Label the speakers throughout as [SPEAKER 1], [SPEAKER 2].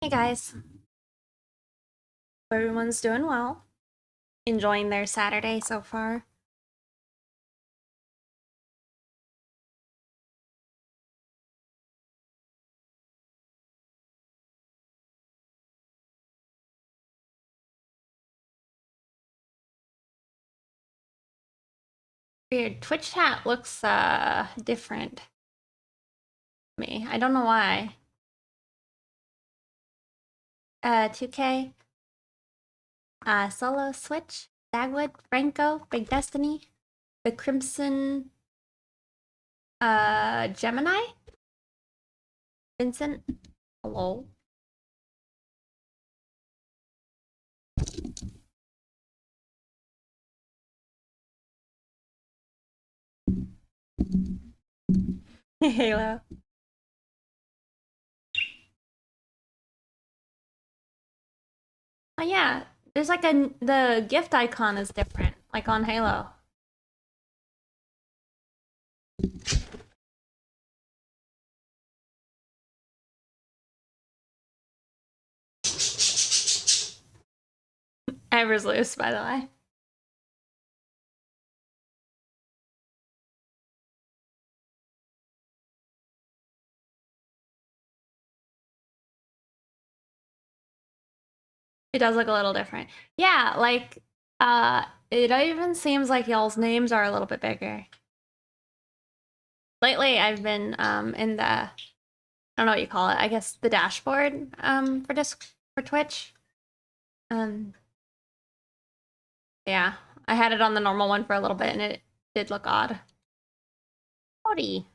[SPEAKER 1] Hey guys, everyone's doing well, enjoying their Saturday so far. Weird, Twitch chat looks different to me. I don't know why. 2K, Solo, Switch, Dagwood, Franco, Big Destiny, the Crimson, Gemini, Vincent, hello. Halo. Oh yeah, there's like the gift icon is different, like on Halo. Ever's loose, by the way. It does look a little different. Yeah, like it even seems like y'all's names are a little bit bigger. Lately I've been in the I don't know what you call it, I guess the dashboard for Twitch. Um yeah, I had it on the normal one for a little bit and it did look odd. Howdy.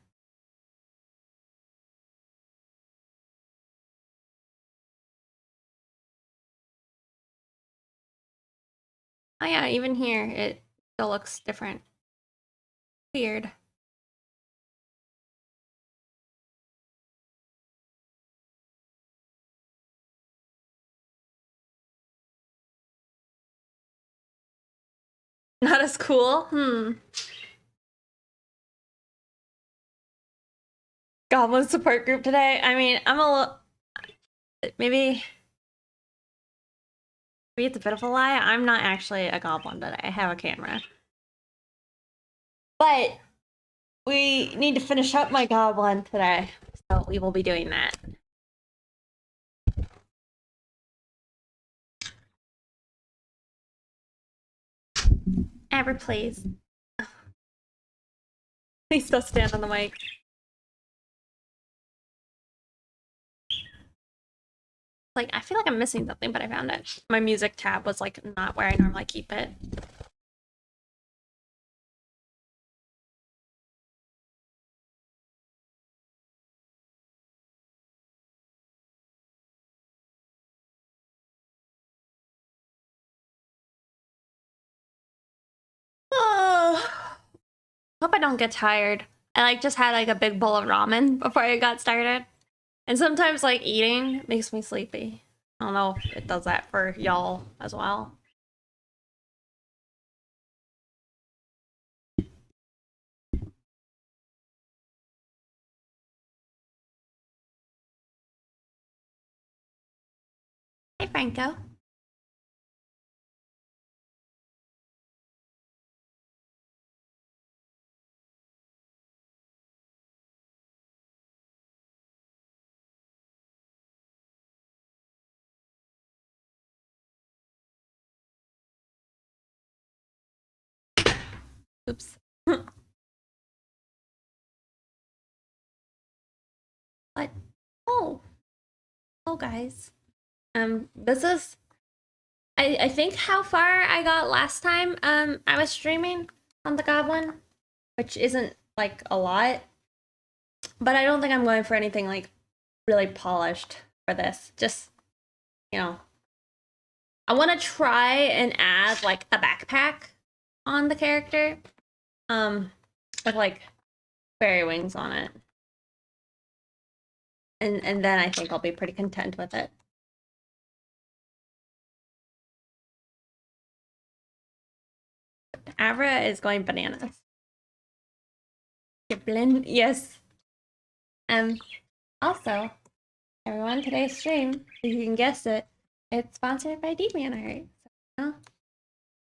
[SPEAKER 1] Oh yeah, even here it still looks different. Weird. Not as cool? Goblin support group today? I mean, I'm a little... Maybe it's a bit of a lie. I'm not actually a goblin today. I have a camera. But we need to finish up my goblin today. So we will be doing that. Ever, please. Please still stand on the mic. Like, I feel like I'm missing something, but I found it. My music tab was like not where I normally keep it. Oh, hope I don't get tired. I like just had like a big bowl of ramen before I got started. And sometimes like eating makes me sleepy. I don't know if it does that for y'all as well. Hey, Franco. Oops. What? Oh. Oh, guys. This is I think how far I got last time I was streaming on the Goblin, which isn't like a lot. But I don't think I'm going for anything like really polished for this. Just, you know, I want to try and add like a backpack on the character. With like fairy wings on it. And then I think I'll be pretty content with it. Avra is going bananas. Giblin, yes. Also, everyone, today's stream, if you can guess it, it's sponsored by DeviantArt. So,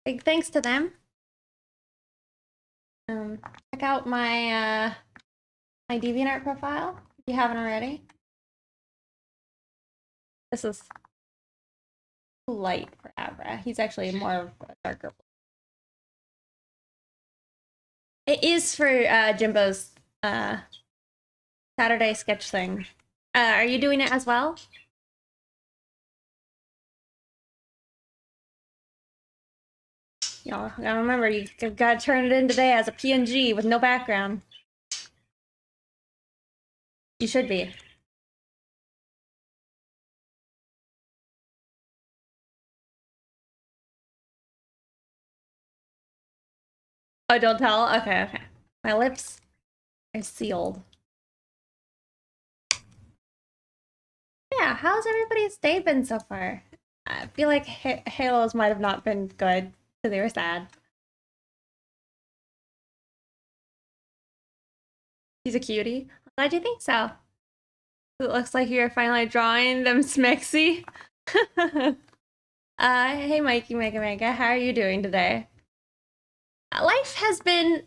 [SPEAKER 1] big thanks to them. Check out my my DeviantArt profile if you haven't already. This is light for Abra. He's actually more of a darker blue. It is for Jimbo's Saturday sketch thing. Are you doing it as well? Y'all gotta remember, you gotta turn it in today as a PNG with no background. You should be. Oh, don't tell? Okay, okay. My lips are sealed. Yeah, how's everybody's day been so far? I feel like Halos might have not been good because they were sad. He's a cutie. Glad you think so. It looks like you're finally drawing them smexy. Hey Mikey Mega, how are you doing today? Life has been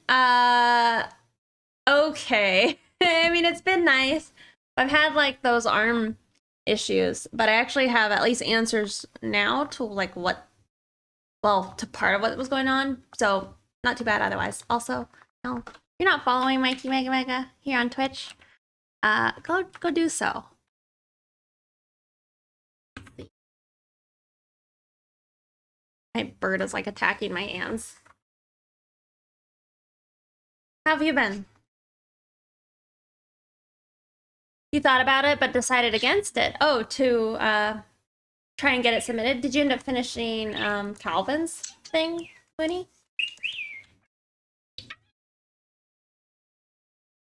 [SPEAKER 1] okay. I mean, it's been nice. I've had like those arm issues, but I actually have at least answers now to like what, well, to part of what was going on. So not too bad otherwise. Also, no, you're not following Mikey Mega here on Twitch. Go do so. My bird is like attacking my hands. How have you been? You thought about it, but decided against it. Oh, to try and get it submitted. Did you end up finishing Calvin's thing, Winnie?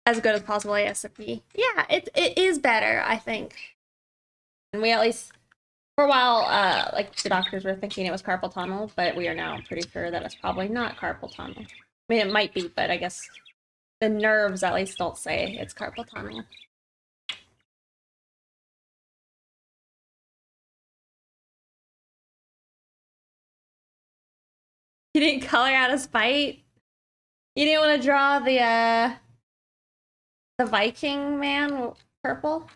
[SPEAKER 1] As good as possible ASAP. Yeah, it is better, I think. And we at least, for a while, like the doctors were thinking it was carpal tunnel, but we are now pretty sure that it's probably not carpal tunnel. I mean, it might be, but I guess the nerves at least don't say it's carpal tunnel. You didn't color out of spite? You didn't want to draw the Viking man purple?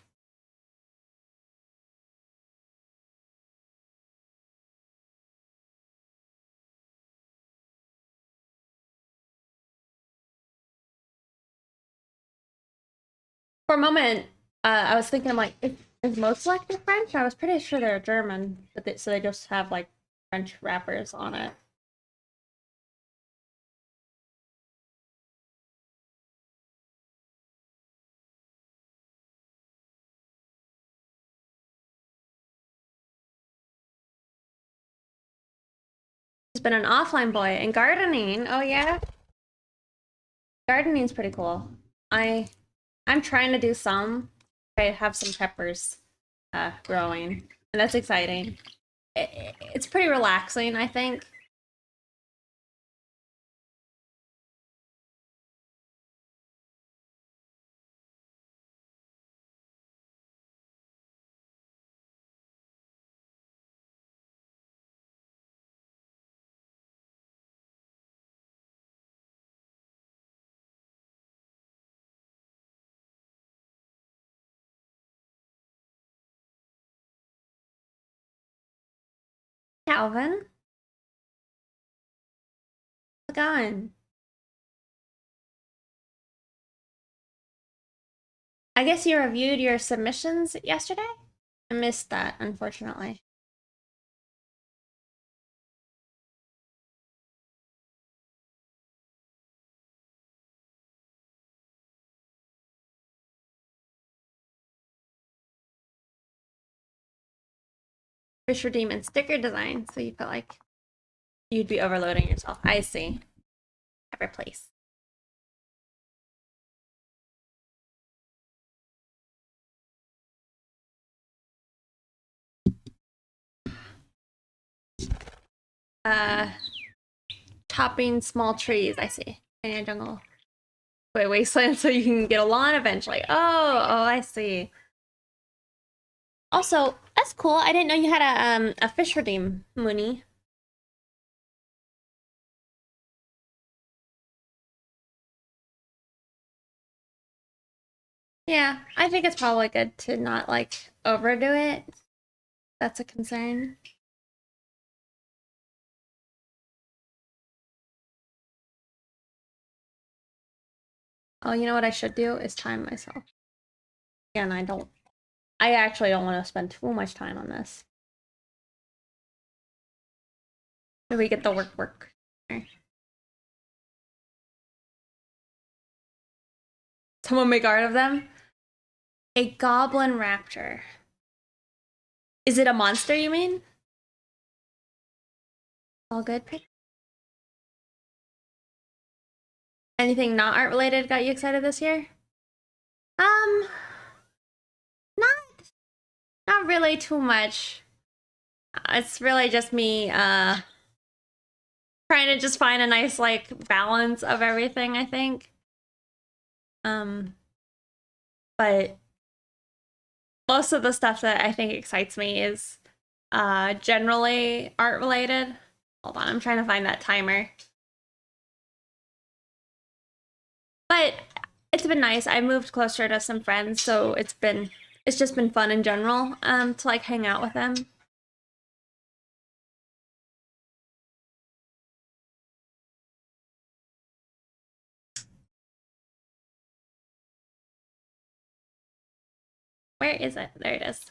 [SPEAKER 1] For a moment, I was thinking, I'm like, is most selected French? I was pretty sure they're German, but so they just have like French wrappers on it. He's been an offline boy and gardening. Oh yeah, gardening's pretty cool. I'm trying to do some. I have some peppers growing, and that's exciting. It's pretty relaxing, I think. Calvin, how's it going? I guess you reviewed your submissions yesterday? I missed that, unfortunately. Fish for Demon sticker design, so you felt like you'd be overloading yourself. I see. Have replace. Chopping small trees, I see. In a jungle. Wait, wasteland so you can get a lawn eventually. Oh, I see. Also, that's cool. I didn't know you had a fish redeem, Mooney. Yeah, I think it's probably good to not like overdo it. That's a concern. Oh, you know what I should do is time myself. Again, I actually don't want to spend too much time on this. Maybe we get the work. Someone make art of them? A goblin raptor. Is it a monster, you mean? All good. Anything not art related got you excited this year? Um, not not really too much. It's really just me trying to just find a nice like balance of everything, I think. But most of the stuff that I think excites me is generally art related. Hold on, I'm trying to find that timer. But it's been nice. I moved closer to some friends, so it's just been fun in general to like hang out with them. Where is it? There it is.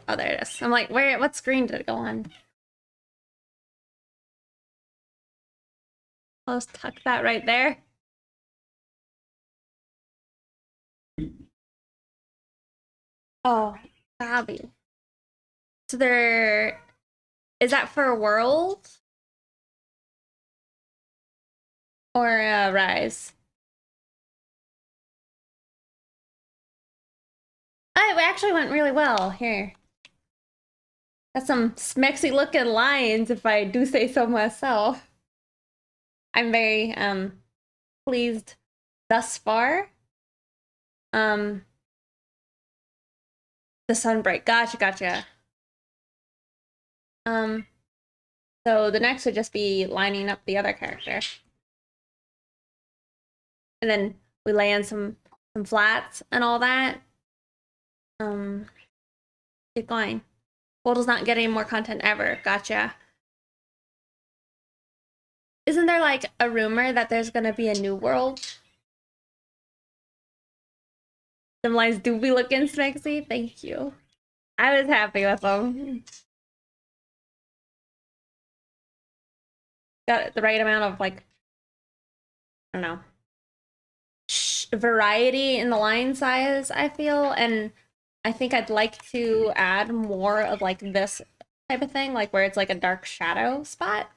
[SPEAKER 1] Oh, there it is. I'm like, what screen did it go on? I'll just tuck that right there. Oh, Bobby. So there, is that for a world or a rise? Oh, it actually went really well here. Got some smexy looking lines, if I do say so myself. I'm very pleased thus far. Um, the sunbreak. Gotcha. Um, so the next would just be lining up the other character. And then we lay in some flats and all that. Keep going. World does not get any more content ever. Gotcha. Isn't there like a rumor that there's gonna be a new world? Them lines do be looking sexy. Thank you. I was happy with them. Got the right amount of like, I don't know, variety in the line size, I feel, and I think I'd like to add more of like this type of thing, like where it's like a dark shadow spot.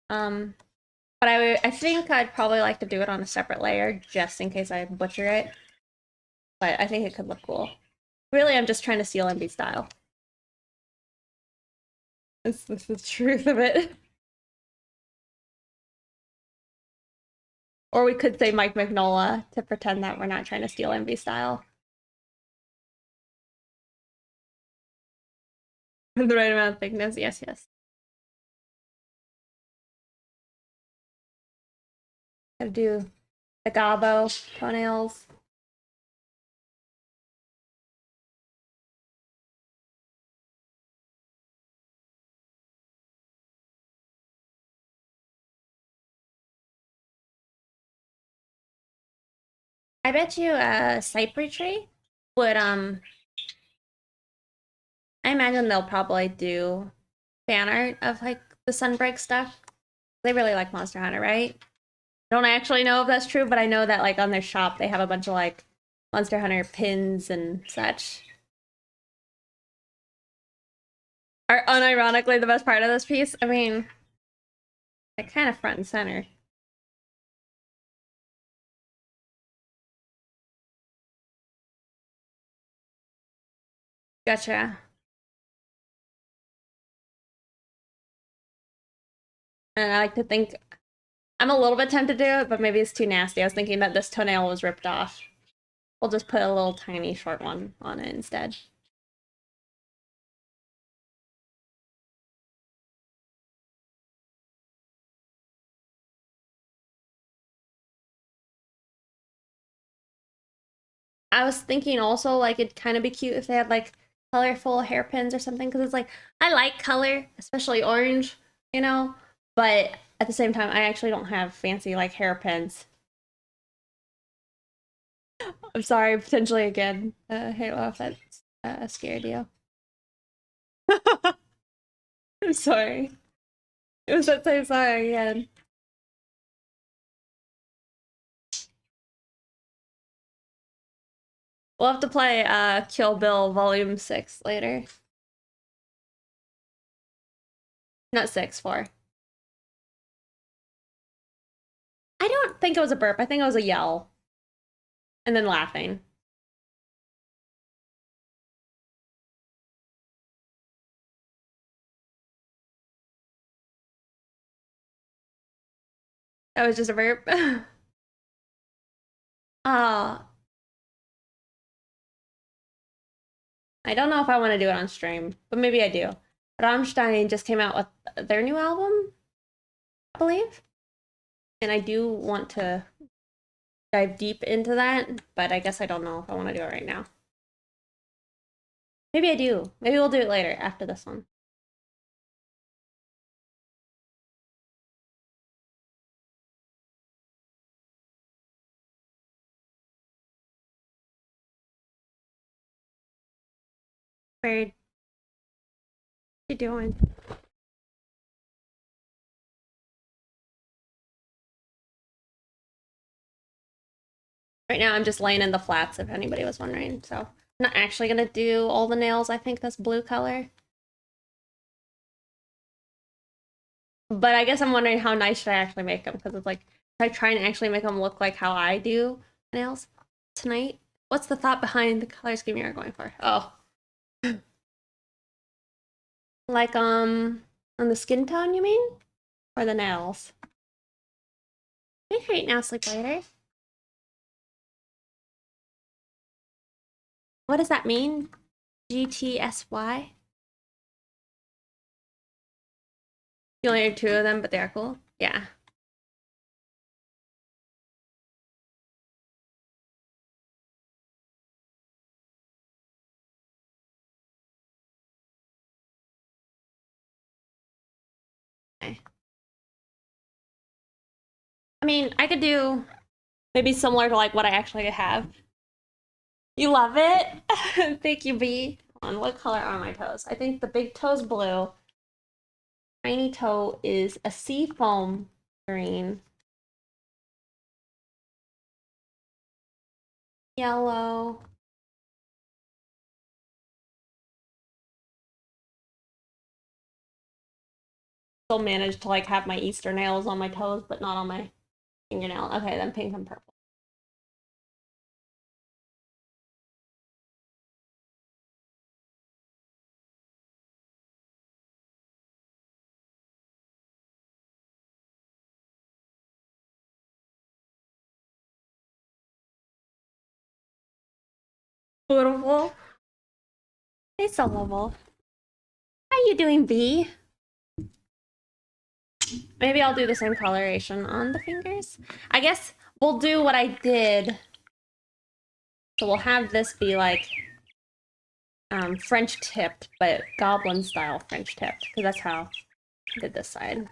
[SPEAKER 1] But I think I'd probably like to do it on a separate layer just in case I butcher it. But I think it could look cool. Really, I'm just trying to steal MB style. This is the truth of it. Or we could say Mike Magnola to pretend that we're not trying to steal MV style. The right amount of thickness, yes. Gotta do the gobbo toenails. I bet you a cypress tree would I imagine they'll probably do fan art of like the Sunbreak stuff. They really like Monster Hunter, right? Don't actually know if that's true, but I know that like on their shop they have a bunch of like Monster Hunter pins and such. Are unironically the best part of this piece. I mean, they're kind of front and center. Gotcha. And I like to think I'm a little bit tempted to do it, but maybe it's too nasty. I was thinking that this toenail was ripped off. We'll just put a little tiny short one on it instead. I was thinking also like it'd kind of be cute if they had like colorful hairpins or something, because it's like I like color, especially orange, you know, but at the same time I actually don't have fancy like hairpins. I'm sorry, potentially again, Halo, if that's scared you. I'm sorry. It was that same song again. We'll have to play Kill Bill Volume 6 later. Not 6, 4. I don't think it was a burp. I think it was a yell. And then laughing. That was just a burp. I don't know if I want to do it on stream, but maybe I do. Rammstein just came out with their new album, I believe. And I do want to dive deep into that, but I guess I don't know if I want to do it right now. Maybe I do. Maybe we'll do it later after this one. Bird. What you doing? Right now I'm just laying in the flats if anybody was wondering. So I'm not actually gonna do all the nails, I think this blue color. But I guess I'm wondering how nice should I actually make them, because it's like, if I try and actually make them look like how I do nails tonight. What's the thought behind the color scheme you're going for? Oh. Like, on the skin tone, you mean? Or the nails? Make sure you eat now, sleep later. What does that mean? GTSY? You only have 2 of them, but they are cool. Yeah. Okay. I mean, I could do maybe similar to like what I actually have. You love it? Thank you, B. On what color are my toes? I think the big toe's blue. Tiny toe is a sea foam green. Yellow. Still managed to like have my Easter nails on my toes, but not on my fingernail. Okay, then pink and purple. Beautiful. Hey, so level. How you doing, B? Maybe I'll do the same coloration on the fingers. I guess we'll do what I did. So we'll have this be like French tipped, but goblin style French tipped, because that's how I did this side.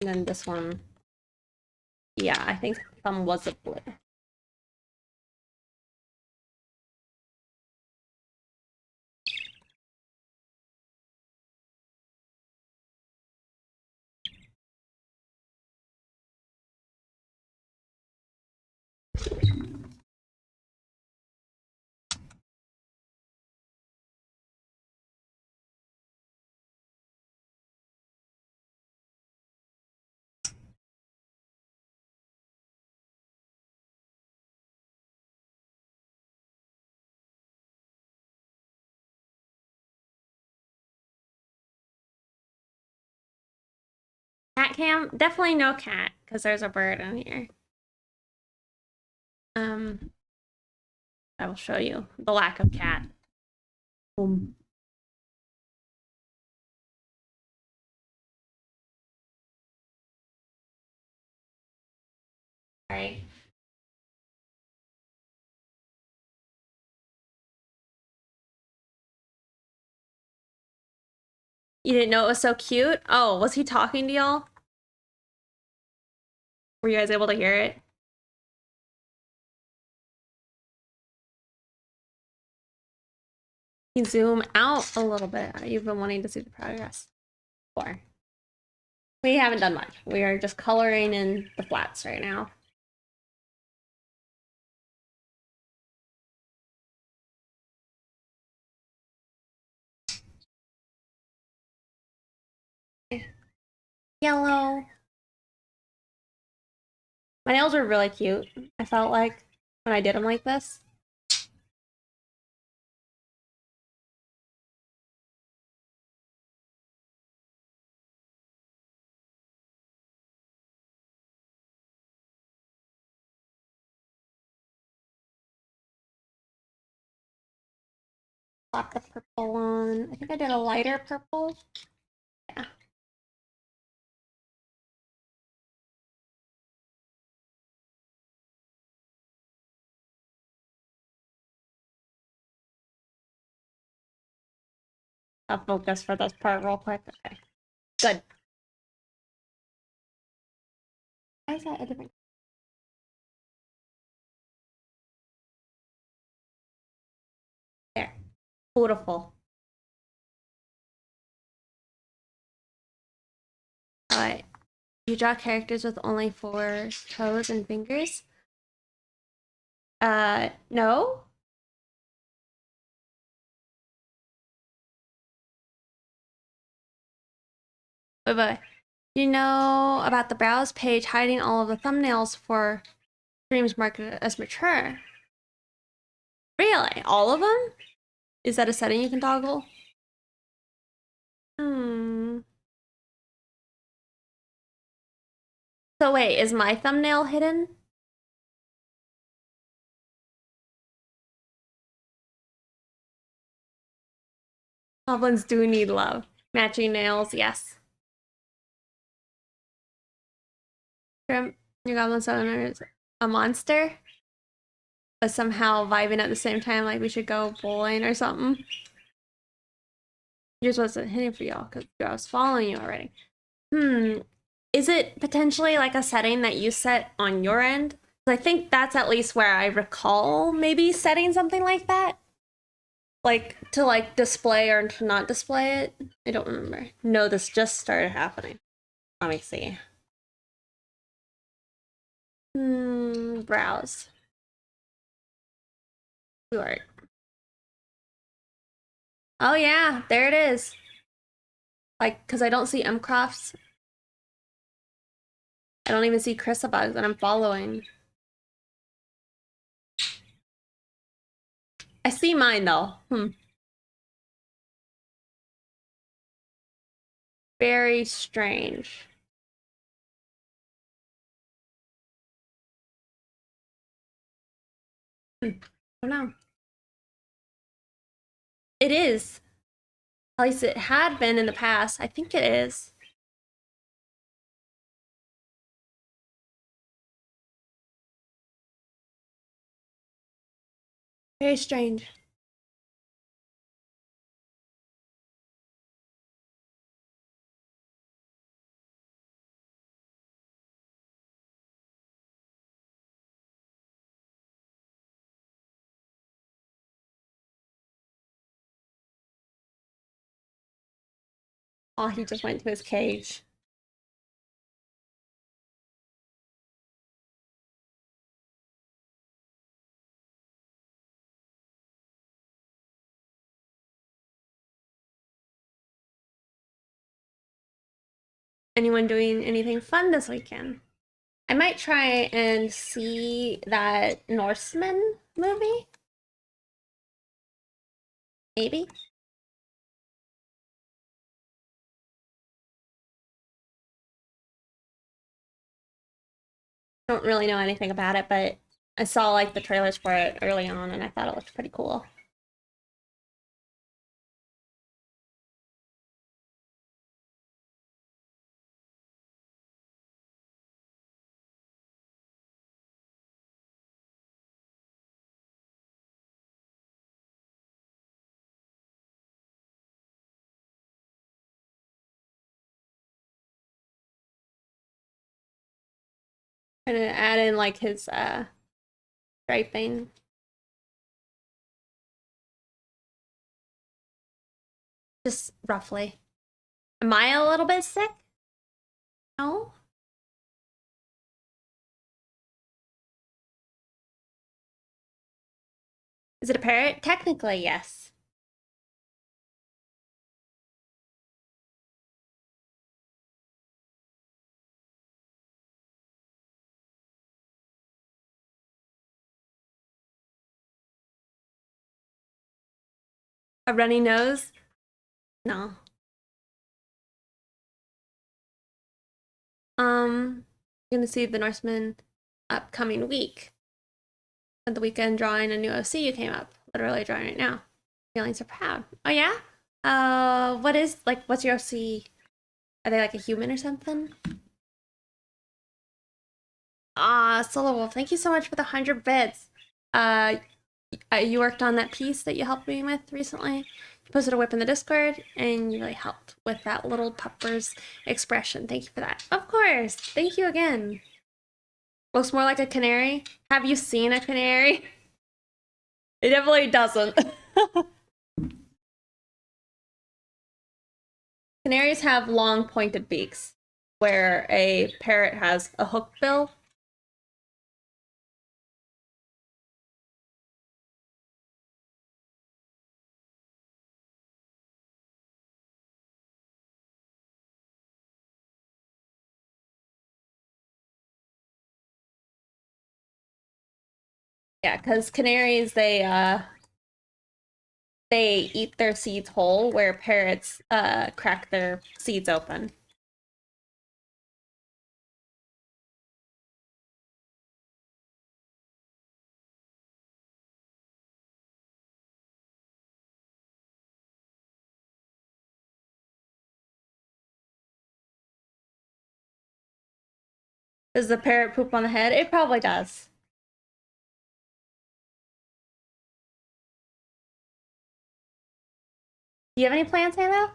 [SPEAKER 1] And then this one, yeah, I think some was a blue. Cat cam? Definitely no cat, because there's a bird in here. I will show you the lack of cat. Boom. Sorry. You didn't know it was so cute? Oh, was he talking to y'all? Were you guys able to hear it? You zoom out a little bit. You've been wanting to see the progress before. We haven't done much. We are just coloring in the flats right now. Yellow. My nails were really cute. I felt like when I did them like this. Slap the purple on. I think I did a lighter purple. Yeah. I'll focus for this part real quick. Okay. Good. Why is that a different? There. Beautiful. Alright. You draw characters with only 4 toes and fingers? No? Wait. You know about the browse page hiding all of the thumbnails for streams marketed as mature? Really? All of them? Is that a setting you can toggle? So wait, is my thumbnail hidden? Goblins do need love. Matching nails, yes. Your goblin summoner is a monster, but somehow vibing at the same time like we should go bowling or something. Yours wasn't hitting for y'all because I was following you already. Is it potentially like a setting that you set on your end? I think that's at least where I recall maybe setting something like that. Like to like display or to not display it. I don't remember. No, this just started happening. Let me see. Browse. Art. Oh yeah, there it is. Like, cause I don't see Mcrofts. I don't even see Chrisabugs that I'm following. I see mine though. Very strange. I don't know. It is. At least it had been in the past. I think it is. Very strange. Oh, he just went to his cage. Anyone doing anything fun this weekend? I might try and see that Norseman movie. Maybe. Don't really know anything about it, but I saw like the trailers for it early on and I thought it looked pretty cool. And add in like his striping. Just roughly. Am I a little bit sick? No? Is it a parrot? Technically, yes. A runny nose? No. I'm gonna see the Norseman upcoming week. At the weekend drawing a new OC you came up. Literally drawing right now. Feeling so proud. Oh yeah? What's your OC? Are they like a human or something? Ah, Solo Wolf, thank you so much for the 100 bits. Uh, you worked on that piece that you helped me with recently. You posted a whip in the Discord, and you really helped with that little pupper's expression. Thank you for that. Of course. Thank you again. Looks more like a canary. Have you seen a canary? It definitely doesn't. Canaries have long pointed beaks, where a parrot has a hook bill. Yeah, because canaries they eat their seeds whole, where parrots crack their seeds open. Does the parrot poop on the head? It probably does. Do you have any plans, Halo?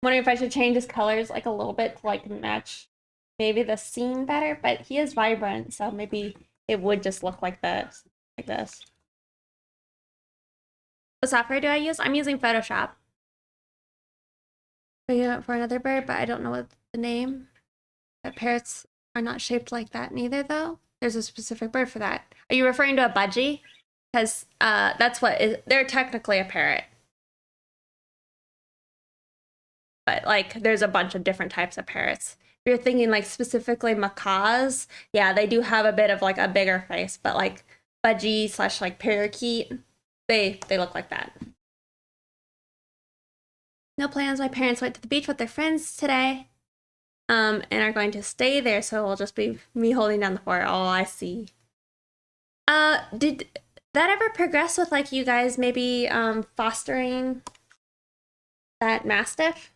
[SPEAKER 1] Wondering if I should change his colors like a little bit to like match maybe the scene better, but he is vibrant, so maybe it would just look like this, like this. What software do I use? I'm using Photoshop. For another bird, but I don't know what the name. That parrots are not shaped like that neither, though. There's a specific bird for that. Are you referring to a budgie? Because that's what is. They're technically a parrot, but like there's a bunch of different types of parrots. If you're thinking like specifically macaws, yeah, they do have a bit of like a bigger face, but like budgie slash like parakeet, they look like that. No plans. My parents went to the beach with their friends today, and are going to stay there. So it'll just be me holding down the fort. Oh, I see. Did that ever progress with like you guys maybe fostering that mastiff?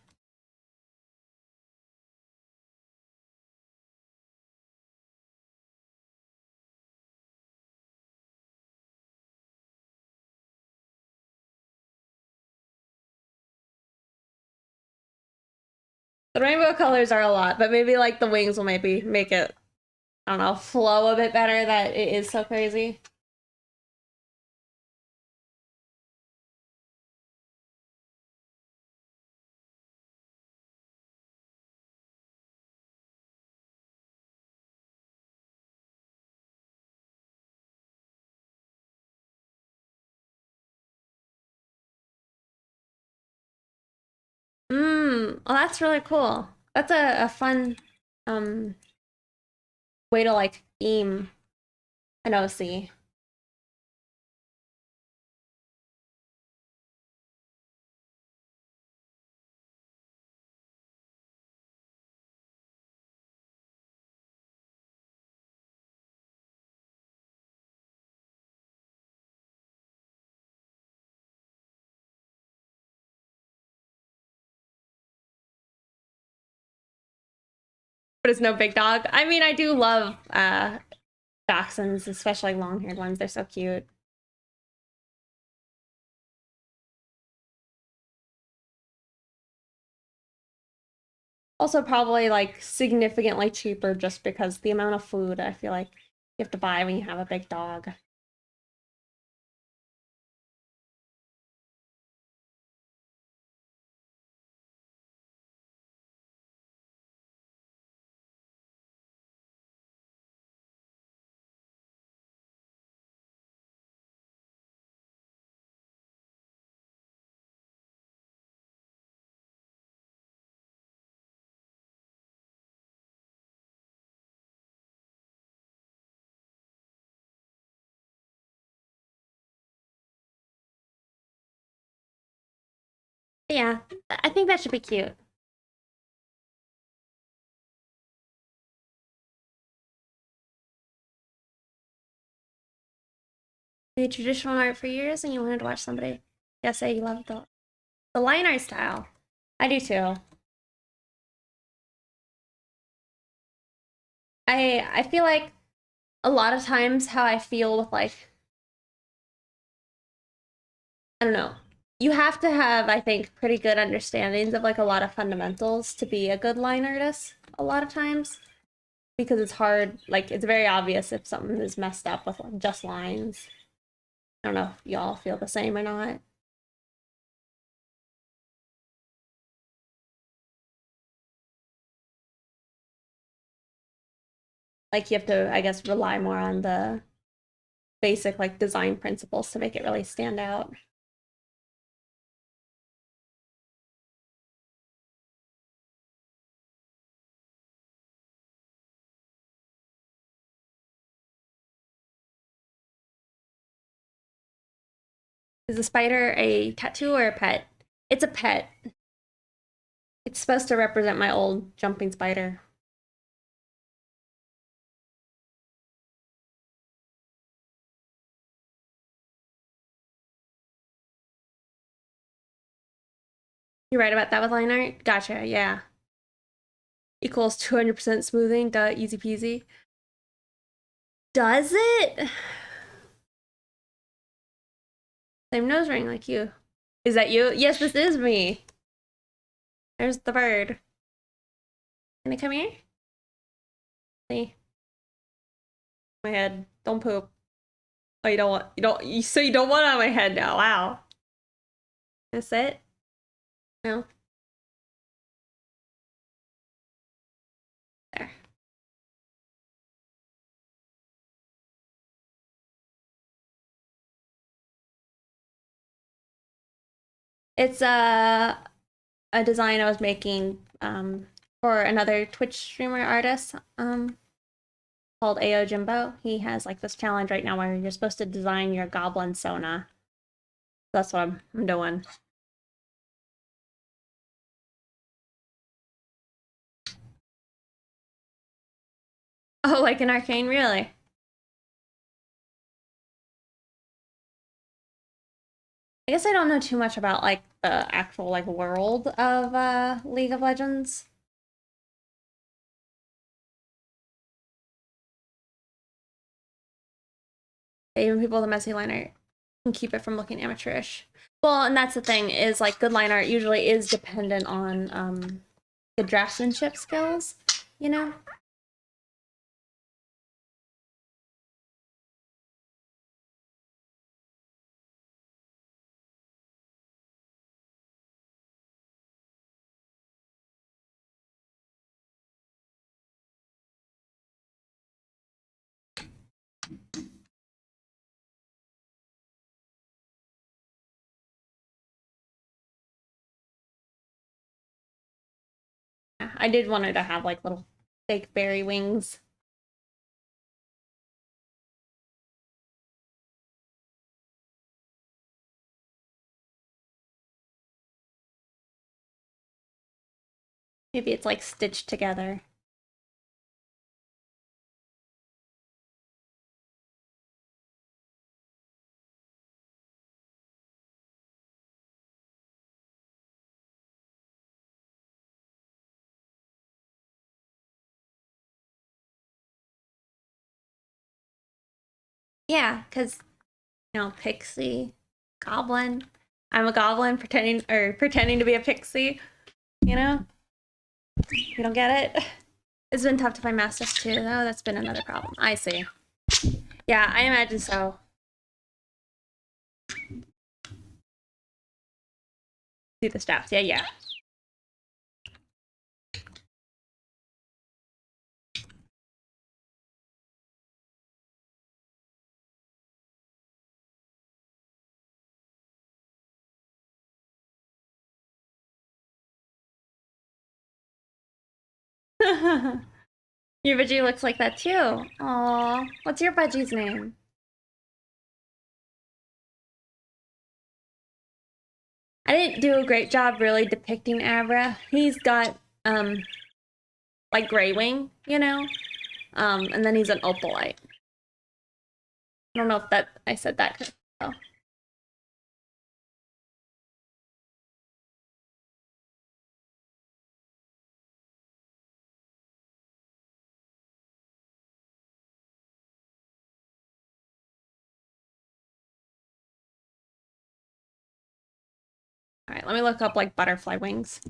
[SPEAKER 1] The rainbow colors are a lot, but maybe like the wings will maybe make it, I don't know, flow a bit better that it is so crazy. Well, that's really cool. That's a fun um way to like theme an OC. But it's no big dog. I mean, I do love dachshunds, especially long-haired ones. They're so cute. Also probably like significantly cheaper just because the amount of food I feel like you have to buy when you have a big dog. Yeah, I think that should be cute. You did traditional art for years and you wanted to watch somebody say you love the line art style. I do too. I feel like a lot of times how I feel with like I don't know. You have to have, I think, pretty good understandings of like a lot of fundamentals to be a good line artist a lot of times. Because it's hard, like it's very obvious if something is messed up with like, just lines. I don't know if y'all feel the same or not. Like you have to, I guess, rely more on the basic like design principles to make it really stand out. Is the spider a tattoo or a pet? It's a pet. It's supposed to represent my old jumping spider. You're right about that with line art? Gotcha, yeah. Equals 200% smoothing, duh, easy peasy. Does it? Same nose ring like you. Is that you? Yes, this is me. There's the bird. Can it come here? See? My head. Don't poop. Oh, you don't want, so you don't want it on my head now. Wow. That's it? No. There. It's a design I was making for another Twitch streamer artist called AO Jimbo. He has like this challenge right now where you're supposed to design your goblin Sona. That's what I'm doing. Oh, like an arcane, really? I guess I don't know too much about like the actual like world of League of Legends. Even people with a messy line art can keep it from looking amateurish. Well, and that's the thing is like good line art usually is dependent on the draftsmanship skills, you know? I did want her to have like little fake berry wings. Maybe it's like stitched together. Yeah, because pixie, goblin. I'm a goblin pretending to be a pixie, you know? You don't get it? It's been tough to find masters too, though. That's been another problem. I see. Yeah, I imagine so. See the staffs. Yeah, yeah. Your budgie looks like that too. Aw, what's your budgie's name? I didn't do a great job really depicting Abra. He's got like gray wing, and then he's an opalite. I don't know if that I said that correctly. Oh. All right, let me look up like butterfly wings.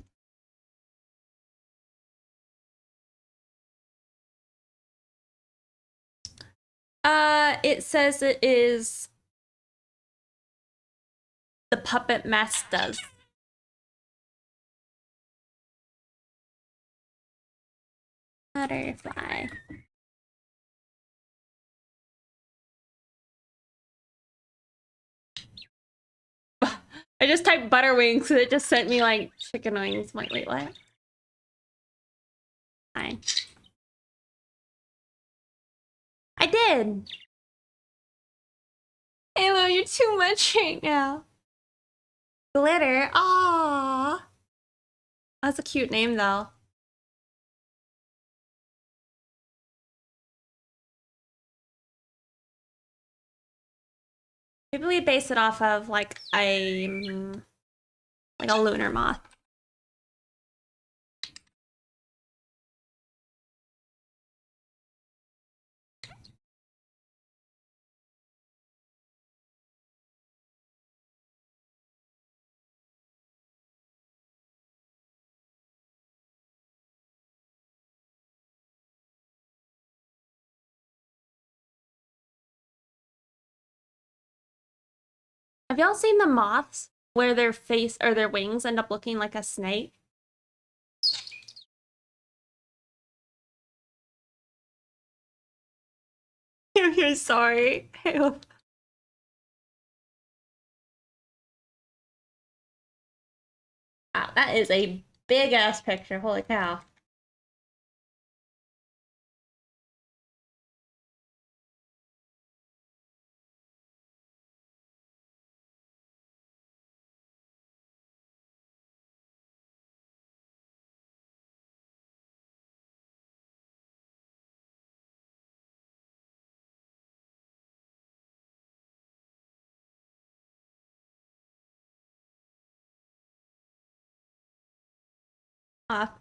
[SPEAKER 1] It says it is the puppet masters. Butterfly. I just typed butter wings, so it just sent me like chicken wings. Wait, what? Fine. I did. Halo, you're too much right now. Glitter. Aww. That's a cute name, though. Maybe we base it off of like a lunar moth. Have y'all seen the moths where their face or their wings end up looking like a snake? You're sorry. Wow, that is a big ass picture. Holy cow.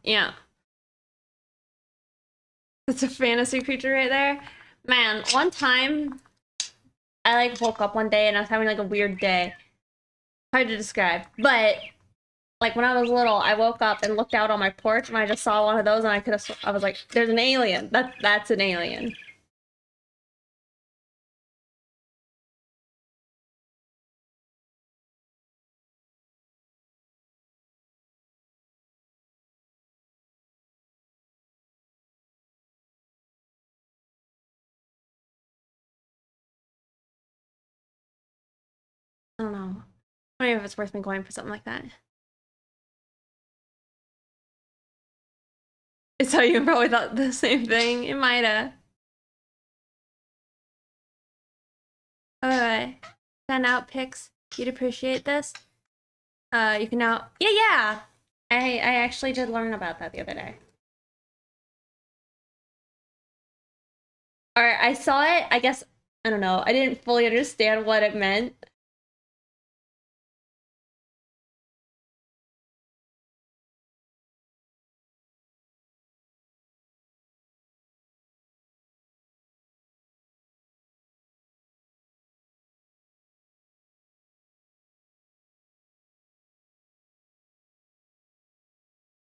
[SPEAKER 1] Yeah. It's a fantasy creature right there. Man, one time I like woke up one day and I was having like a weird day. Hard to describe. But like when I was little, I woke up and looked out on my porch and I just saw one of those and I was like, there's an alien. That's an alien. I don't know. I don't know if it's worth me going for something like that. So you probably thought the same thing. It might've. Alright. Send out pics. You'd appreciate this. You can now. Yeah. I actually did learn about that the other day. Or I saw it. I guess I don't know. I didn't fully understand what it meant.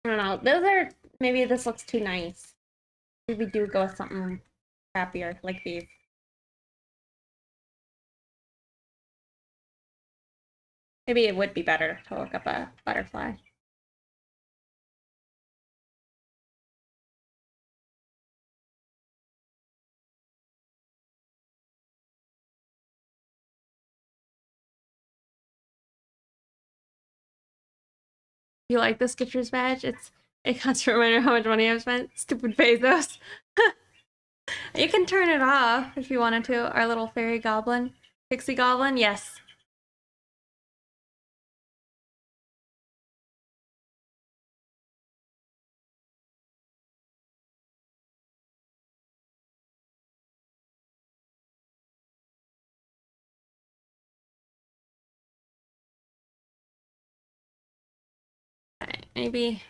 [SPEAKER 1] I don't know. Those are maybe this looks too nice. Maybe do go with something crappier like these. Maybe it would be better to look up a butterfly. You like the Skechers badge? It comes to remind me how much money I've spent. Stupid Bezos. You can turn it off if you wanted to. Our little fairy goblin. Pixie goblin, yes. Okay, maybe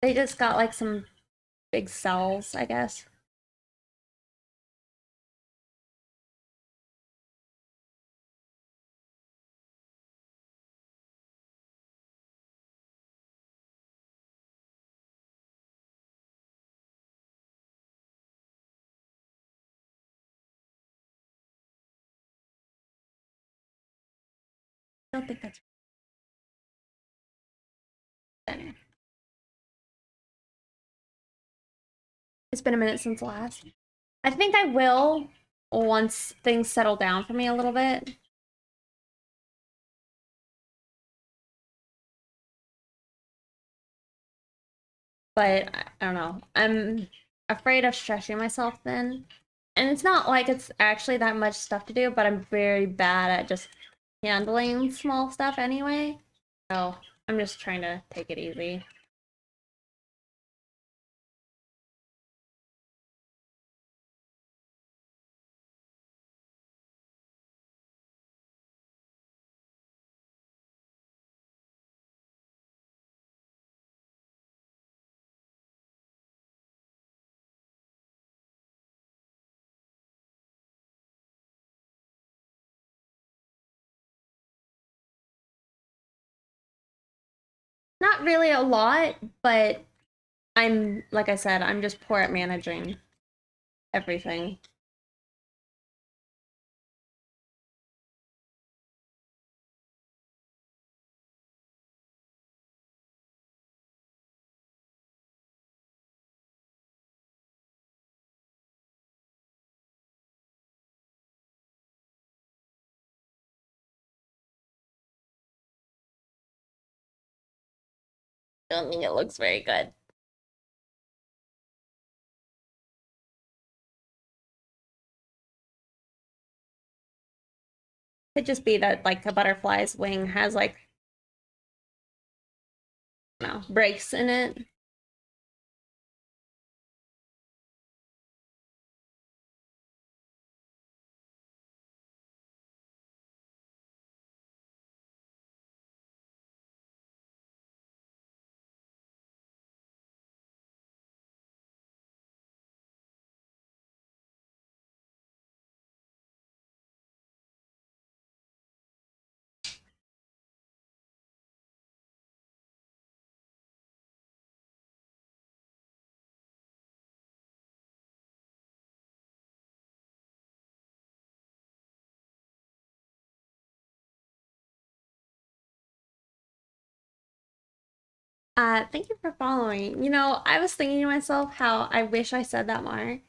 [SPEAKER 1] they just got like some big cells, I guess. I don't think that's it's been a minute since last. I think I will once things settle down for me a little bit. But I don't know. I'm afraid of stretching myself thin. And it's not like it's actually that much stuff to do, but I'm very bad at just handling small stuff anyway. So I'm just trying to take it easy. Not really a lot, but I'm, like I said, I'm just poor at managing everything. Don't think it looks very good. Could just be that like a butterfly's wing has like, I don't know, breaks in it. Thank you for following. You know, I was thinking to myself how I wish I said that more.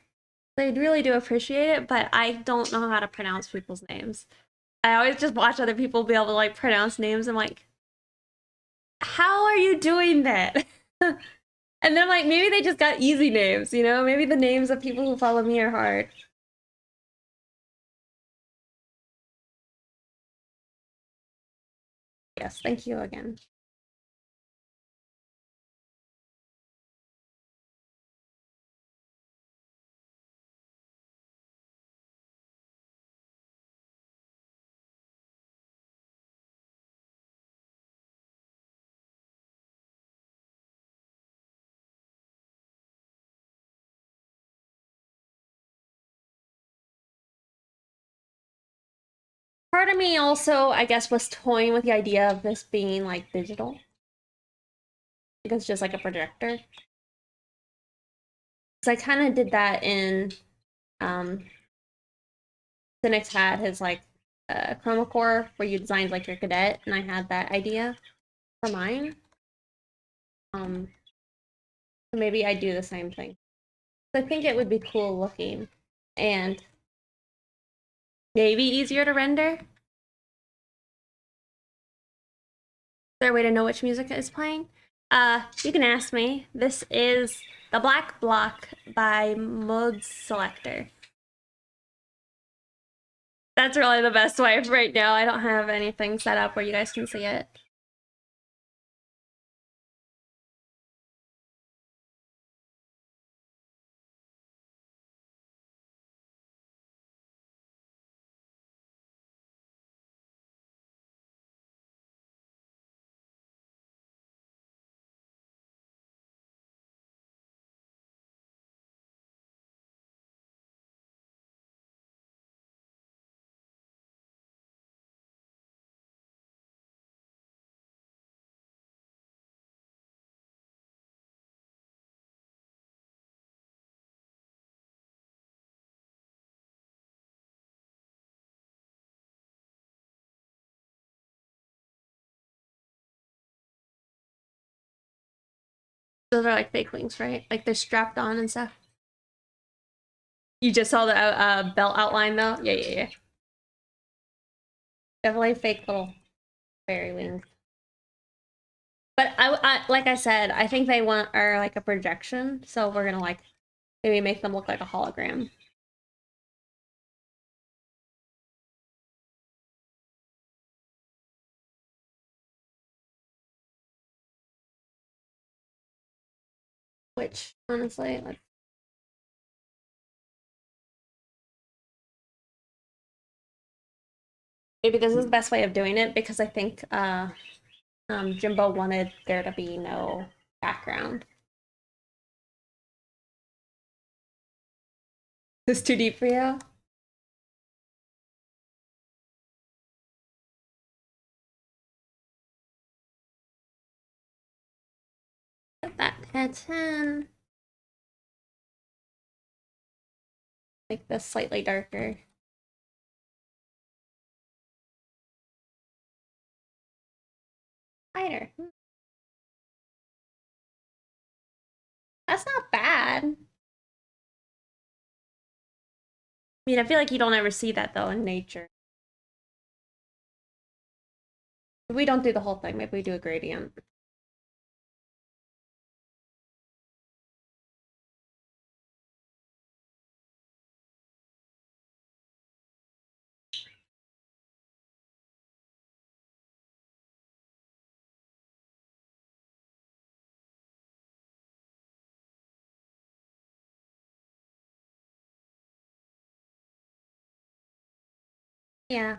[SPEAKER 1] I really do appreciate it, but I don't know how to pronounce people's names. I always just watch other people be able to like pronounce names. I'm like, how are you doing that? And then I'm like, maybe they just got easy names, you know? Maybe the names of people who follow me are hard. Yes, thank you again. Part of me also, I guess, was toying with the idea of this being like digital. Because it's just like a projector. So I kind of did that in Cynics had his like chroma core where you designed like your cadet, and I had that idea for mine. So maybe I do the same thing. I think it would be cool looking and maybe easier to render. Is there a way to know which music is playing? You can ask me. This is The Black Block by Mode Selector. That's really the best way right now. I don't have anything set up where you guys can see it. Those are like fake wings, right? Like they're strapped on and stuff. You just saw the belt outline though? Yeah, yeah, yeah. Definitely fake little fairy wings. But like I said, I think they are like a projection, so we're gonna like maybe make them look like a hologram. Which honestly, like, maybe this is the best way of doing it because I think Jimbo wanted there to be no background. Is too deep for you? Put that at 10. Make this slightly darker. Lighter. That's not bad. I mean, I feel like you don't ever see that though in nature. We don't do the whole thing. Maybe we do a gradient. Yeah.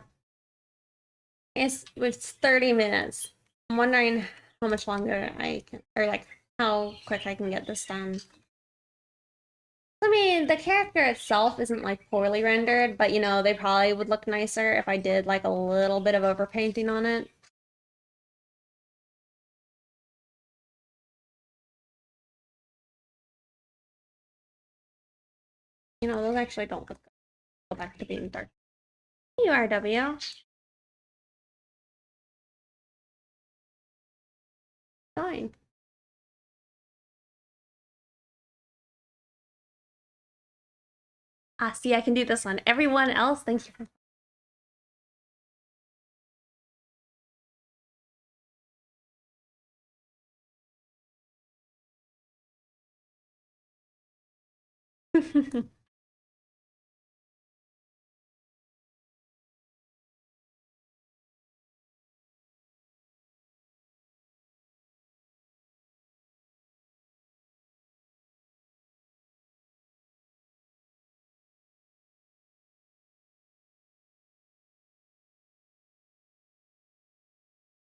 [SPEAKER 1] It's 30 minutes. I'm wondering how much longer I can, or like how quick I can get this done. I mean, the character itself isn't like poorly rendered, but you know, they probably would look nicer if I did like a little bit of overpainting on it. You know, those actually don't look good. Go back to being dark. You are W. Fine. Ah, see, I can do this one. Everyone else, thank you for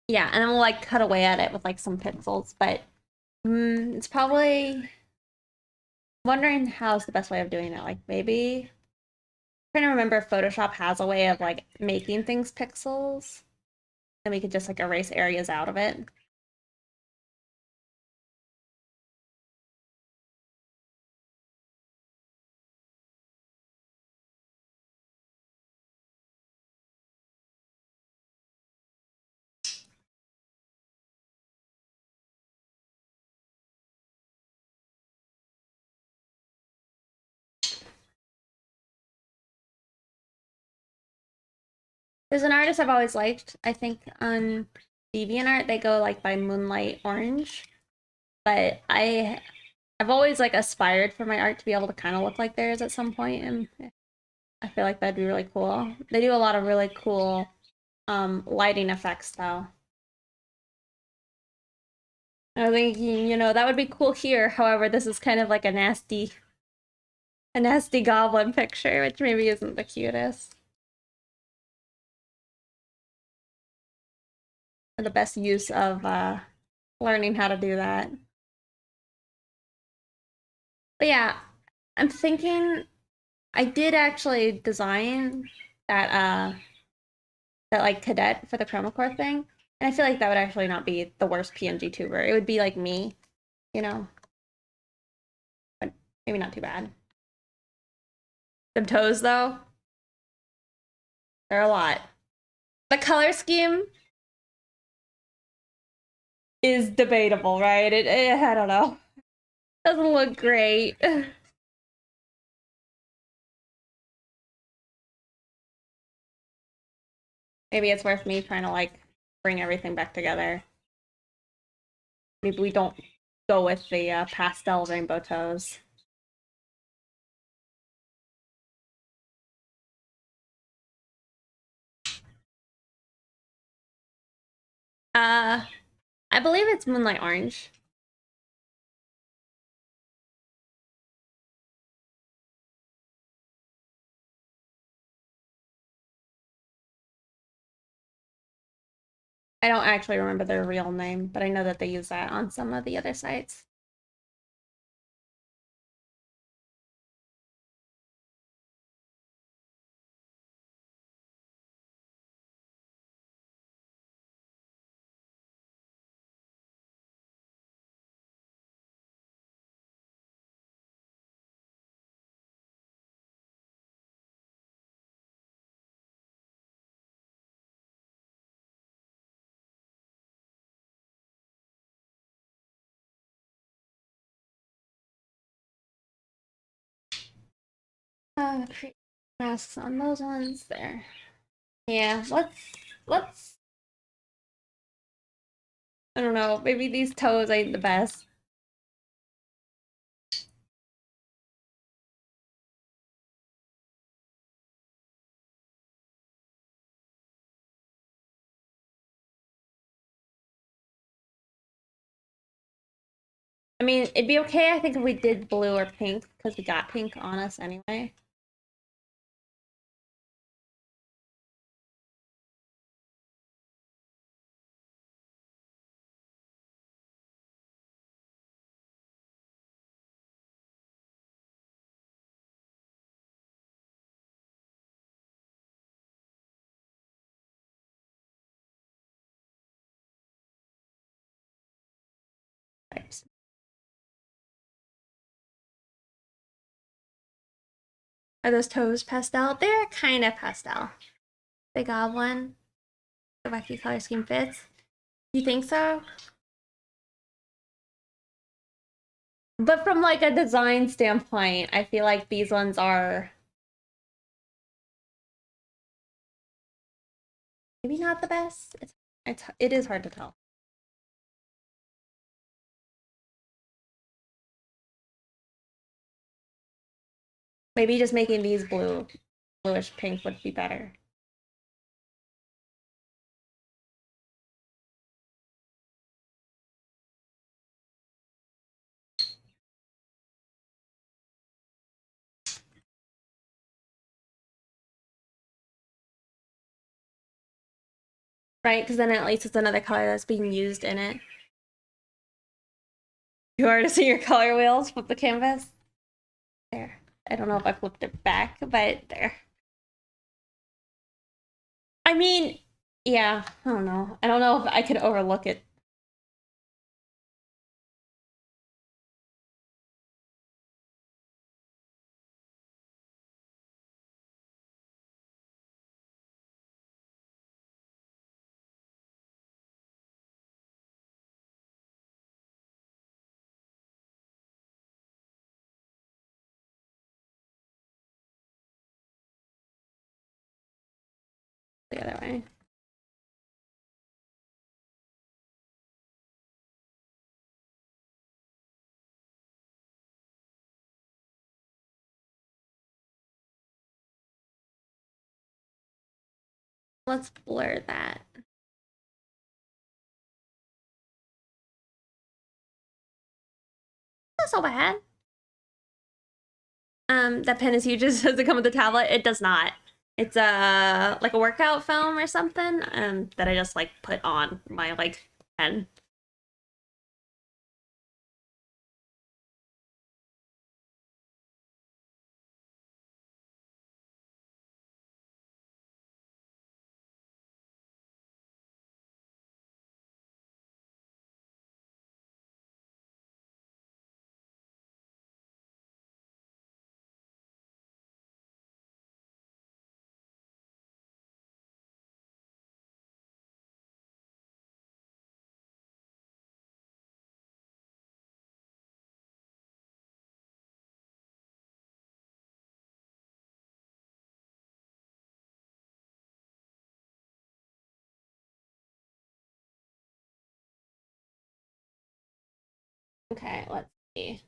[SPEAKER 1] Yeah, and then we'll like cut away at it with like some pixels, but it's probably wondering how's the best way of doing it. Like maybe trying to remember if Photoshop has a way of like making things pixels, and we could just like erase areas out of it. There's an artist I've always liked. I think on DeviantArt they go like by Moonlight Orange, but I've always like aspired for my art to be able to kind of look like theirs at some point, and I feel like that'd be really cool. They do a lot of really cool lighting effects though. I was thinking, that would be cool here. However, this is kind of like a nasty goblin picture, which maybe isn't the cutest. Or the best use of learning how to do that. But yeah, I'm thinking I did actually design that like cadet for the chroma core thing. And I feel like that would actually not be the worst PNG tuber. It would be like me, you know. But maybe not too bad. The toes though, they're a lot. The color scheme is debatable, right? I don't know. Doesn't look great. Maybe it's worth me trying to like bring everything back together. Maybe we don't go with the pastel rainbow toes. Uh, I believe it's Moonlight Orange. I don't actually remember their real name, but I know that they use that on some of the other sites. Create masks on those ones there. Yeah, let's I don't know, maybe these toes ain't the best. I mean, it'd be okay, I think, if we did blue or pink, because we got pink on us anyway. Types. Are those toes pastel? They're kind of pastel. The goblin. The wacky color scheme fits. You think so? But from like a design standpoint, I feel like these ones are maybe not the best. It is hard to tell. Maybe just making these bluish pink would be better. Right, because then at least it's another color that's being used in it. You already see your color wheels flip the canvas? There. I don't know if I flipped it back, but there. I mean, yeah, I don't know. I don't know if I could overlook it. The other way. Let's blur that. Not so bad. That pen is huge. Does it come with the tablet? It does not. It's like a workout film or something. That I just like put on my like pen. Okay, let's see.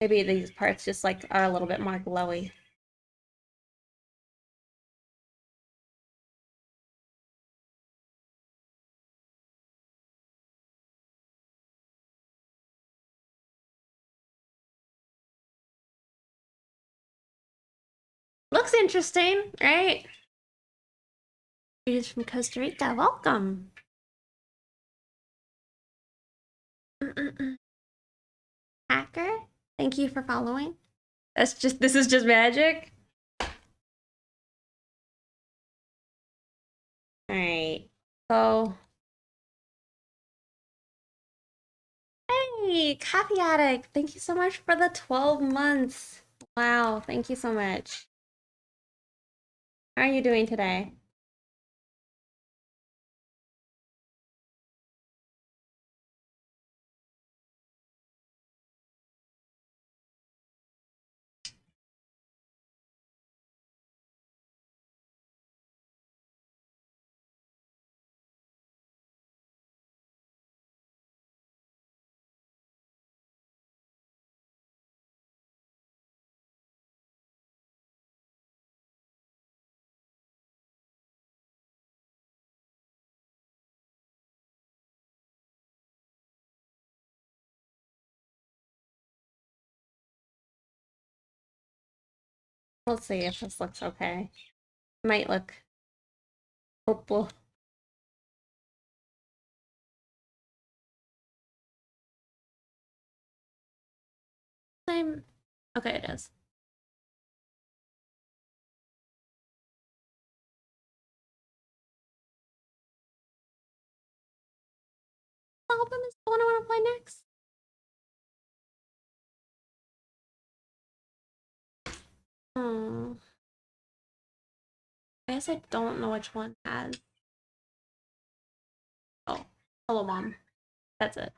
[SPEAKER 1] Maybe these parts just like are a little bit more glowy. Looks interesting, right? Greetings from Costa Rica. Welcome. Hacker, thank you for following. This is just magic. All right. So, hey, Coffee Addict, thank you so much for the 12 months. Wow, thank you so much. How are you doing today? Let's see if this looks okay. Might look hopeful. Same. Okay, it is. Album is the one I want to play next. Hmm. I guess I don't know which one has. Oh, Hello Mom. That's it.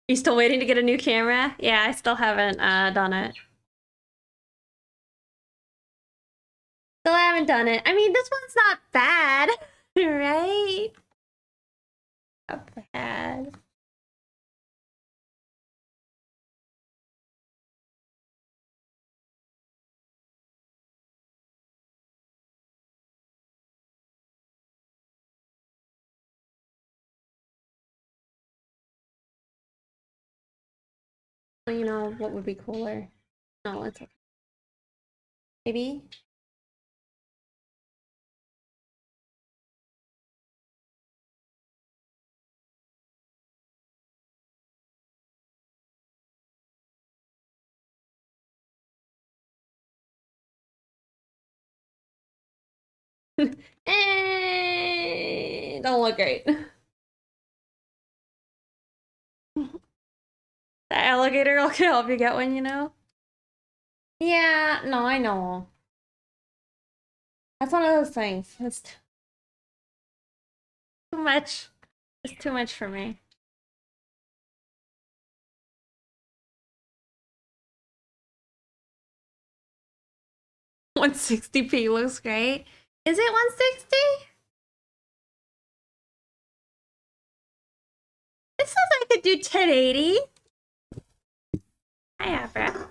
[SPEAKER 1] You still waiting to get a new camera? Yeah, I still haven't done it. Still haven't done it. I mean, this one's not bad. Right? Not bad. You know what would be cooler? No, it's okay. Maybe. Don't look great. The alligator can help you get one, you know? Yeah, no, I know. That's one of those things. It's too much. It's too much for me. 160p looks great. Is it 160? It says I could do 1080. Hi, Abra.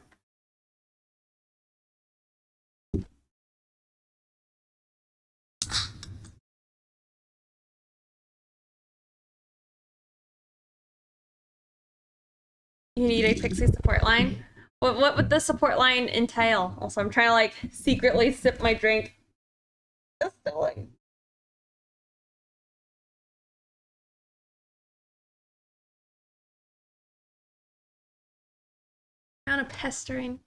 [SPEAKER 1] You need a Pixie support line. What would the support line entail? Also, I'm trying to like secretly sip my drink. Just still like. Kind of pestering.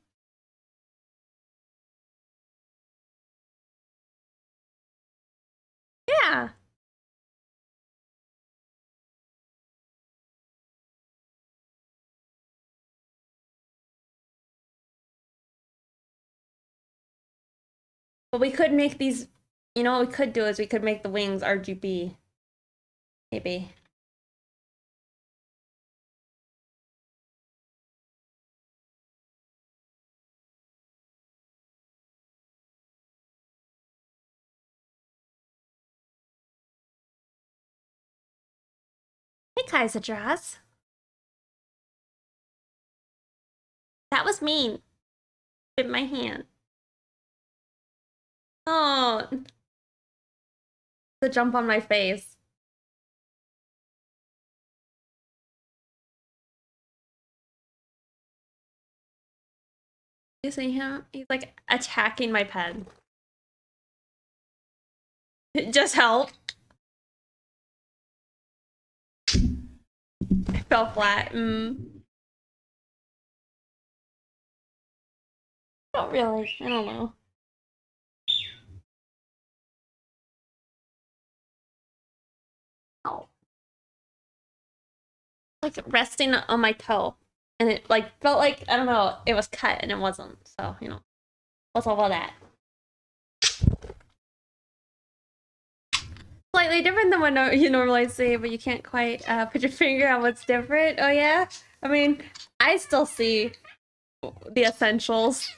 [SPEAKER 1] Yeah. But we could make these, you know what we could do is we could make the wings RGB. Maybe. Hey, Kaiser Draws. That was mean. Bit my hand. Oh, the jump on my face. You see him? He's like attacking my pen. Just help. I fell flat. Not really. I don't know. Oh. Like resting on my toe. And it like felt like, I don't know, it was cut and it wasn't. So, you know, what's all about that? Slightly different than what you normally see, but you can't quite put your finger on what's different. Oh yeah? I mean, I still see the essentials.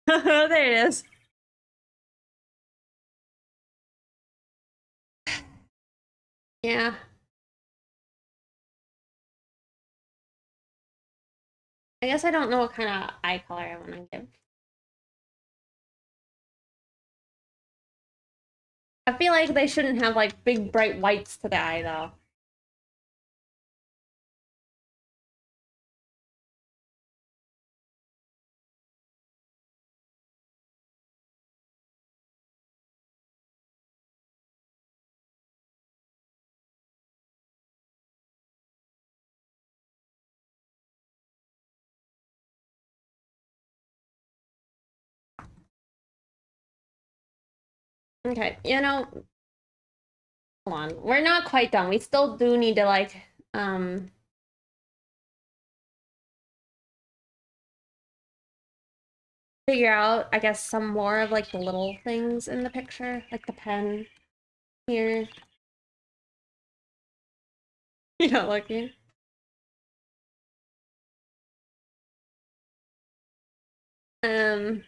[SPEAKER 1] There it is. Yeah. I guess I don't know what kind of eye color I want to give. I feel like they shouldn't have like big bright whites to the eye though. Okay, you know, hold on. We're not quite done. We still do need to like figure out, I guess, some more of like the little things in the picture, like the pen here. You're not looking. Um,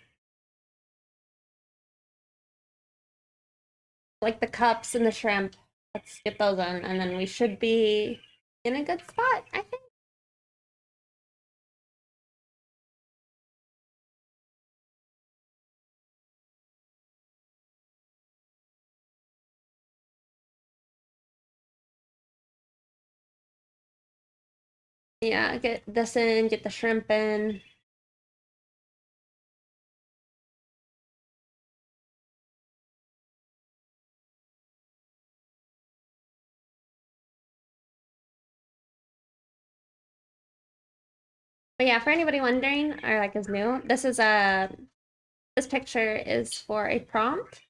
[SPEAKER 1] like the cups and the shrimp. Let's get those in, and then we should be in a good spot, I think. Yeah, get this in, get the shrimp in. But yeah, for anybody wondering or like is new, this is this picture is for a prompt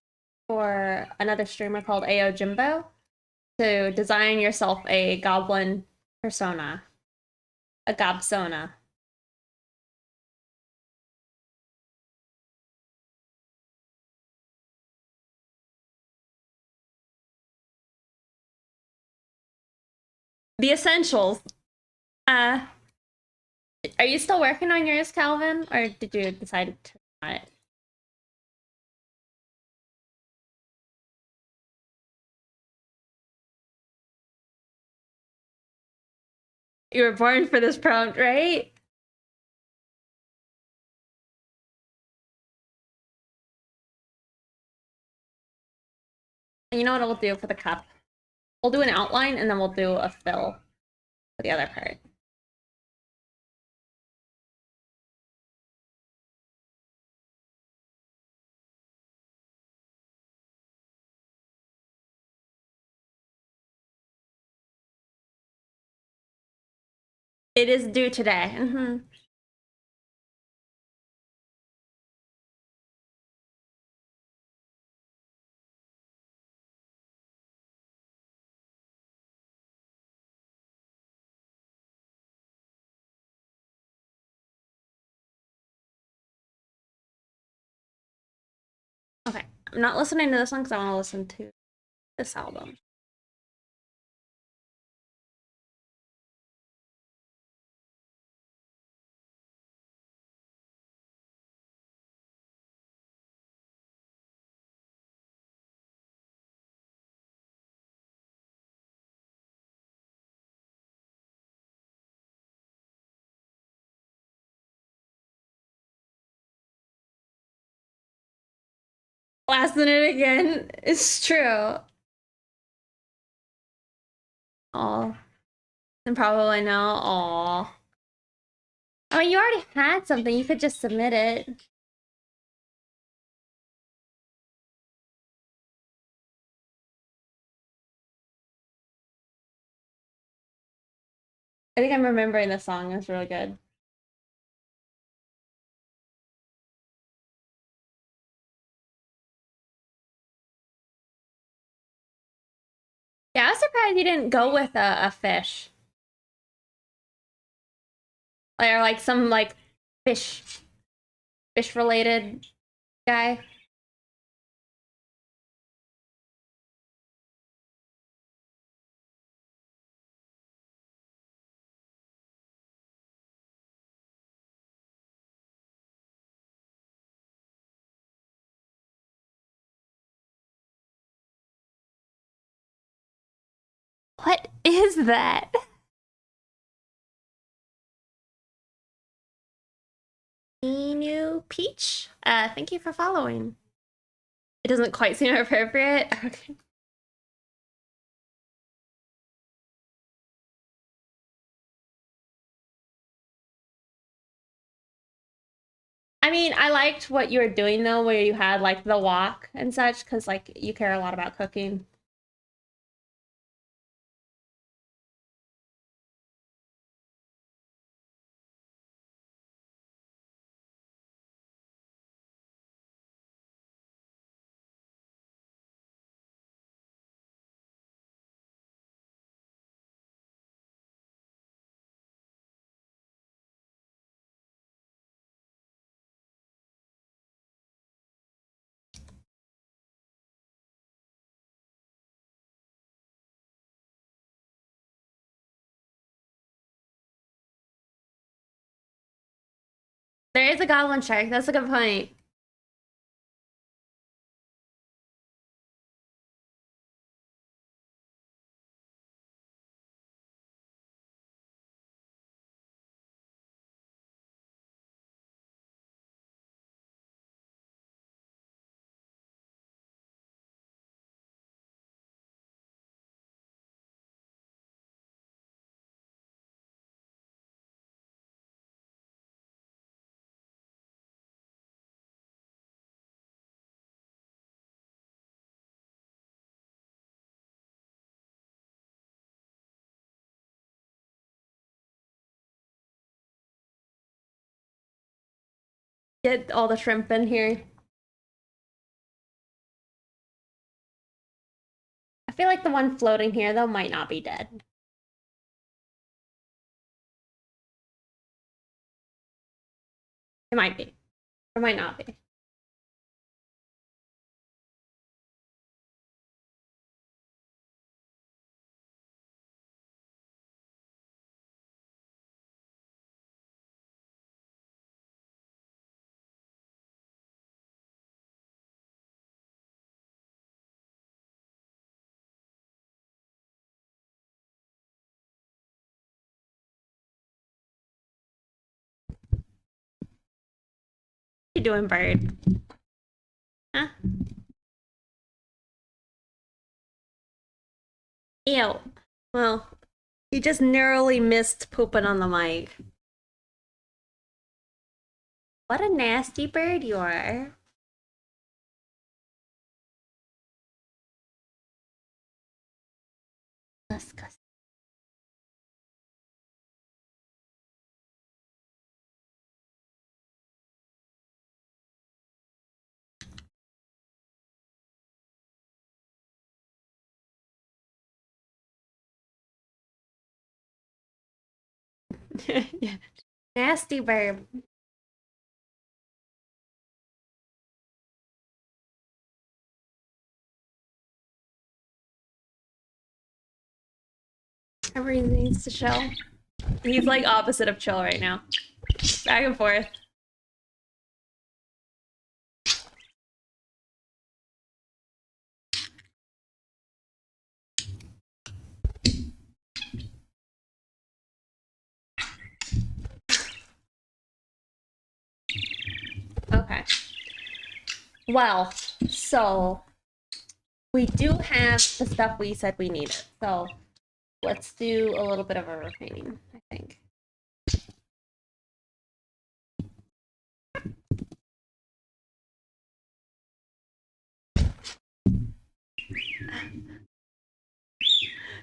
[SPEAKER 1] for another streamer called AO Jimbo to design yourself a goblin persona, a gobsona. The essentials. Uh, are you still working on yours, Calvin, or did you decide to not? You were born for this prompt, right? And you know what we'll do for the cup? We'll do an outline and then we'll do a fill for the other part. It is due today. Okay, I'm not listening to this one because I want to listen to this album. Blasting it again. It's true. Oh, and probably no. Oh. I mean, you already had something. You could just submit it. I think I'm remembering the song. It's really good. Yeah, I was surprised you didn't go with a fish. Or like some like fish related guy. What is that? Emu Peach? Thank you for following. It doesn't quite seem appropriate. Okay. I mean, I liked what you were doing though, where you had like the wok and such, because like you care a lot about cooking. There is a goblin shark. That's a good point. Get all the shrimp in here. I feel like the one floating here, though, might not be dead. It might be. Or might not be. What you doing, bird? Huh? Ew. Well, you just narrowly missed pooping on the mic. What a nasty bird you are. Disgusting. Yeah. Nasty bird. Everything needs to chill. He's like opposite of chill right now. Back and forth. Okay. Well, so we do have the stuff we said we needed. So let's do a little bit of a routine, I think.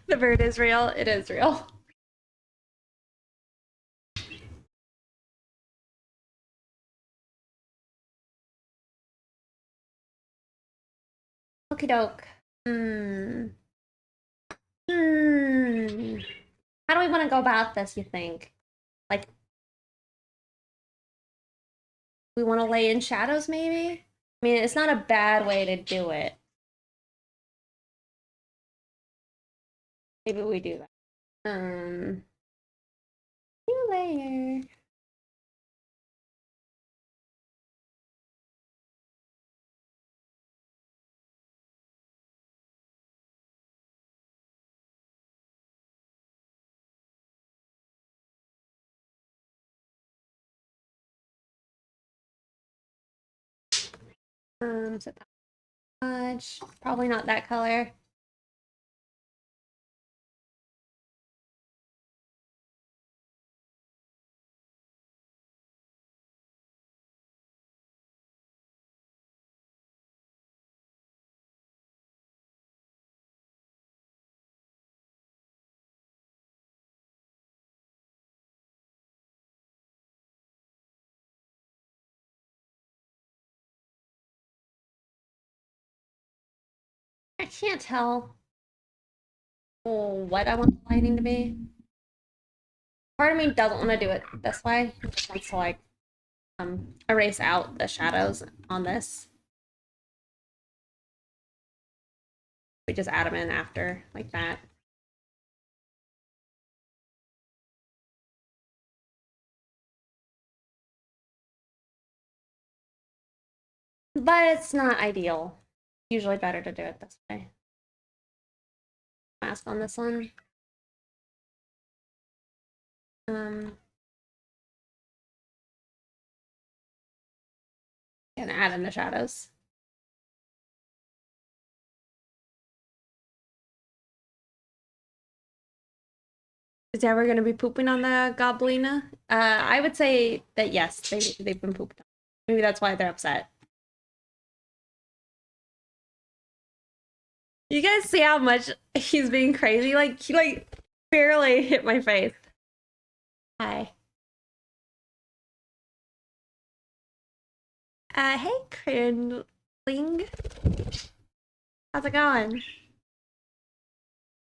[SPEAKER 1] The bird is real. It is real. Okie doke. How do we want to go about this, you think? Like, we want to lay in shadows, maybe? I mean, it's not a bad way to do it. Maybe we do that. New layer. So that much. Probably not that color. I can't tell what I want the lighting to be. Part of me doesn't want to do it this way. It just wants to like erase out the shadows on this. We just add them in after, like that. But it's not ideal. Usually better to do it this way. Mask on this one. Gonna add in the shadows. Is he ever gonna be pooping on the Goblina? I would say that yes, they've been pooped on. Maybe that's why they're upset. You guys see how much he's being crazy? Like, he like barely hit my face. Hi. Hey, Crinling. How's it going?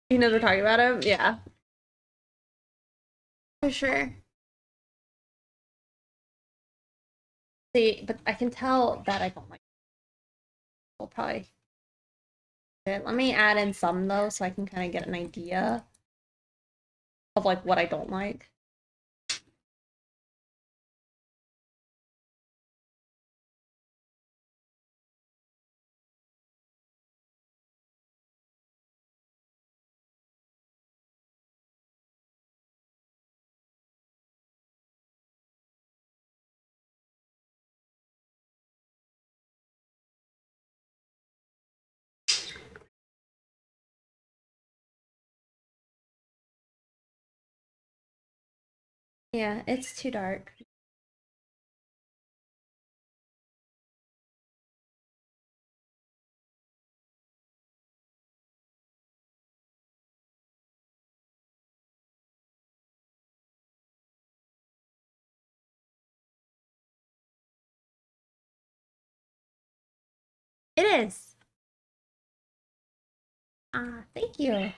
[SPEAKER 1] You know we're talking about him? Yeah. For sure. See, but I can tell that I don't like it. We'll probably... Let me add in some, though, so I can kind of get an idea of, like, what I don't like. Yeah, it's too dark. It is. Thank you.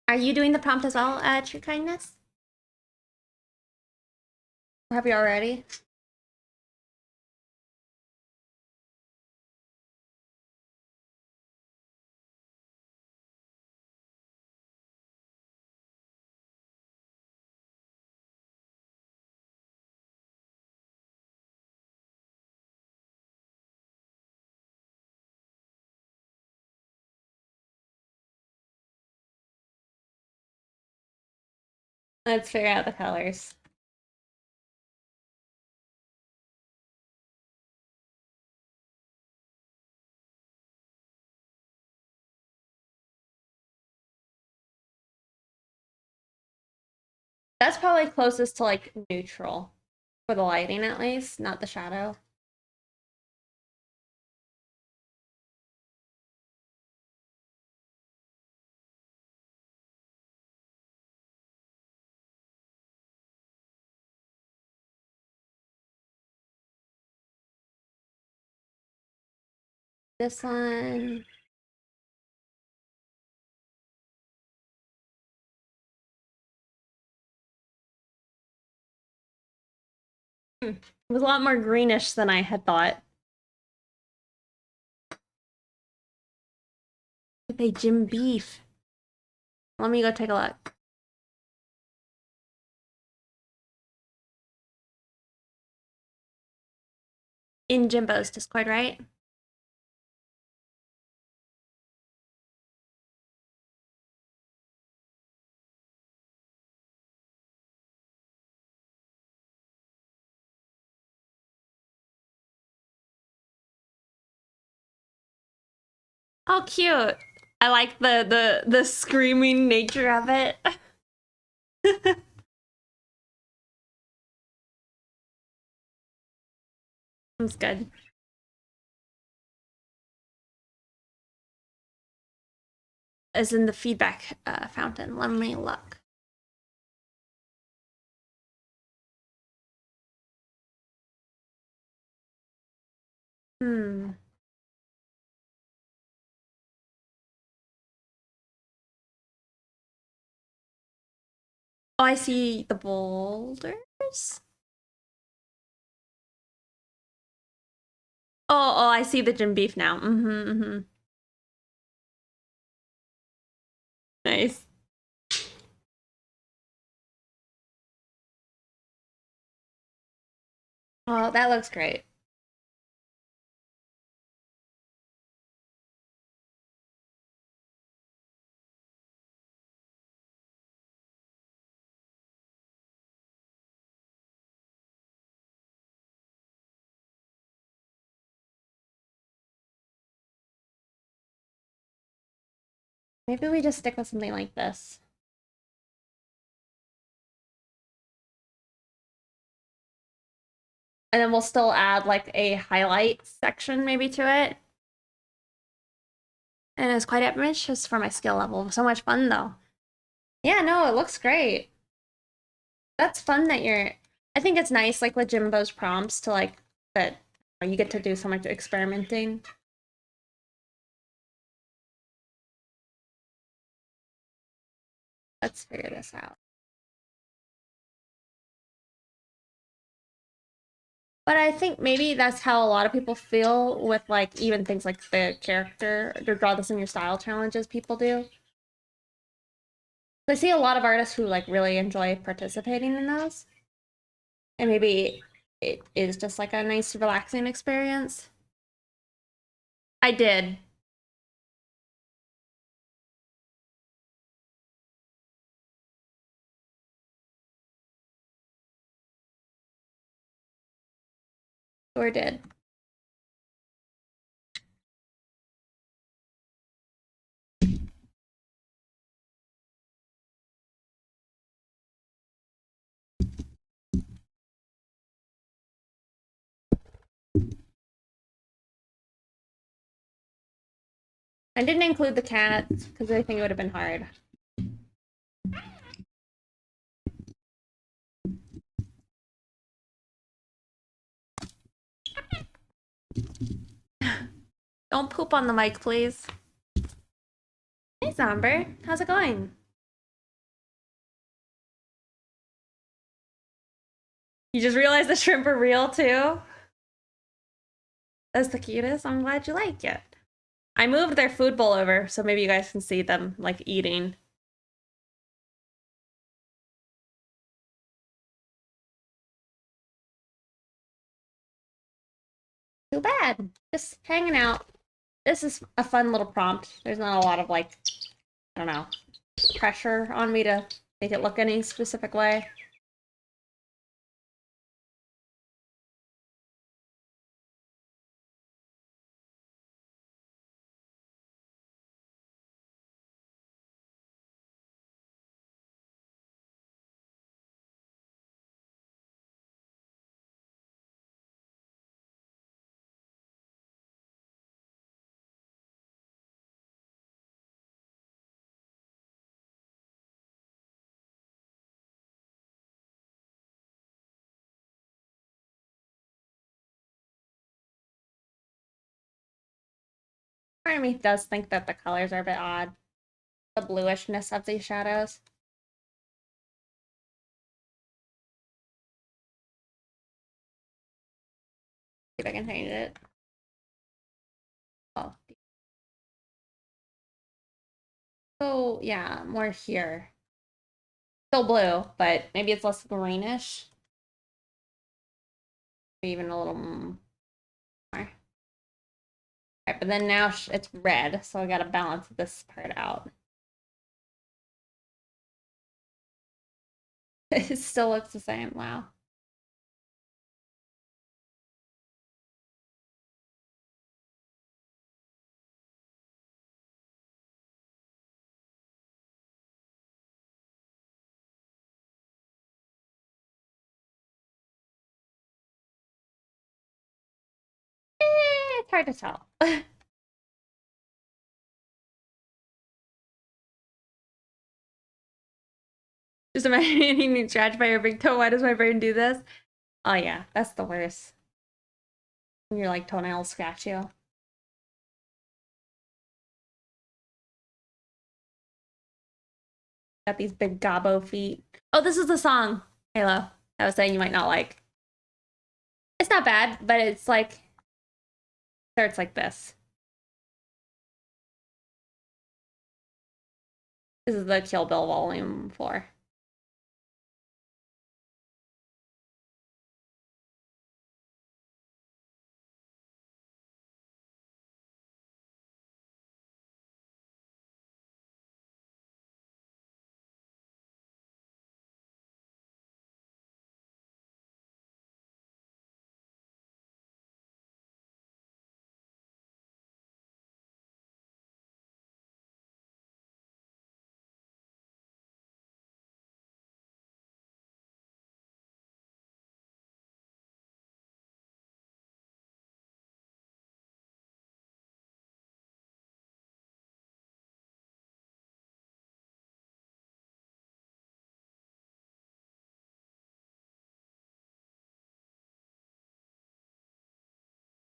[SPEAKER 1] Are you doing the prompt as well, True Kindness? Or have you already? Let's figure out the colors. That's probably closest to, like, neutral. For the lighting, at least, not the shadow. This one... It was a lot more greenish than I had thought. They Jim Beef. Let me go take a look. In Jimbo's Discord, right? Oh, cute. I like the screaming nature of it. It's good. As in the feedback fountain. Let me look. Hmm. Oh, I see the boulders. Oh, I see the Jim Beef now. Nice. Oh, that looks great. Maybe we just stick with something like this. And then we'll still add like a highlight section maybe to it. And it's quite ambitious for my skill level. So much fun though. Yeah, no, it looks great. That's fun that you're. I think it's nice, like with Jimbo's prompts, to like that you get to do so much experimenting. Let's figure this out. But I think maybe that's how a lot of people feel with like even things like the character to draw this in your style challenges people do. I see a lot of artists who like really enjoy participating in those. And maybe it is just like a nice relaxing experience. I did. Or did. I didn't include the cats because I think it would have been hard. Don't poop on the mic, please. Hey, Zomber. How's it going? You just realized the shrimp are real, too? That's the cutest. I'm glad you like it. I moved their food bowl over, so maybe you guys can see them, like, eating. Too bad. Just hanging out. This is a fun little prompt. There's not a lot of, like, I don't know, pressure on me to make it look any specific way. Part of me does think that the colors are a bit odd. The bluishness of these shadows. See if I can change it. Oh. So, yeah, more here. Still blue, but maybe it's less greenish. Maybe even a little more. Right, but then now it's red, so I gotta balance this part out. It still looks the same. Wow. It's hard to tell. Just imagining being scratched by your big toe. Why does my brain do this? Oh yeah, that's the worst. When your like toenails scratch you. Got these big gobbo feet. Oh, this is the song, Halo. I was saying you might not like. It's not bad, but it's like starts like this. This is the Kill Bill Volume 4.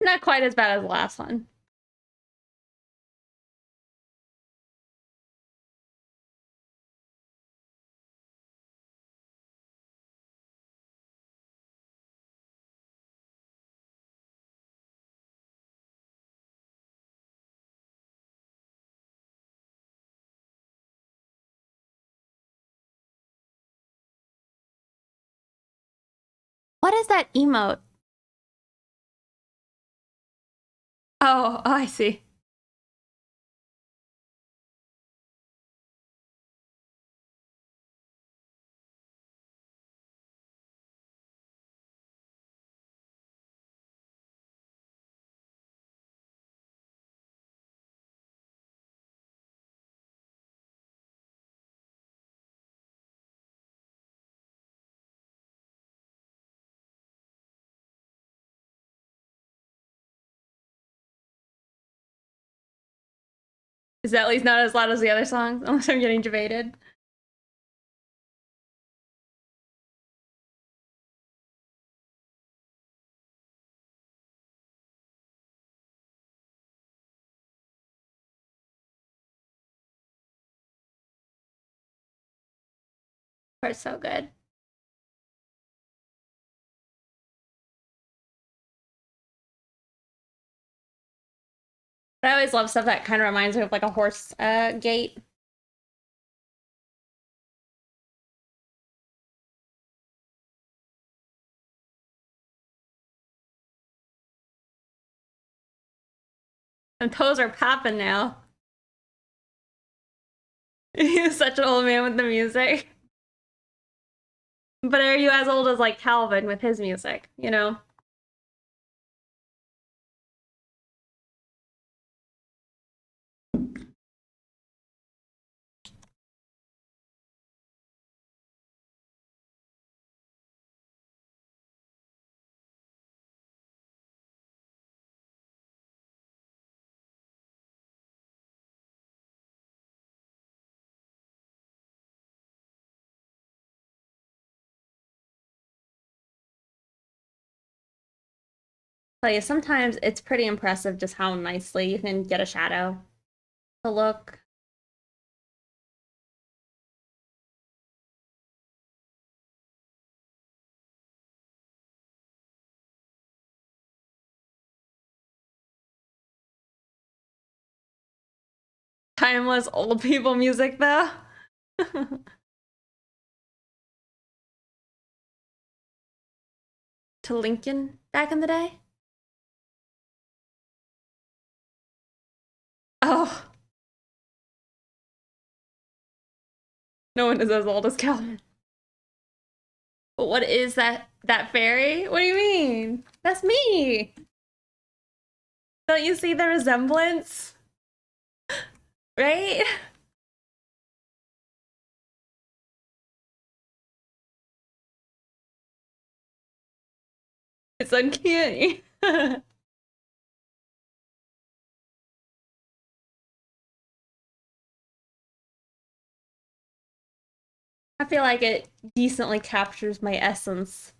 [SPEAKER 1] Not quite as bad as the last one. What is that emote? Oh, I see. Is that at least not as loud as the other songs? Unless I'm getting debated. Part's so good. But I always love stuff that kind of reminds me of like a horse gate. And toes are popping now. He's such an old man with the music. But are you as old as like Calvin with his music, you know? Tell you, sometimes it's pretty impressive just how nicely you can get a shadow to look. Timeless old people music though. To Lincoln back in the day. Oh, no one is as old as Calvin. But what is that fairy? What do you mean? That's me. Don't you see the resemblance? Right? It's uncanny. I feel like it decently captures my essence.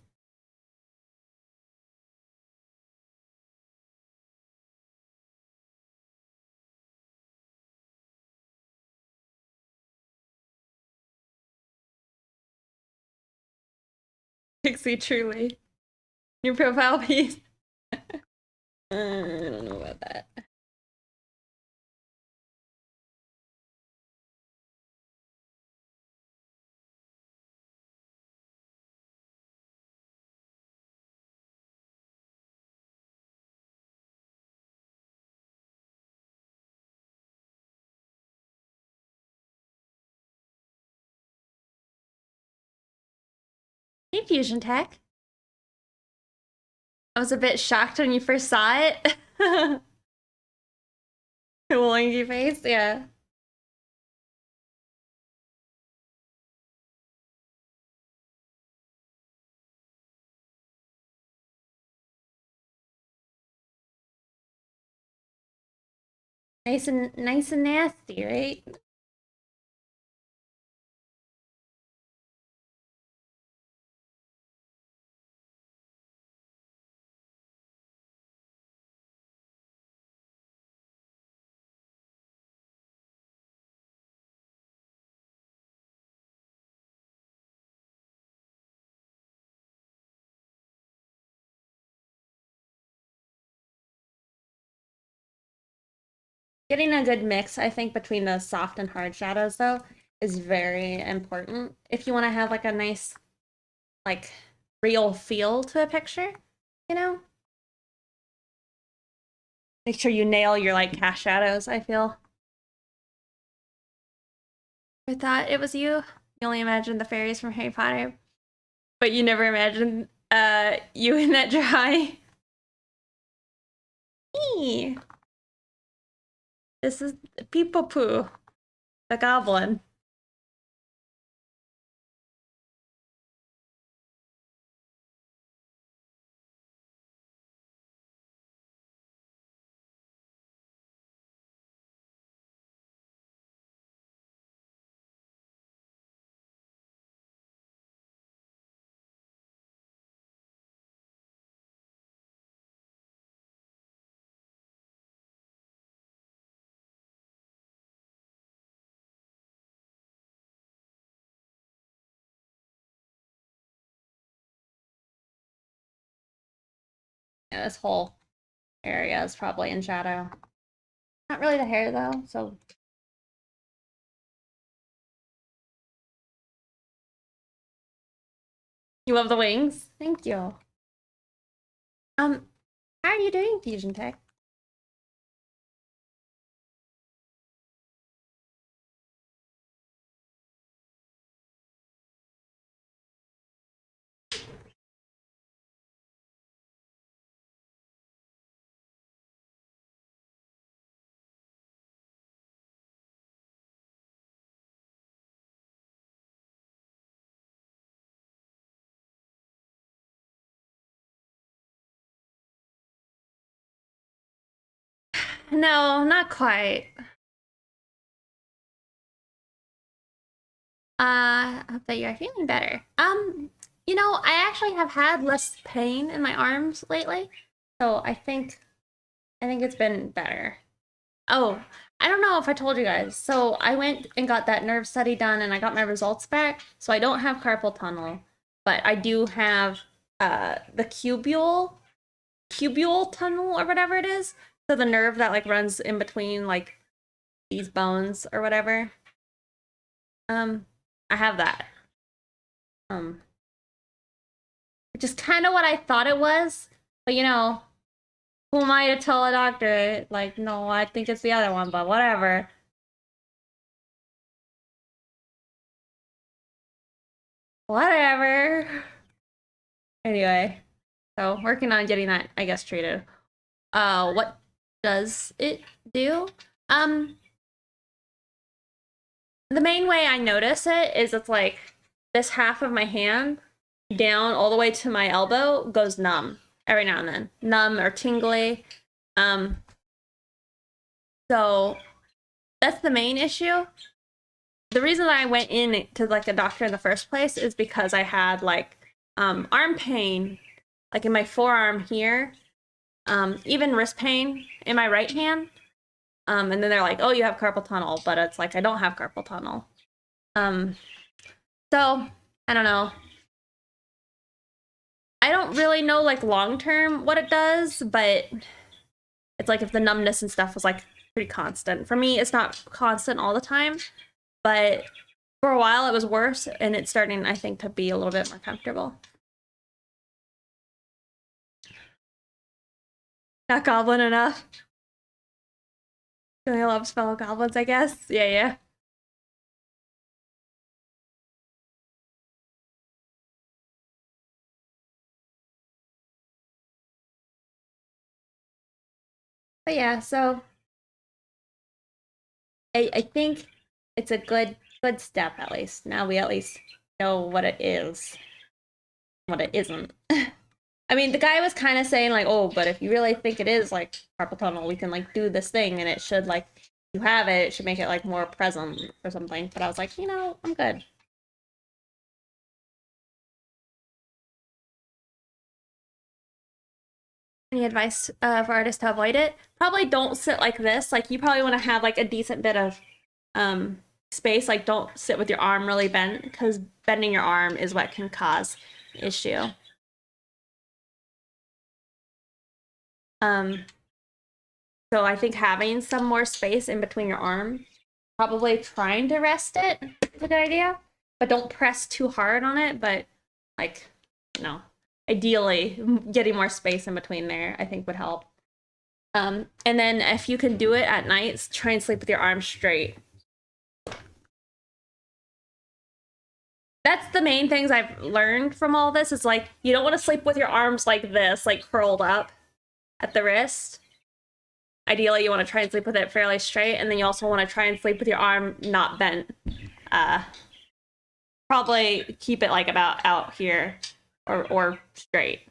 [SPEAKER 1] Pixie truly. Your profile piece. I don't know about that. Hey, Fusion Tech. I was a bit shocked when you first saw it. Wangy face, yeah. Nice and nasty, right? Getting a good mix, I think, between the soft and hard shadows, though, is very important. If you want to have, like, a nice, like, real feel to a picture, you know? Make sure you nail your, like, cast shadows, I feel. I thought it was you. You only imagined the fairies from Harry Potter. But you never imagined, you in that dry. Eee. This is Peepopoo, the goblin. Yeah, this whole area is probably in shadow. Not really the hair, though, so... You love the wings? Thank you. How are you doing, Fusion Tech? No, not quite. I hope that you're feeling better. You know, I actually have had less pain in my arms lately, so I think it's been better. Oh, I don't know if I told you guys. So I went and got that nerve study done and I got my results back. So I don't have carpal tunnel, but I do have the cubule tunnel or whatever it is. So the nerve that like runs in between like these bones or whatever. Um, I have that. Um, which is kind of what I thought it was, but you know, who am I to tell a doctor? Like, no, I think it's the other one, but whatever. Whatever. Anyway, so working on getting that, I guess, treated. What does it do? Um, the main way I notice it is it's like this half of my hand down all the way to my elbow goes numb every now and then. Numb or tingly. Um, so that's the main issue. The reason I went in to like a doctor in the first place is because I had like arm pain, like in my forearm here, even wrist pain in my right hand. And then they're like, "Oh, you have carpal tunnel," but it's like I don't have carpal tunnel. Um, so I don't know. I don't really know like long term what it does, but it's like if the numbness and stuff was like pretty constant. For me, it's not constant all the time, but for a while it was worse, and it's starting, I think, to be a little bit more comfortable. Not goblin enough. Julia loves fellow goblins, I guess. Yeah, yeah. But yeah, so I think it's a good step at least. Now we at least know what it is, what it isn't. I mean, the guy was kind of saying like, "Oh, but if you really think it is like carpal tunnel, we can like do this thing, and it should like you have it, it should make it like more present or something." But I was like, you know, I'm good. Any advice for artists to avoid it? Probably don't sit like this. Like you probably want to have like a decent bit of space. Like don't sit with your arm really bent because bending your arm is what can cause issue. Um, So I think having some more space in between your arms, probably trying to rest it is a good idea. But don't press too hard on it, but like, ideally getting more space in between there, I think would help. And then if you can do it at night, try and sleep with your arms straight. That's the main things I've learned from all this is like, you don't want to sleep with your arms like this, like curled up at the wrist. Ideally, you want to try and sleep with it fairly straight, and then you also want to try and sleep with your arm not bent. Probably keep it like about out here or straight.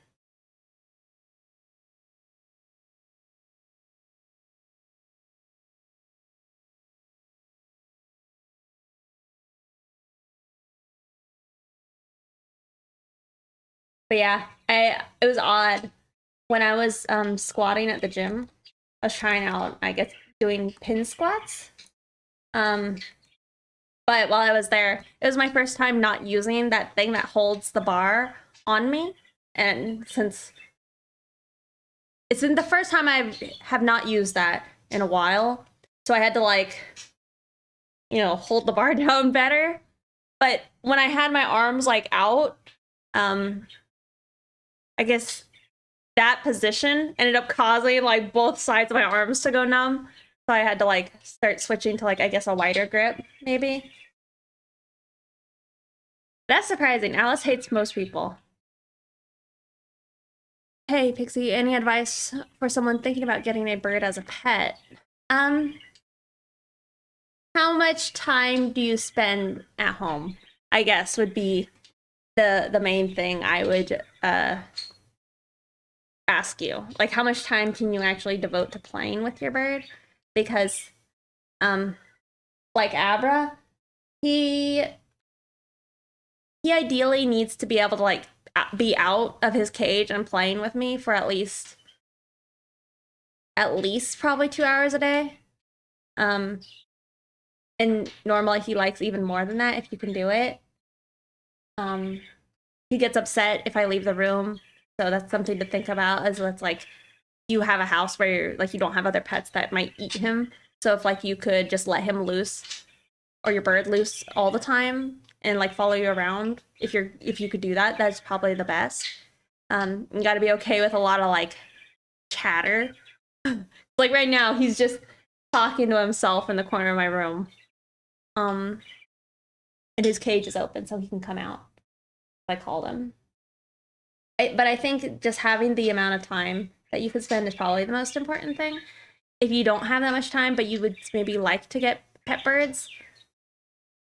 [SPEAKER 1] But yeah, it was odd when I was squatting at the gym. I was trying out, I guess, doing pin squats. But while I was there, it was my first time not using that thing that holds the bar on me, and since it's been the first time I have not used that in a while, so I had to like, hold the bar down better. But when I had my arms like out, I guess that position ended up causing like both sides of my arms to go numb. So I had to like start switching to like, I guess, a wider grip, maybe. That's surprising. Alice hates most people. Hey, Pixie, any advice for someone thinking about getting a bird as a pet? How much time do you spend at home? I guess would be the main thing I would ask you. Like, how much time can you actually devote to playing with your bird? Because like Abra, he ideally needs to be able to like be out of his cage and playing with me for at least probably 2 hours a day. And normally he likes even more than that if you can do it. He gets upset if I leave the room, so that's something to think about. As it's like, you have a house where you're, like, you don't have other pets that might eat him. So if like you could just let him loose, or your bird loose all the time, and like follow you around, if you could do that, that's probably the best. You got to be okay with a lot of like chatter. Like right now, he's just talking to himself in the corner of my room. And his cage is open, so he can come out. I called him. But I think just having the amount of time that you could spend is probably the most important thing. If you don't have that much time, but you would maybe like to get pet birds,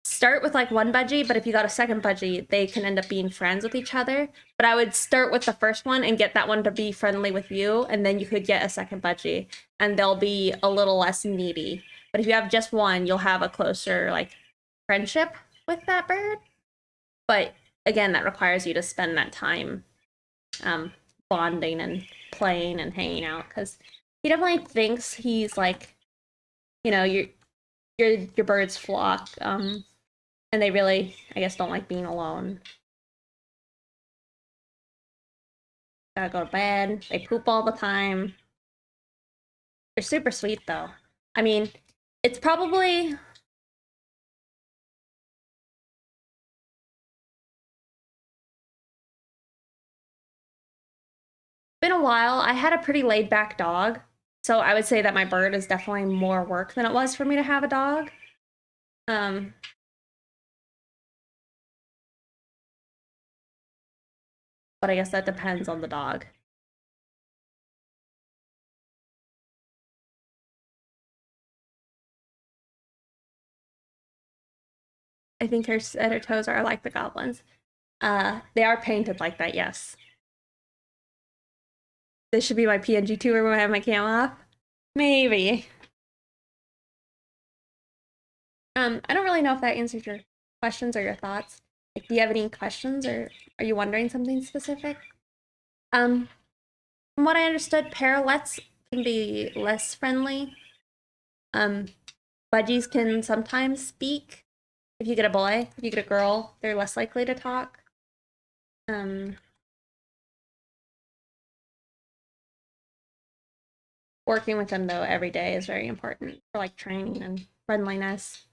[SPEAKER 1] start with like one budgie, but if you got a second budgie, they can end up being friends with each other. But I would start with the first one and get that one to be friendly with you, and then you could get a second budgie, and they'll be a little less needy. But if you have just one, you'll have a closer like friendship with that bird. But again, that requires you to spend that time bonding and playing and hanging out, because he definitely thinks he's like, your bird's flock, and they really, I guess, don't like being alone. Gotta go to bed. They poop all the time. They're super sweet though. I mean, it's probably been a while. I had a pretty laid back dog, so I would say that my bird is definitely more work than it was for me to have a dog. But I guess that depends on the dog. I think her toes are like the goblins. They are painted like that, yes. This should be my PNG tour when I have my cam off. Maybe. I don't really know if that answers your questions or your thoughts. Like, do you have any questions, or are you wondering something specific? From what I understood, parrotlets can be less friendly. Budgies can sometimes speak. If you get a boy, if you get a girl, they're less likely to talk. Working with them though every day is very important for like training and friendliness.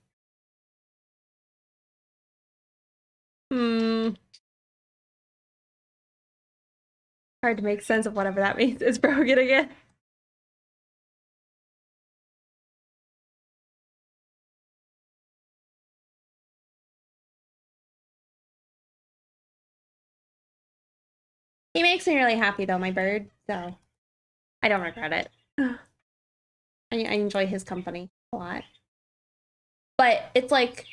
[SPEAKER 1] Hmm. Hard to make sense of whatever that means. It's broken again. He makes me really happy though, my bird, so I don't regret it. I enjoy his company a lot. But it's like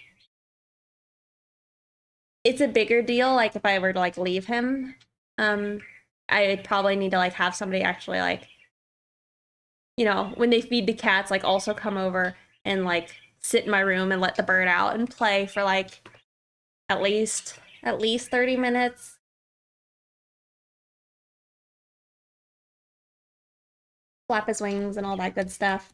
[SPEAKER 1] it's a bigger deal, like if I were to like leave him. I would probably need to like have somebody actually like, you know, when they feed the cats, like also come over and like sit in my room and let the bird out and play for like at least 30 minutes. Flap his wings and all that good stuff.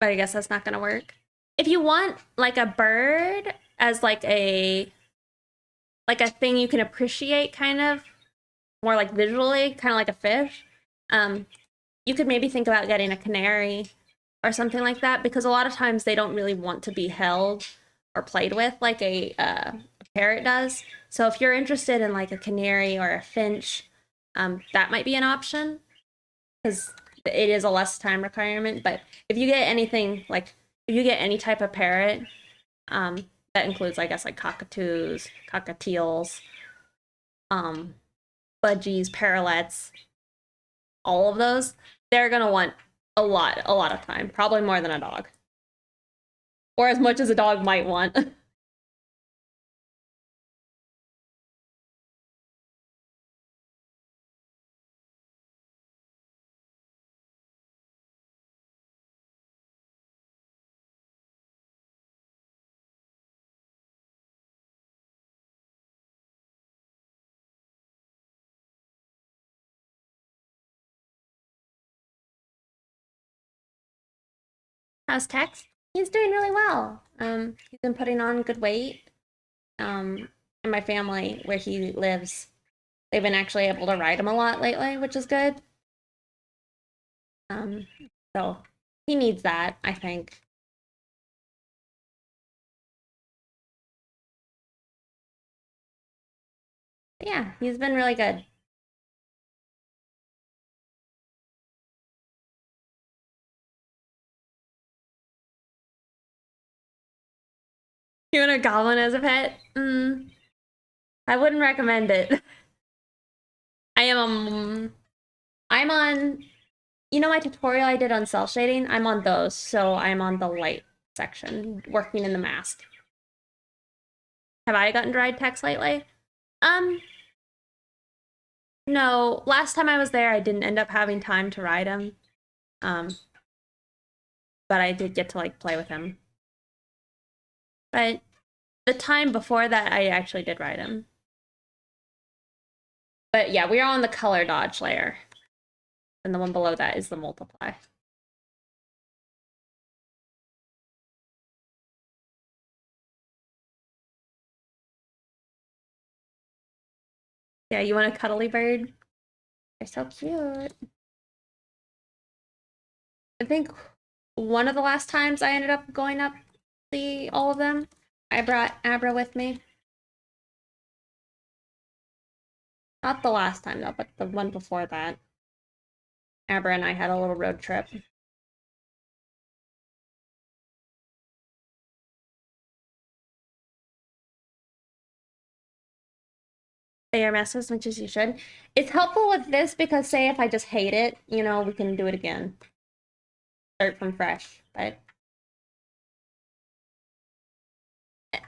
[SPEAKER 1] But I guess that's not gonna work. If you want like a bird as like a thing you can appreciate kind of more like visually, kind of like a fish, um, you could maybe think about getting a canary or something like that, because a lot of times they don't really want to be held or played with like a parrot does. So if you're interested in like a canary or a finch, that might be an option because it is a less time requirement. But if you get anything like if you get any type of parrot, that includes I guess like cockatoos, cockatiels, um, budgies, parrotlets, all of those, they're gonna want a lot of time, probably more than a dog, or as much as a dog might want. How's Tex? He's doing really well. He's been putting on good weight. And my family, where he lives, they've been actually able to ride him a lot lately, which is good. Um, so he needs that, I think. But yeah, he's been really good. You want a goblin as a pet? I wouldn't recommend it. I am I'm on you know my tutorial I did on cell shading? I'm on those, so I'm on the light section, working in the mask. Have I gotten dried text lately? Um, no. Last time I was there, I didn't end up having time to ride him. Um, but I did get to like play with him. But the time before that, I actually did ride him. But yeah, we are on the color dodge layer. And the one below that is the multiply. Yeah, you want a cuddly bird? They're so cute. I think one of the last times I ended up going up the all of them, I brought Abra with me. Not the last time though, but the one before that. Abra and I had a little road trip. They are mess as much as you should. It's helpful with this because say if I just hate it, you know, we can do it again. Start from fresh. But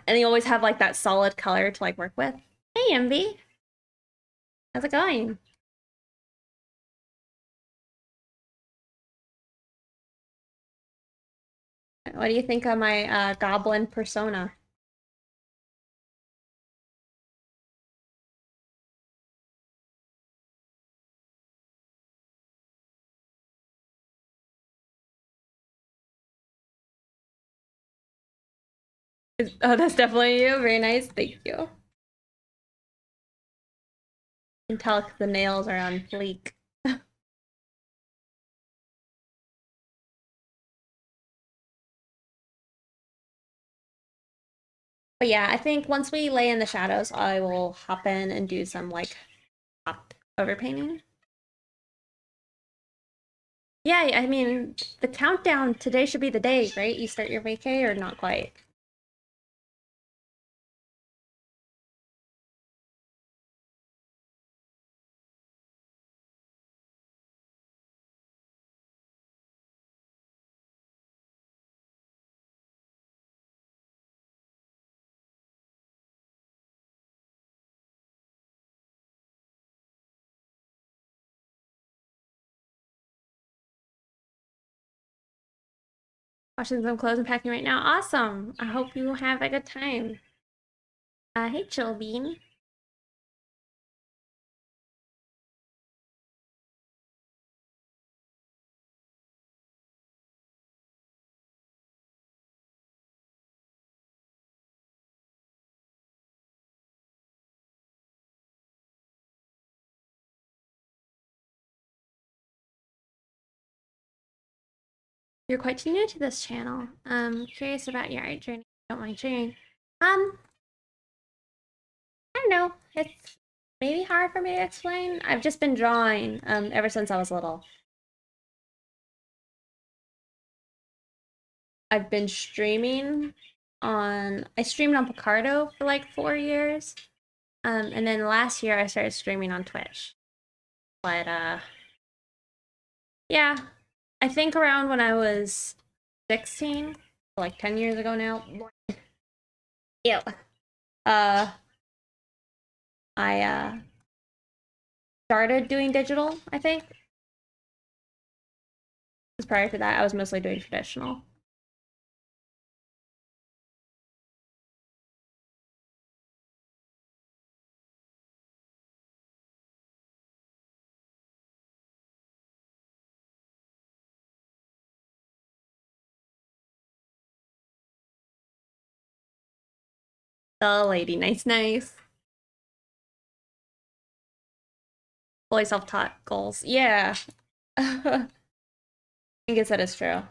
[SPEAKER 1] and you always have like that solid color to like work with. Hey Envy. How's it going? What do you think of my goblin persona? Oh, that's definitely you. Very nice. Thank you. You can tell the nails are on fleek. But yeah, I think once we lay in the shadows, I will hop in and do some like top overpainting. Yeah, I mean, the countdown today should be the day, right? You start your vacay or not quite? Washing some clothes and packing right now. Awesome. I hope you have a good time. Hey, Chill Bean. You're quite new to this channel. Curious about your art journey. Don't mind sharing. I don't know. It's maybe hard for me to explain. I've just been drawing ever since I was little. I've been streaming I streamed on Picardo for like 4 years. And then last year I started streaming on Twitch. But yeah, I think around when I was 16, like 10 years ago now. Ew. Uh, I started doing digital, I think. Because prior to that, I was mostly doing traditional. The lady, nice, nice. Fully self-taught goals. Yeah. I guess that is true.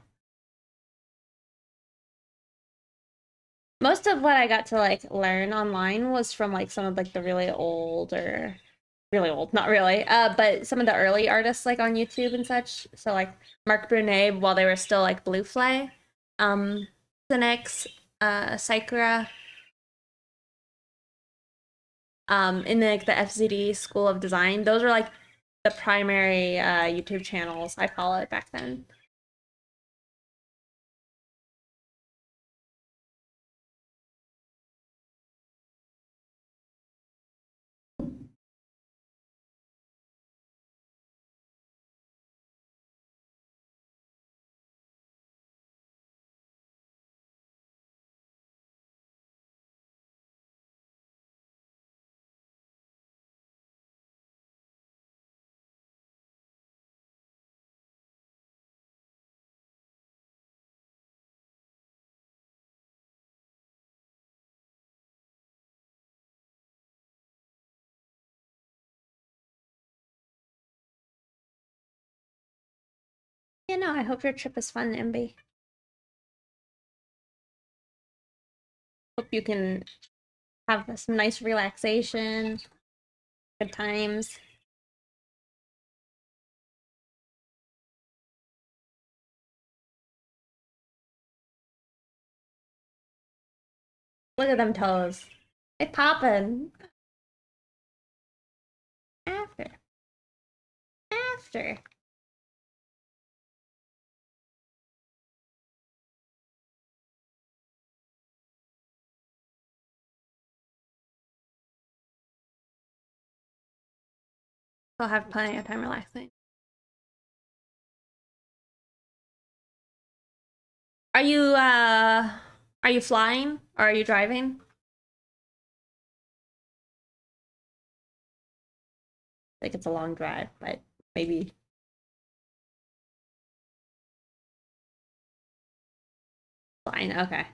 [SPEAKER 1] Most of what I got to like learn online was from like some of like the really old, not really, but some of the early artists like on YouTube and such. So like Mark Brunet while they were still like Blue Flay, Cynics, Sakura, in like the FZD School of Design. Those are like the primary YouTube channels I followed back then. Yeah, no, I hope your trip is fun, MB. Hope you can have some nice relaxation, good times. Look at them toes. They poppin'. After. After. I'll have plenty of time relaxing. Are you flying or are you driving? I think it's a long drive, but maybe flying. Okay.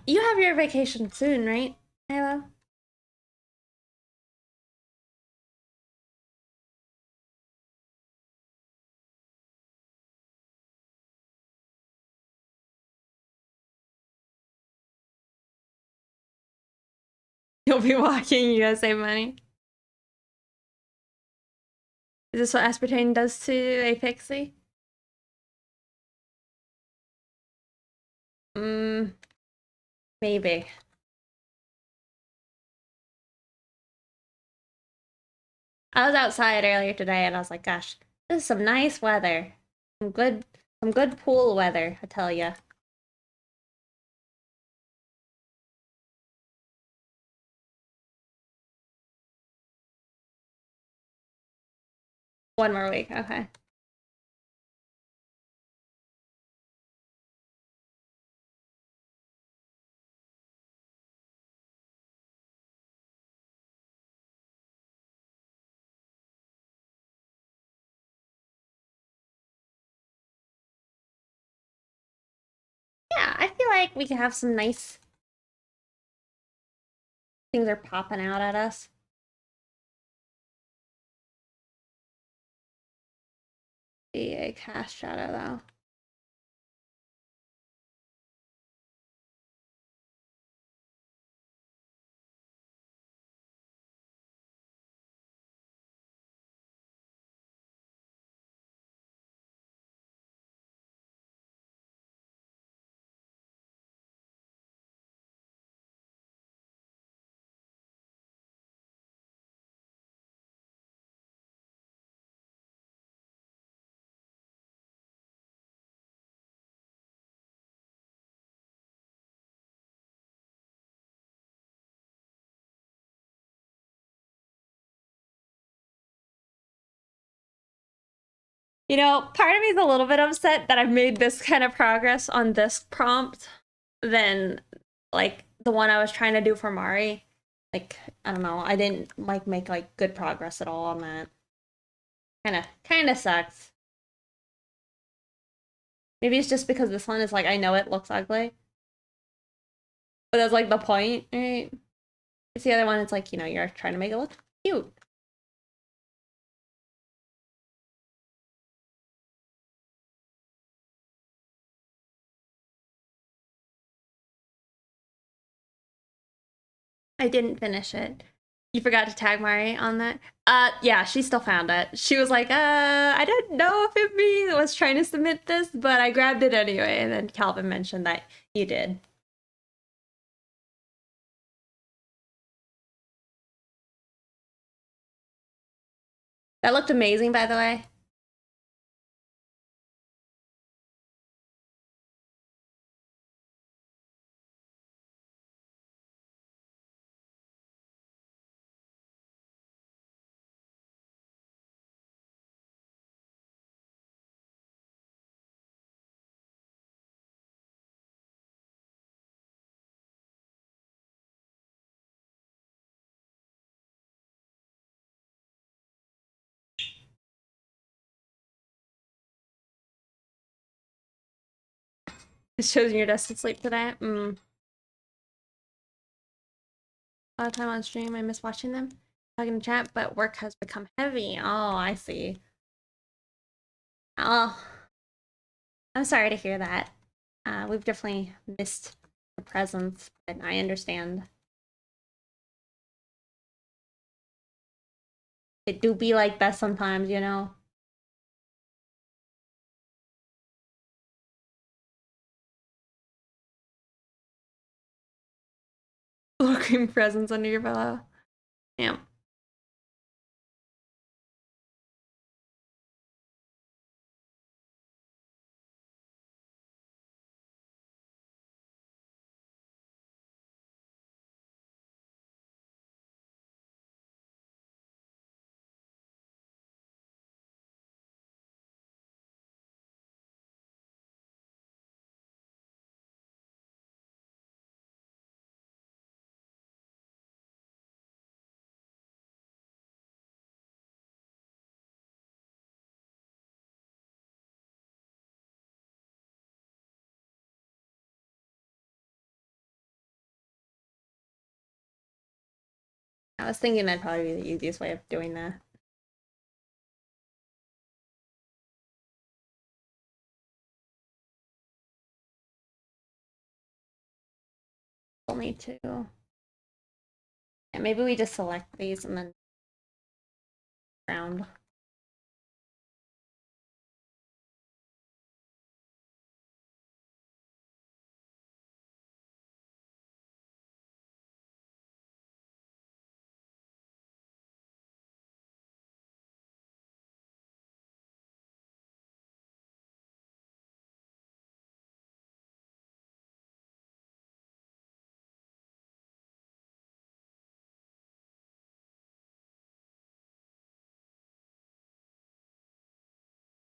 [SPEAKER 1] You have your vacation soon, right? Hello? You'll be walking, you gotta save money. Is this what aspartame does to a pixie? Maybe. I was outside earlier today and I was like, gosh, this is some nice weather. Some good pool weather, I tell ya. One more week, okay. Yeah, I feel like we can have some nice things are popping out at us. Be a cast shadow though. You know, part of me is a little bit upset that I've made this kind of progress on this prompt than like the one I was trying to do for Mari. Like, I don't know, I didn't like make like good progress at all on that. Kinda sucks. Maybe it's just because this one is like I know it looks ugly. But that's like the point, right? It's the other one, it's like, you know, you're trying to make it look cute. I didn't finish it. You forgot to tag Mari on that? Yeah, she still found it. She was like, I didn't know if it me was trying to submit this, but I grabbed it anyway. And then Calvin mentioned that you did. That looked amazing, by the way. It's chosen your desk to sleep today. A lot of time on stream, I miss watching them. Talking to chat, but work has become heavy. Oh, I see. Oh, I'm sorry to hear that. We've definitely missed the presence, but I understand. It do be like that sometimes, you know? Looking presents under your pillow. Yeah. I was thinking that'd probably be the easiest way of doing that. Only two. Yeah, maybe we just select these and then round.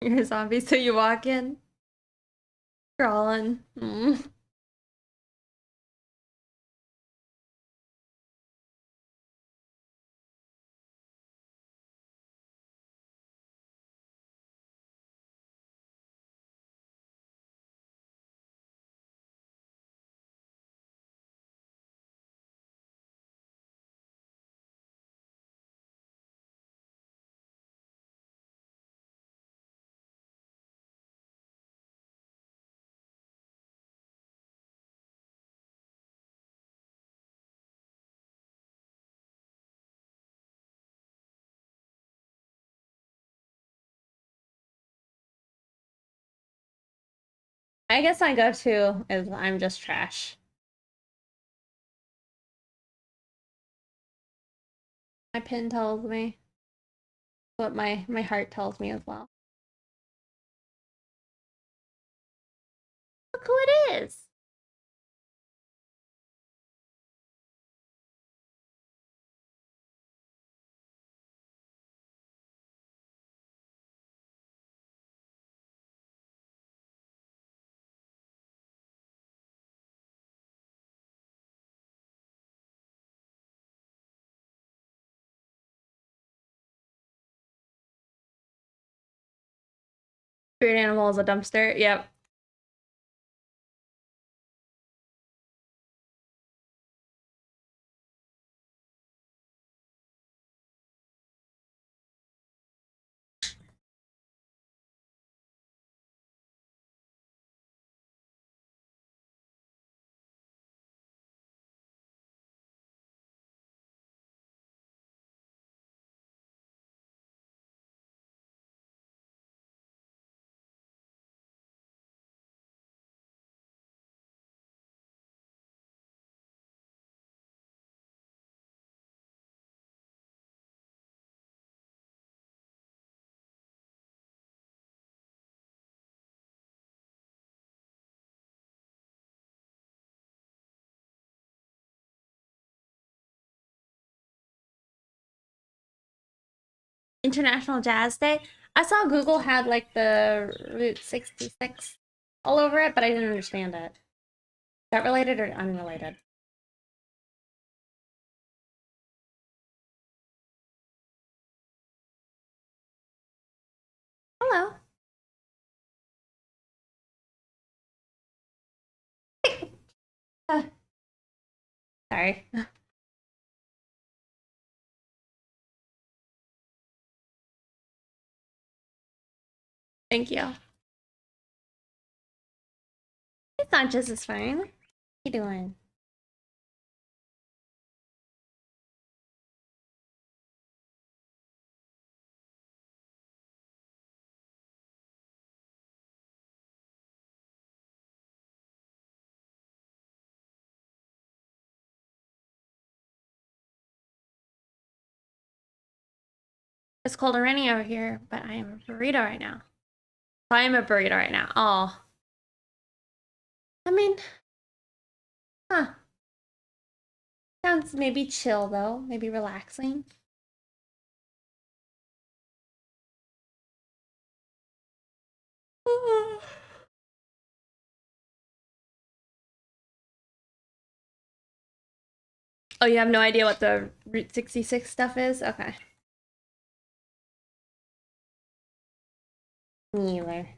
[SPEAKER 1] You're a zombie, so you walk in, crawling. Mm. I guess my go-to is I'm just trash. My pin tells me what my heart tells me as well. Look who it is! Spirit animal is a dumpster. Yep. International Jazz Day. I saw Google had like the Route 66 all over it, but I didn't understand it. Is that related or unrelated? Hello. Uh, sorry. Thank you. It's not just as fine. What you doing? It's cold and rainy over here, but I am a burrito right now. I am a burrito right now. Oh. I mean, huh. Sounds maybe chill though, maybe relaxing. Oh, you have no idea what the Route 66 stuff is? Okay. Neither.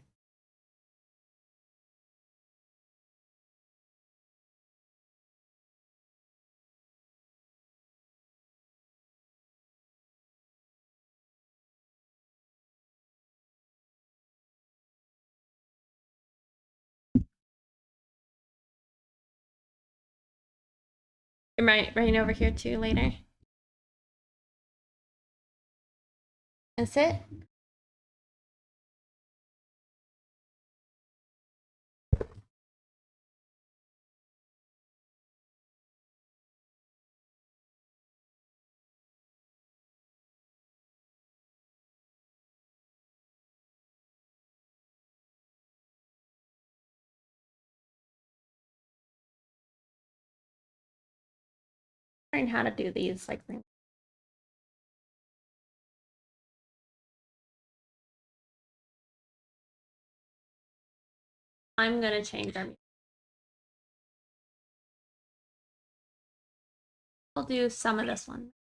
[SPEAKER 1] Right over here too later. That's it. Learn how to do these like things. I'm gonna change our. I'll do some of this one.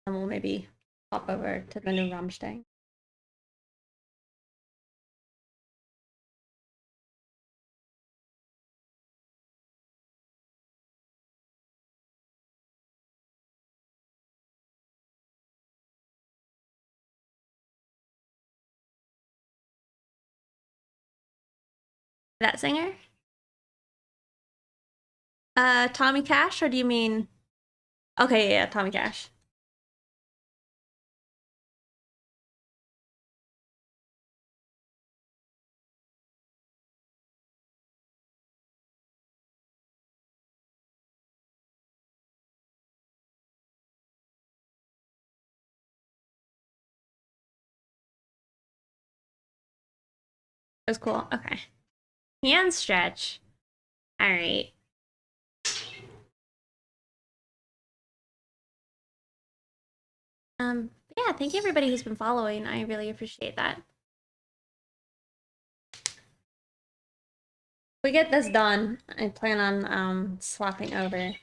[SPEAKER 1] And we'll maybe hop over to the new Rammstein. That singer? Tommy Cash, or do you mean? Okay, yeah, Tommy Cash. It was cool. Okay. Hand stretch. All right. Yeah, thank you everybody who's been following. I really appreciate that. If we get this done, I plan on swapping over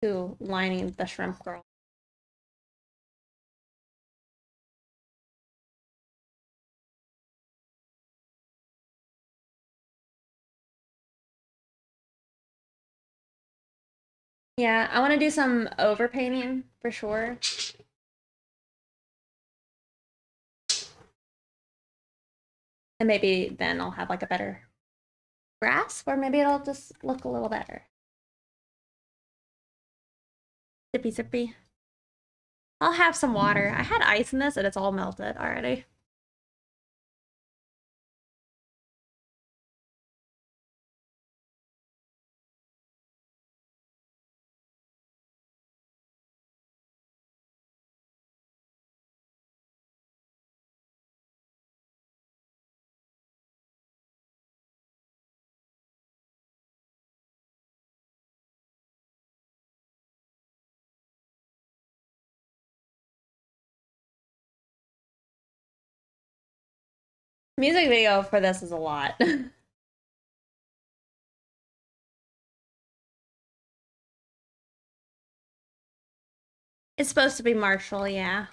[SPEAKER 1] to lining the shrimp girl. Yeah, I want to do some overpainting for sure. And maybe then I'll have like a better grasp, or maybe it'll just look a little better. Sippy sippy. I'll have some water. I had ice in this and it's all melted already. Music video for this is a lot. It's supposed to be Marshall, yeah.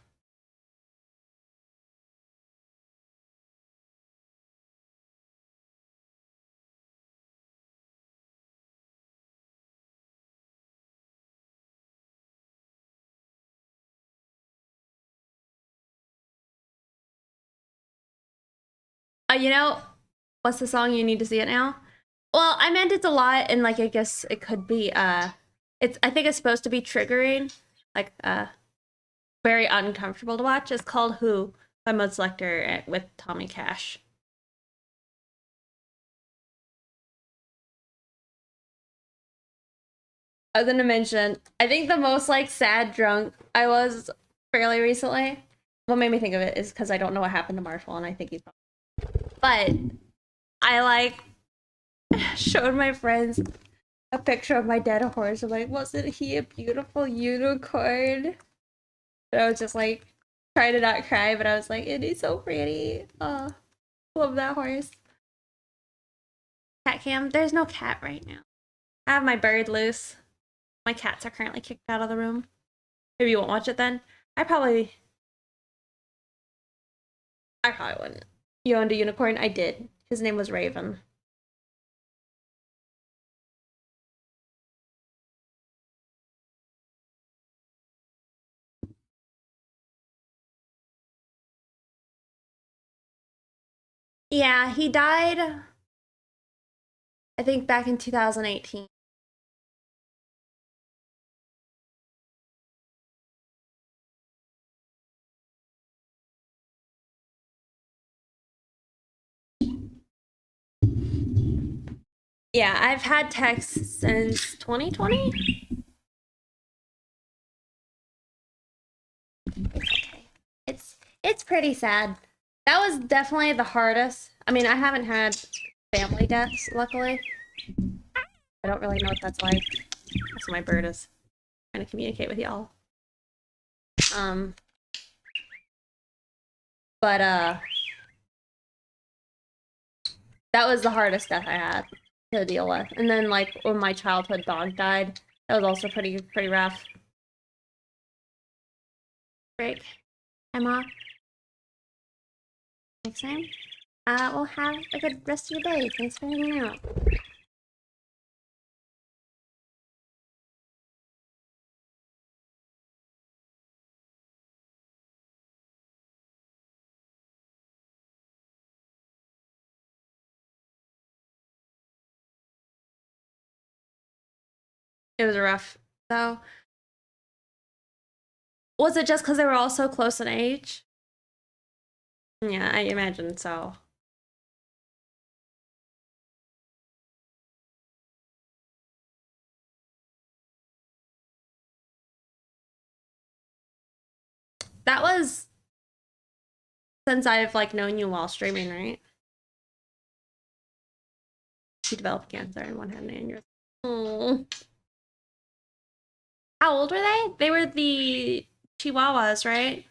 [SPEAKER 1] You know, what's the song? You need to see it now? Well, I meant it's a lot, and like I guess it could be I think it's supposed to be triggering, like very uncomfortable to watch. It's called Who by Mud Selector with Tommy Cash. I was gonna mention, I think the most like sad drunk I was fairly recently. What made me think of it is because I don't know what happened to Marshall, and I think he's. But I like showed my friends a picture of my dead horse. I'm like, wasn't he a beautiful unicorn? And I was just like, trying to not cry, but I was like, it is so pretty. Oh, love that horse. Cat cam? There's no cat right now. I have my bird loose. My cats are currently kicked out of the room. Maybe you won't watch it then. I probably wouldn't. You owned a unicorn? I did. His name was Raven. Yeah, he died, I think, back in 2018. Yeah, I've had texts since 2020. It's okay. It's pretty sad. That was definitely the hardest. I mean, I haven't had family deaths, luckily. I don't really know what that's like. That's what my bird is trying to communicate with y'all. Um, but that was the hardest death I had to deal with. And then like when my childhood dog died, that was also pretty rough. Break. I'm off. Next time. Well, have a good rest of your day. Thanks for hanging out. It was rough. So, was it just because they were all so close in age? Yeah, I imagine so. That was since I've like known you while streaming, right? She developed cancer and one had an aneurysm. Oh. How old were they? They were the Chihuahuas, right?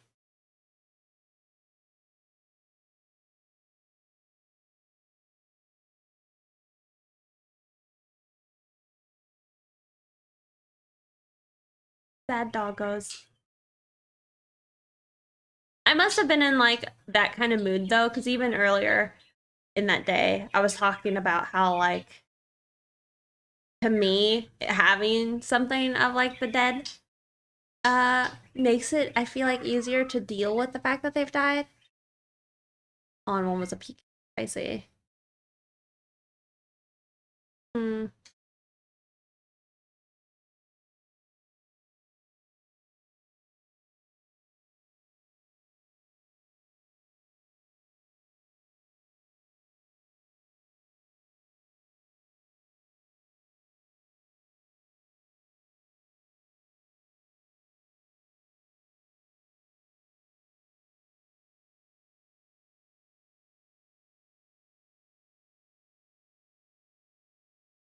[SPEAKER 1] Sad doggos. I must have been in like that kind of mood though, because even earlier in that day, I was talking about how like to me having something of like the dead makes it, I feel like, easier to deal with the fact that they've died. Oh, and one was a peak. I see. Hmm.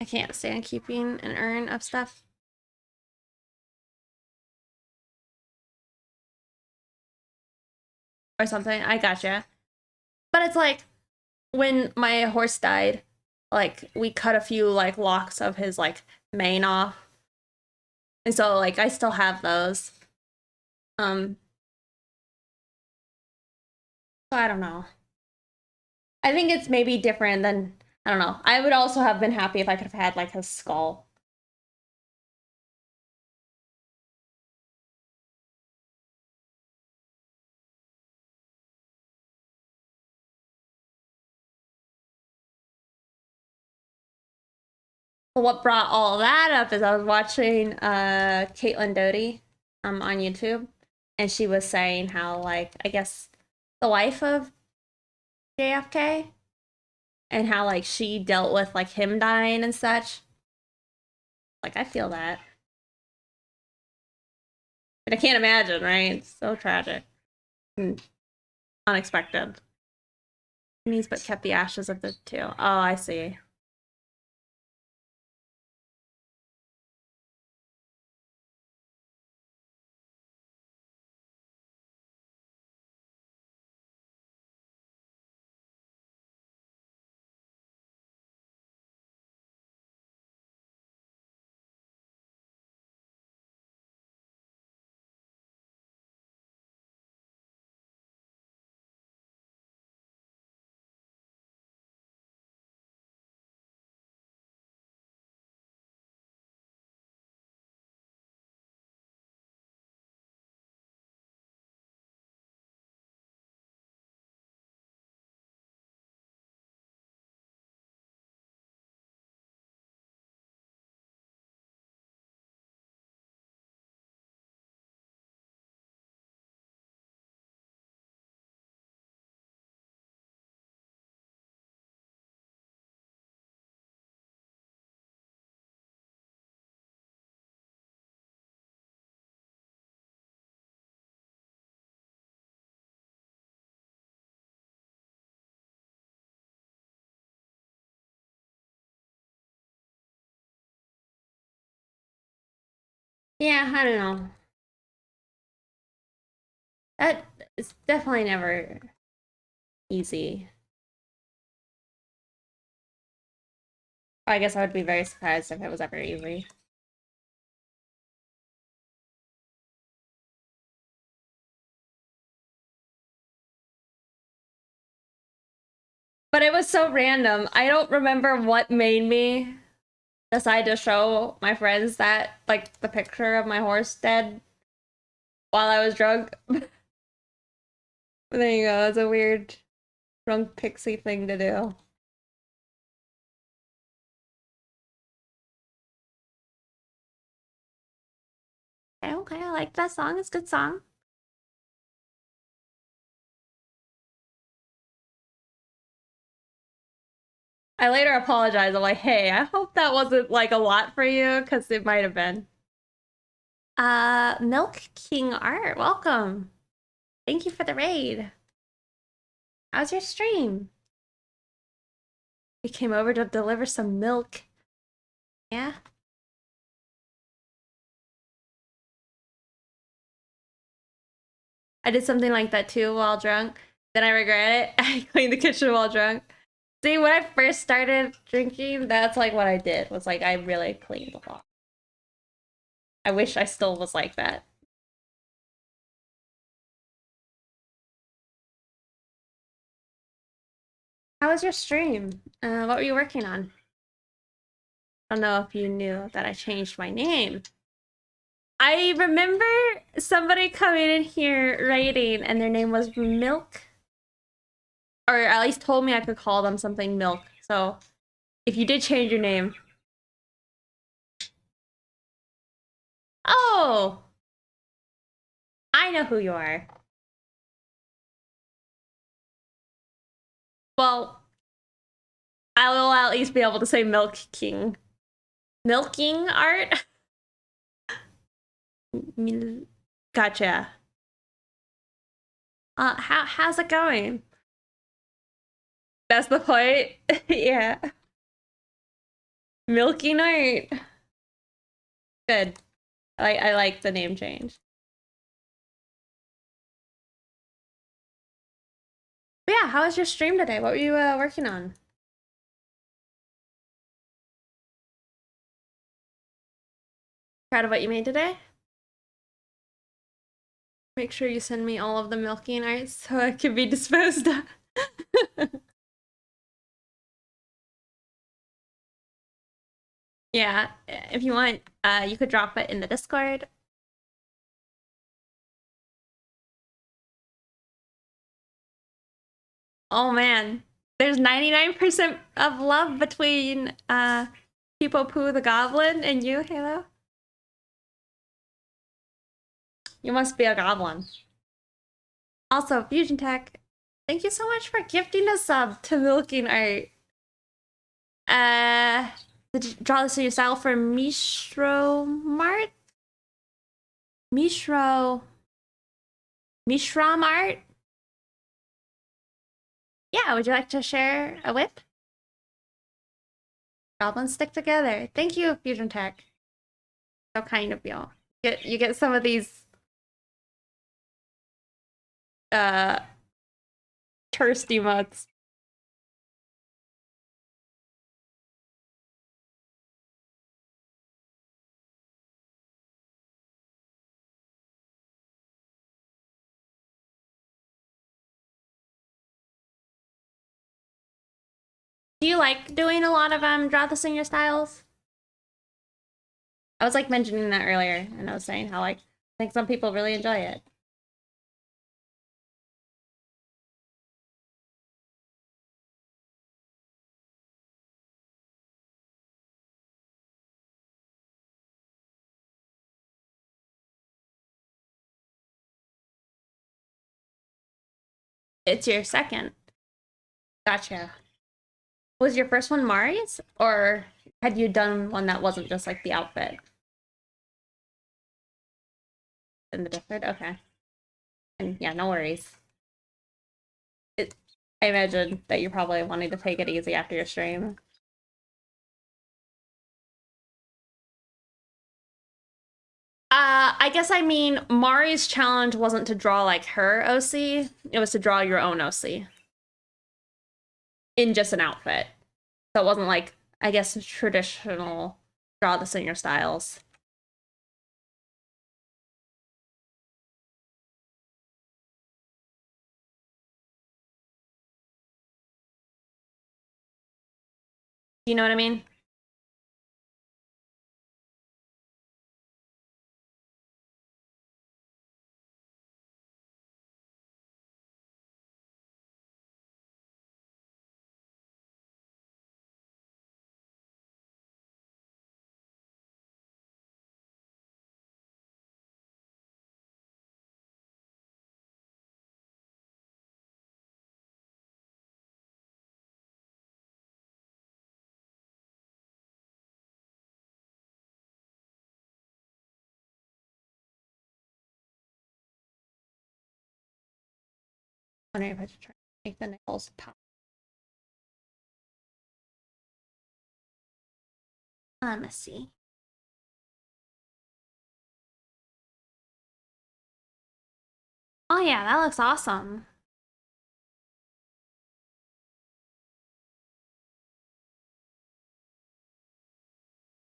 [SPEAKER 1] I can't stand keeping an urn of stuff or something. I gotcha. But it's like when my horse died, like we cut a few like locks of his like mane off. And so like I still have those. Um so I don't know. I think it's maybe different than, I don't know. I would also have been happy if I could have had like his skull. But what brought all that up is I was watching Caitlin Doty on YouTube, and she was saying how like I guess the wife of JFK and how like she dealt with like him dying and such. Like I feel that. And I can't imagine, right? It's so tragic and unexpected. Knees but kept the ashes of the two. Oh, I see. Yeah, I don't know. That is definitely never easy. I guess I would be very surprised if it was ever easy. But it was so random. I don't remember what made me decide to show my friends that, like, the picture of my horse dead while I was drunk. There you go. It's a weird drunk pixie thing to do. Okay, okay, I like that song. It's a good song. I later apologized. I'm like, hey, I hope that wasn't like a lot for you, because it might have been. Milk King Art, welcome. Thank you for the raid. How's your stream? We came over to deliver some milk. Yeah? I did something like that too while drunk. Then I regret it. I cleaned the kitchen while drunk. See, when I first started drinking, that's like what I did. Was like I really cleaned a lot. I wish I still was like that. How was your stream? What were you working on? I don't know if you knew that I changed my name. I remember somebody coming in here writing and their name was Milk. Or at least told me I could call them something Milk. So if you did change your name. Oh! I know who you are. Well, I will at least be able to say Milk King. Milking art? Gotcha. How's it going? That's the point. Yeah. Milky Night. Good. I like the name change. But yeah, how was your stream today? What were you working on? Proud of what you made today? Make sure you send me all of the milking arts so it can be disposed of. Yeah, if you want, you could drop it in the Discord. Oh man, there's 99% of love between People Poo the Goblin and you, Halo. You must be a goblin. Also, Fusion Tech, thank you so much for gifting a sub to Milking Art. Did you draw this yourself for Mishro Mart? Mishram Art? Yeah, would you like to share a whip? Goblins stick together. Thank you, Fusion Tech. So kind of you. You get some of these cursed emotes. Do you like doing a lot of draw the singer styles? I was like mentioning that earlier, and I was saying how like I think some people really enjoy it. It's your second. Gotcha. Was your first one Mari's, or had you done one that wasn't just like the outfit? In the Discord? Okay. And yeah, no worries. I imagine that you're probably wanting to take it easy after your stream. I guess I mean Mari's challenge wasn't to draw like her OC. It was to draw your own OC in just an outfit. So it wasn't like, I guess, traditional draw the singer styles. You know what I mean? I'm wondering if I should try to make the nails pop. Let's see. Oh yeah, that looks awesome.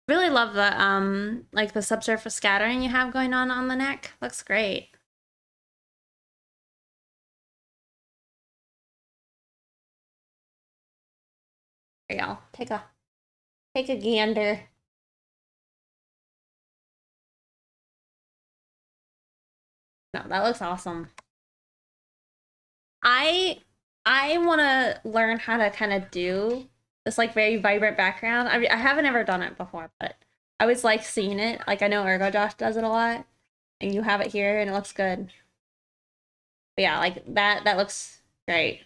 [SPEAKER 1] Really love the like the subsurface scattering you have going on the neck. Looks great. There you go. Take a gander. No, that looks awesome. I want to learn how to kind of do this like very vibrant background. I mean, I haven't ever done it before, but I always like seeing it. Like I know Ergo Josh does it a lot, and you have it here, and it looks good. But yeah, like that looks great.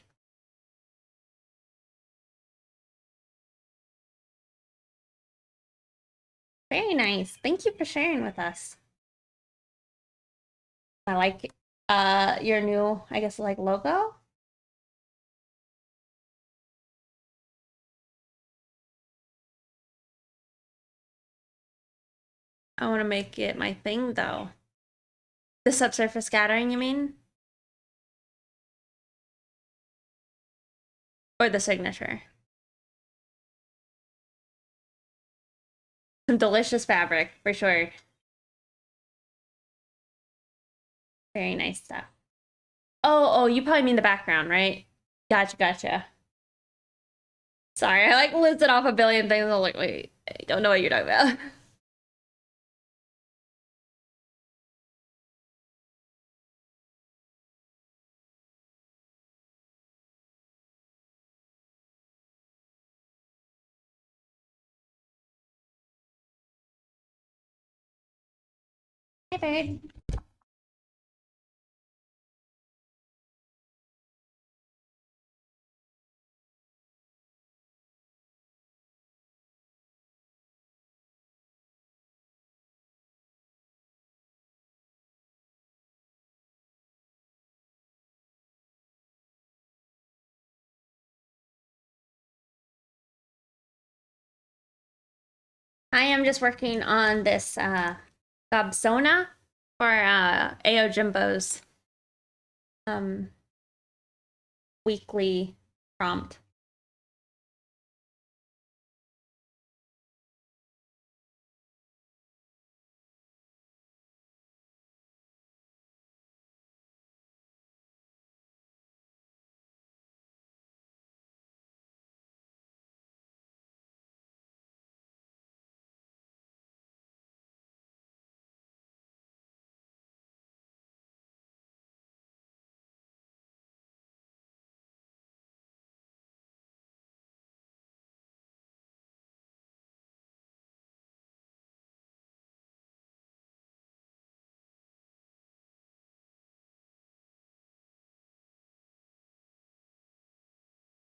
[SPEAKER 1] Very nice. Thank you for sharing with us. I like your new, I guess, like logo. I want to make it my thing though. The subsurface scattering, you mean? Or the signature? Some delicious fabric, for sure. Very nice stuff. Oh, you probably mean the background, right? Gotcha. Sorry, I like listed off a billion things. I'm like, wait, I don't know what you're talking about. Hi, bird. I am just working on this Gobsona for AO Jimbo's um weekly prompt.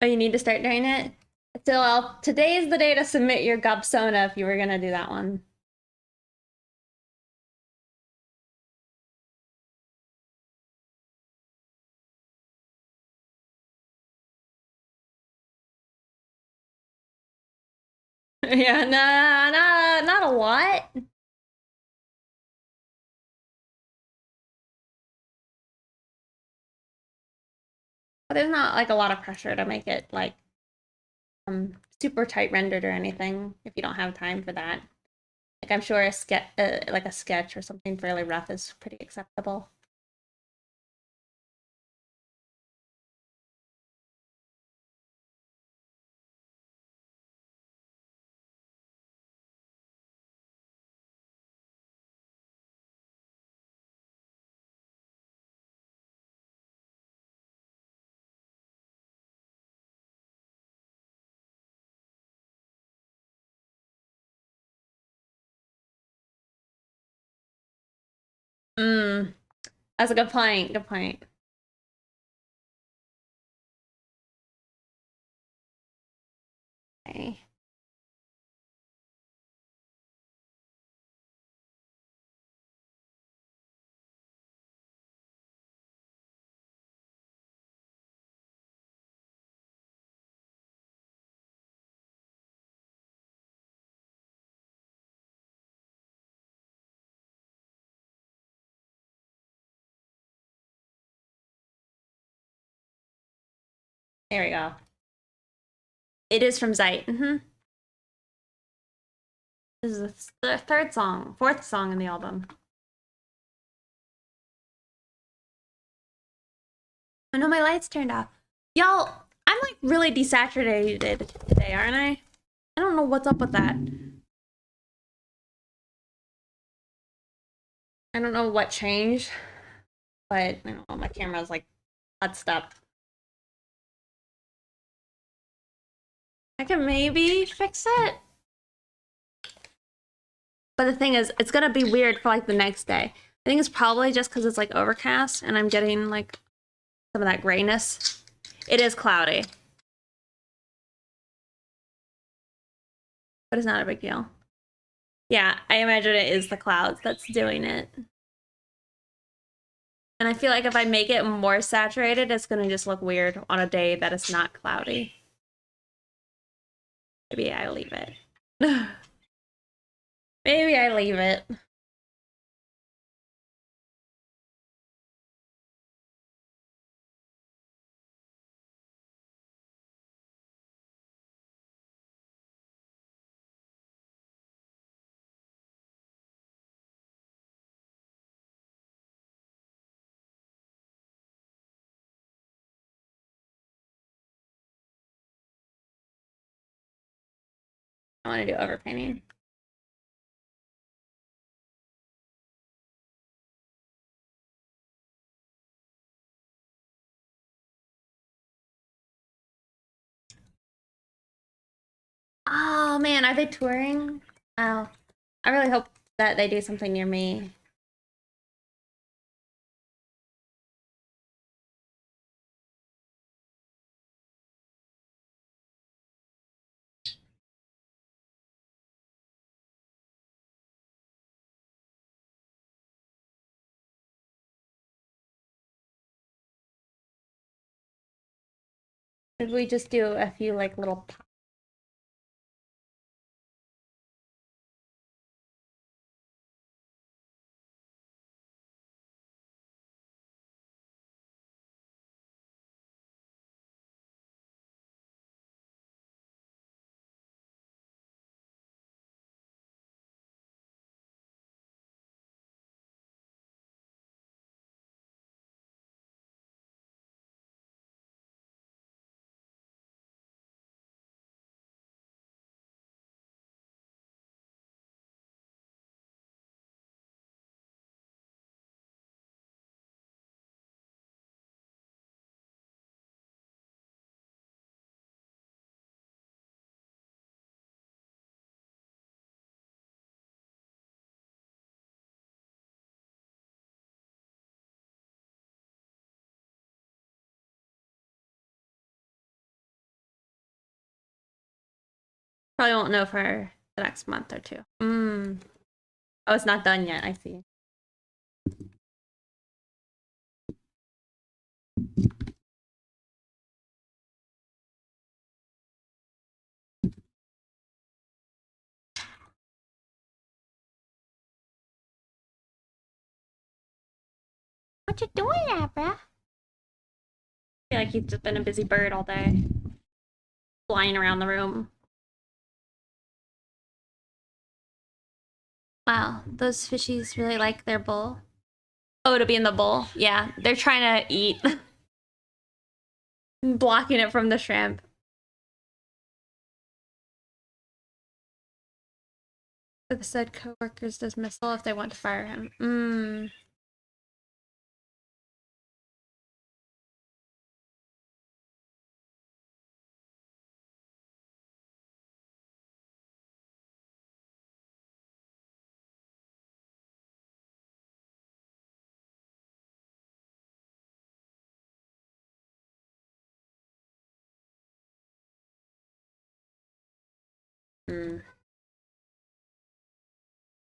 [SPEAKER 1] Oh, you need to start doing it? So today is the day to submit your Gobsona if you were gonna do that one. Yeah, nah, not a lot. But there's not like a lot of pressure to make it like super tight rendered or anything if you don't have time for that. Like I'm sure a like a sketch or something fairly rough is pretty acceptable. Mm, that's a good point. Good point. Okay. There we go. It is from Zeit. This is the fourth song in the album. Oh no, my lights turned off. Y'all, I'm like really desaturated today, aren't I? I don't know what's up with that. I don't know what changed, but I don't know, my camera's like putzed up. I can maybe fix it. But the thing is, it's gonna be weird for like the next day. I think it's probably just because it's like overcast and I'm getting like some of that grayness. It is cloudy. But it's not a big deal. Yeah, I imagine it is the clouds that's doing it. And I feel like if I make it more saturated, it's gonna just look weird on a day that is not cloudy. Maybe I leave it. Maybe I leave it. I want to do overpainting. Oh man, are they touring? Oh, I really hope that they do something near me. Should we just do a few like little Probably won't know for the next month or two. Oh, it's not done yet. I see. What you doing, Abra? feel like he's just been a busy bird all day. Flying around the room. Wow, those fishies really like their bowl. Oh, to be in the bowl. Yeah, they're trying to eat. Blocking it from the shrimp. The said co-worker's dismissal if they want to fire him.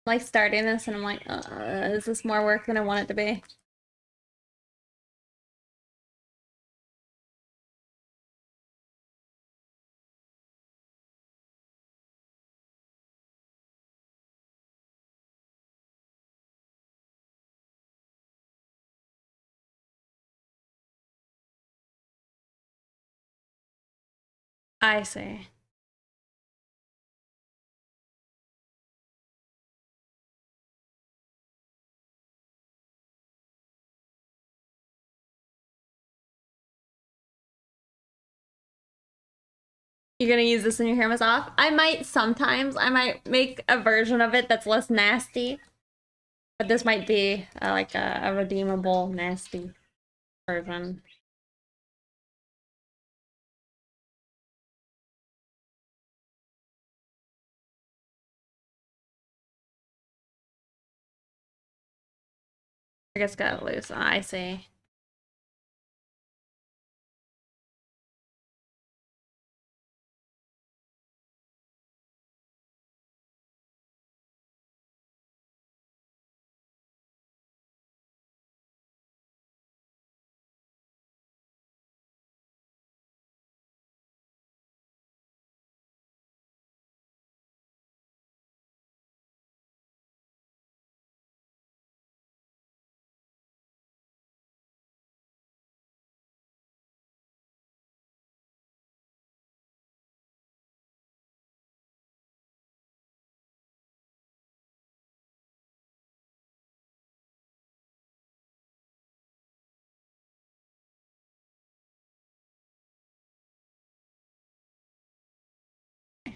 [SPEAKER 1] Like starting this and I'm like, is this more work than I want it to be? I see. You're gonna use this when your hair was off? I might sometimes. I might make a version of it that's less nasty. But this might be like a redeemable nasty version. I guess got loose. I see.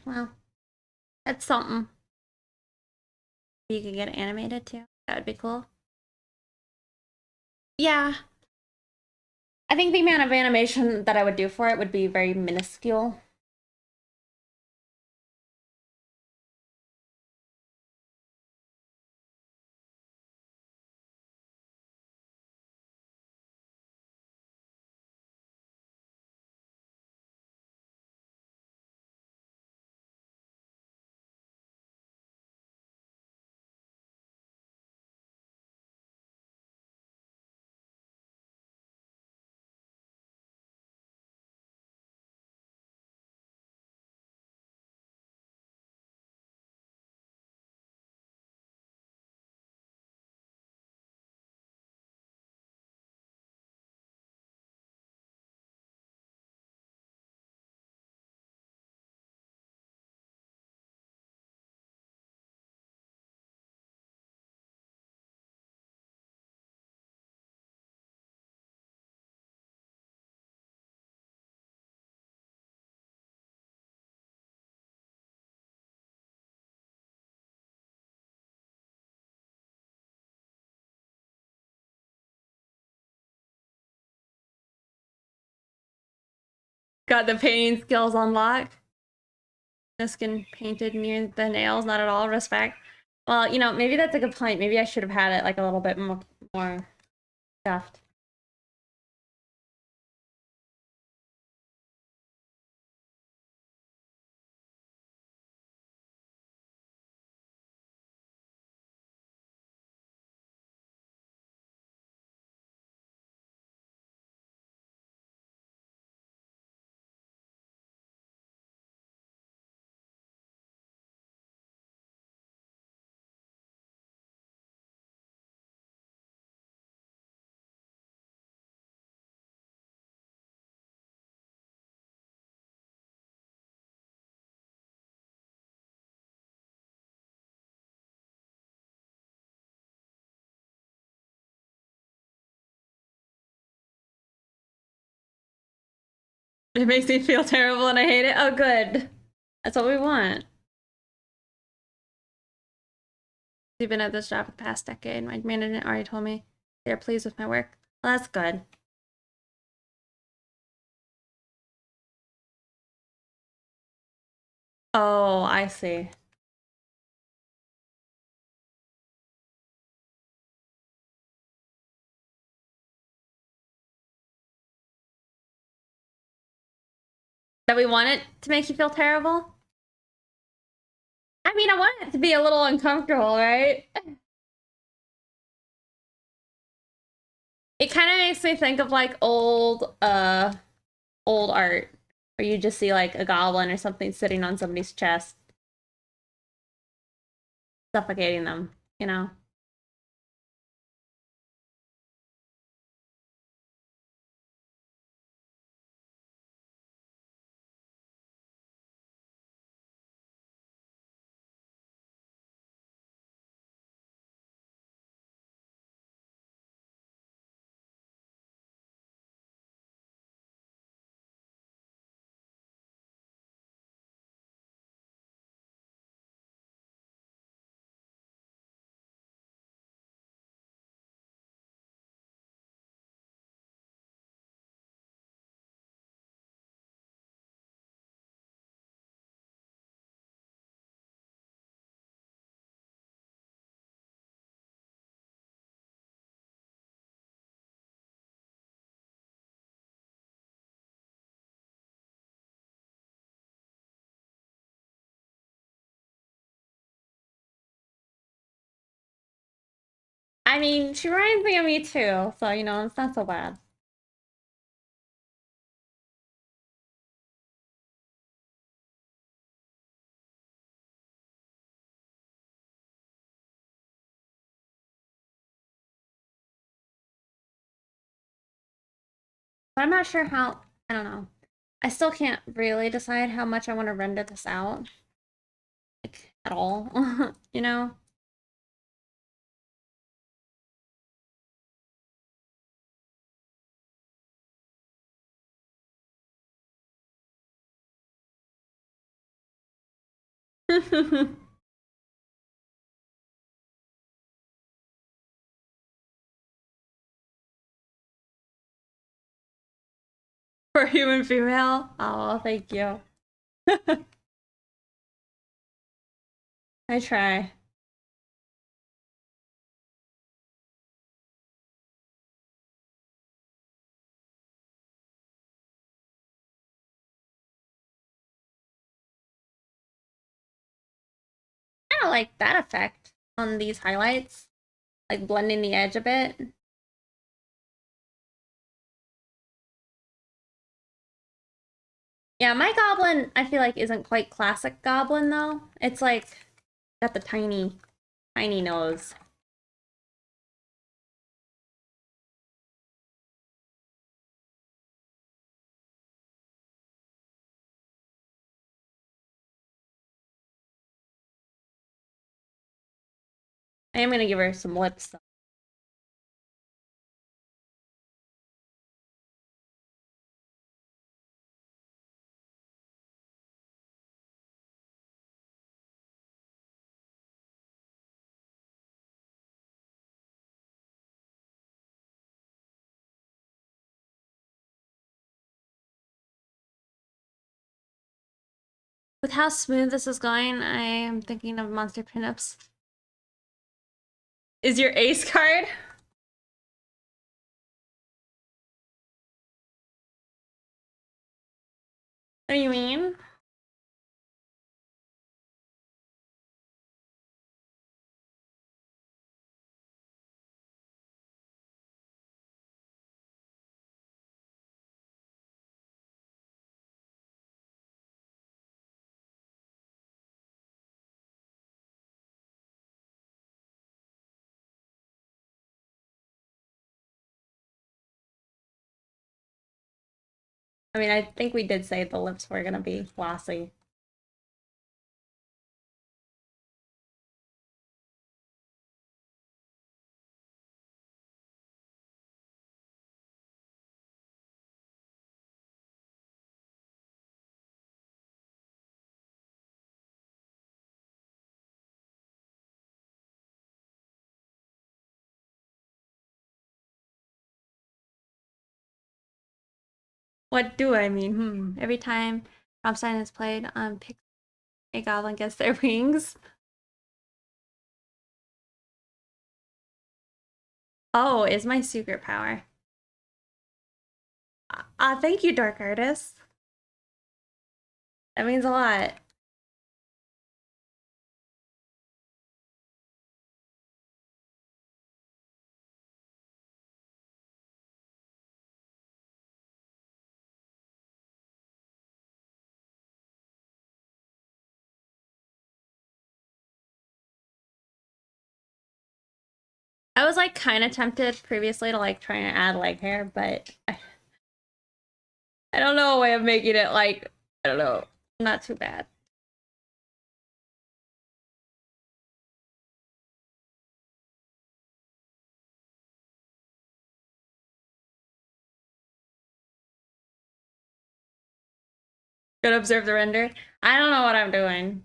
[SPEAKER 1] Well, that's something. You could get it animated too. That would be cool. Yeah. I think the amount of animation that I would do for it would be very minuscule. Got the painting skills unlocked. The skin painted near the nails, not at all. Respect. Well, you know, maybe that's a good point. Maybe I should have had it like a little bit more stuffed. It makes me feel terrible and I hate it. Oh, good. That's what we want. You've been at this job for the past decade. My manager already told me they're pleased with my work. Well, that's good. Oh, I see. That we want it to make you feel terrible? I mean, I want it to be a little uncomfortable, right? It kind of makes me think of like old art where you just see like a goblin or something sitting on somebody's chest, suffocating them, you know? I mean, she reminds me of me too, so you know, it's not so bad. But I'm not sure how, I don't know. I still can't really decide how much I want to render this out. Like, at all, you know? For human female? Oh, thank you. I try. I don't like that effect on these highlights. Like blending the edge a bit. Yeah, my goblin, I feel like isn't quite classic goblin though. It's like got the tiny nose. I am gonna give her some lips though. With how smooth this is going, I am thinking of monster pinups. Is your ace card? What do you mean? I mean, I think we did say the lips were gonna be glossy. What do I mean? Every time Rammstein is played, pick a goblin gets their wings. Oh, is my secret power. Thank you, Dark Artist. That means a lot. I was like kind of tempted previously to like try and add leg hair, but I don't know a way of making it like, I don't know, not too bad. Good observe the render. I don't know what I'm doing.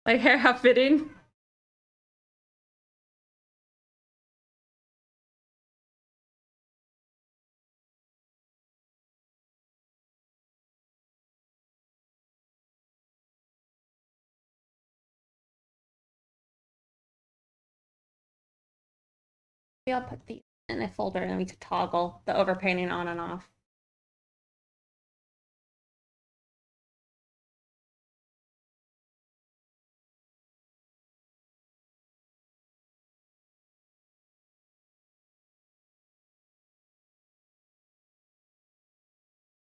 [SPEAKER 1] Like hair how fitting. Maybe I'll put these in a folder and we could toggle the overpainting on and off.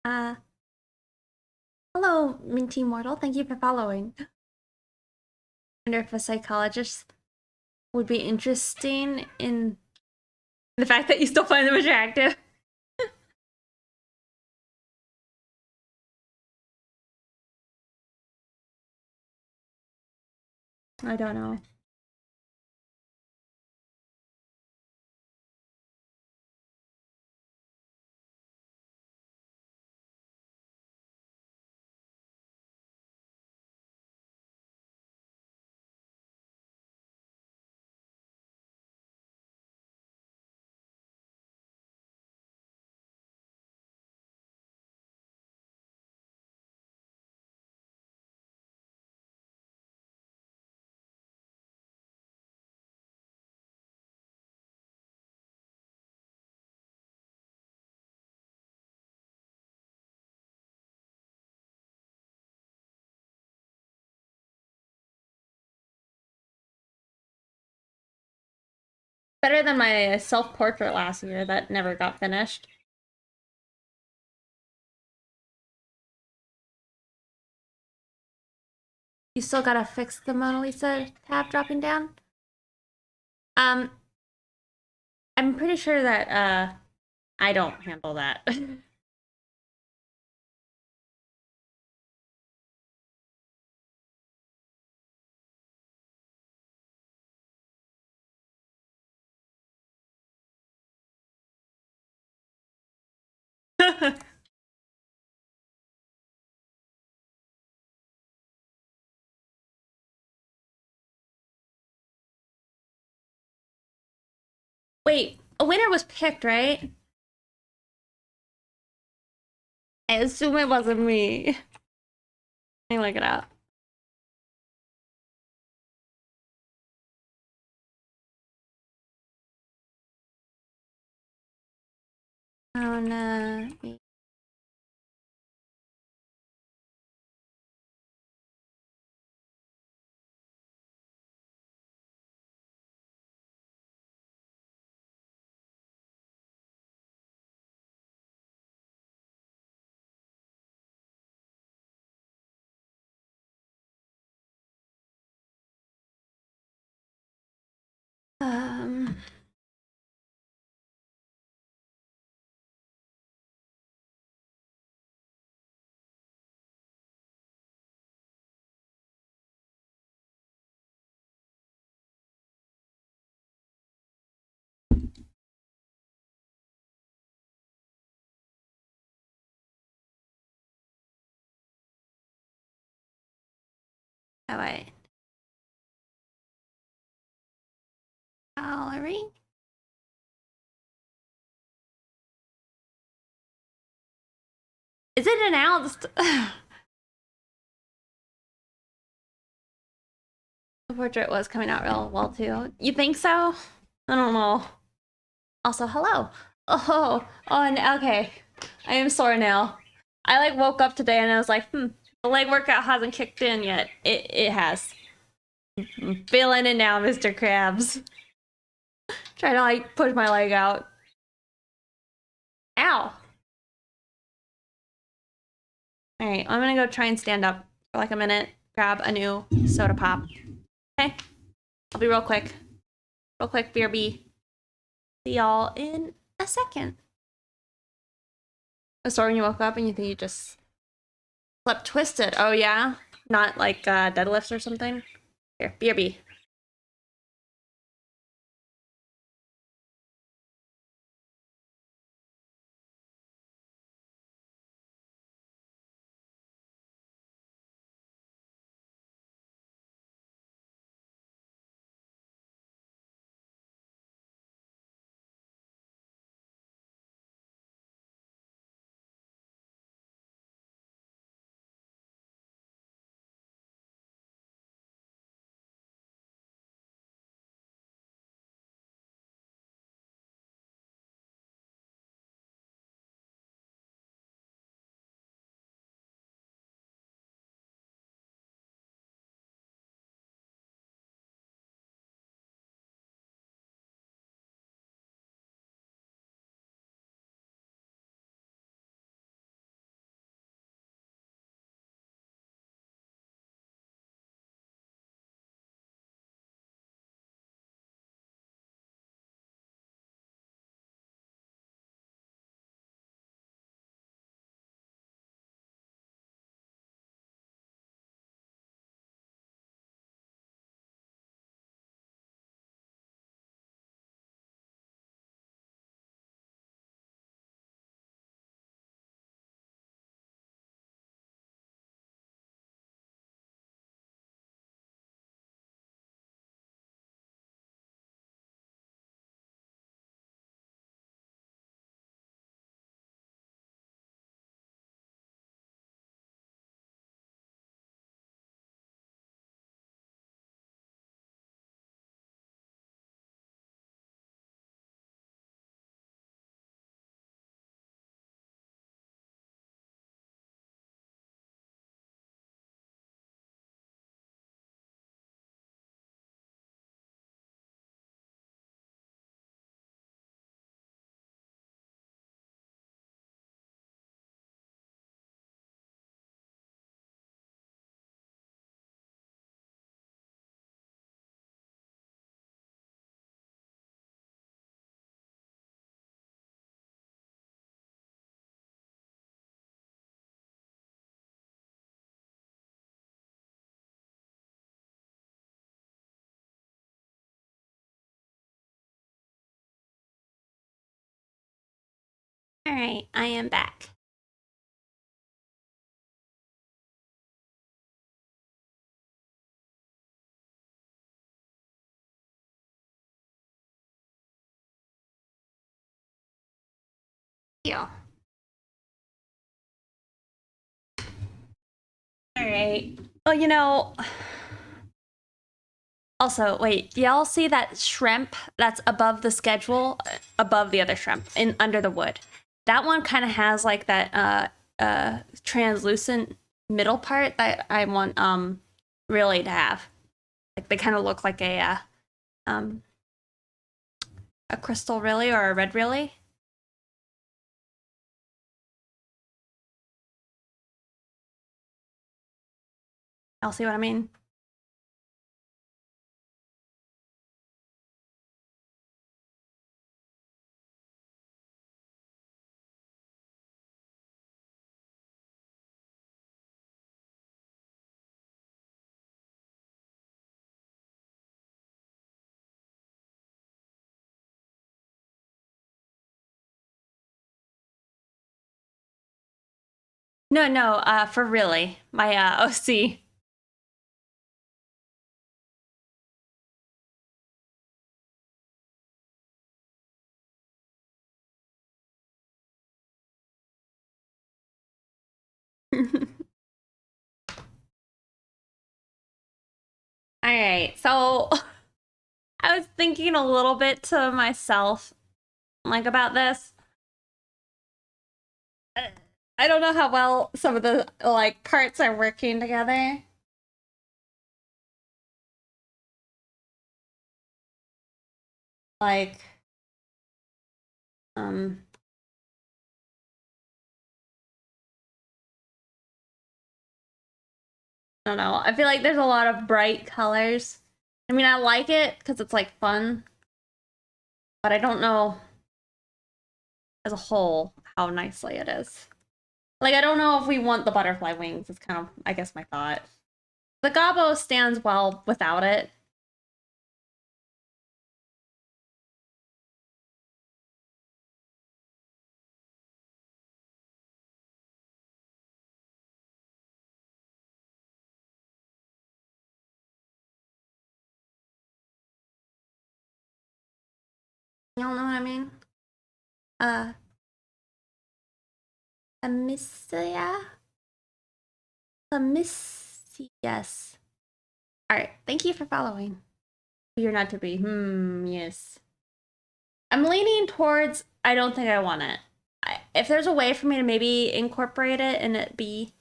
[SPEAKER 1] Uh, Hello, Minty Mortal. Thank you for following. I wonder if a psychologist would be interesting in the fact that you still find them attractive. I don't know. Better than my self-portrait last year that never got finished. You still gotta fix the Mona Lisa tab dropping down. Um, I'm pretty sure that I don't handle that. Wait, a winner was picked, right? I assume it wasn't me. Let me look it up. Oh no. Um, oh wait. gallery. Is it announced? The portrait was coming out real well too. You think so? I don't know. Also, hello. Okay. I am sore now. I like woke up today and I was like, the leg workout hasn't kicked in yet. It has. I'm feeling it now, Mr. Krabs. Trying to like push my leg out. Ow. Alright, I'm gonna go try and stand up for like a minute, grab a new soda pop. Okay? I'll be real quick. Real quick, BRB. See y'all in a second. A story when you woke up and you think you just slept twisted. Oh yeah? Not like deadlifts or something? Here, BRB. Alright, I am back. Yeah. Alright. Oh, you know... Also, wait, y'all see that shrimp that's above the schedule, above the other shrimp, under the wood? That one kind of has like that translucent middle part that I want really to have. Like they kind of look like a crystal really or a red really. Y'all see what I mean? No, for really. My OC. so I was thinking a little bit to myself, like, about this. I don't know how well some of the, like, parts are working together. Like, um, I don't know. I feel like there's a lot of bright colors. I mean, I like it because it's, like, fun. But I don't know, as a whole, how nicely it is. Like, I don't know if we want the butterfly wings. It's kind of, I guess, my thought. The gobbo stands well without it. Y'all know what I mean? Uh, Amicia? Yes. Alright, thank you for following. You're not to be. Yes. I'm leaning towards, I don't think I want it. If there's a way for me to maybe incorporate it and it be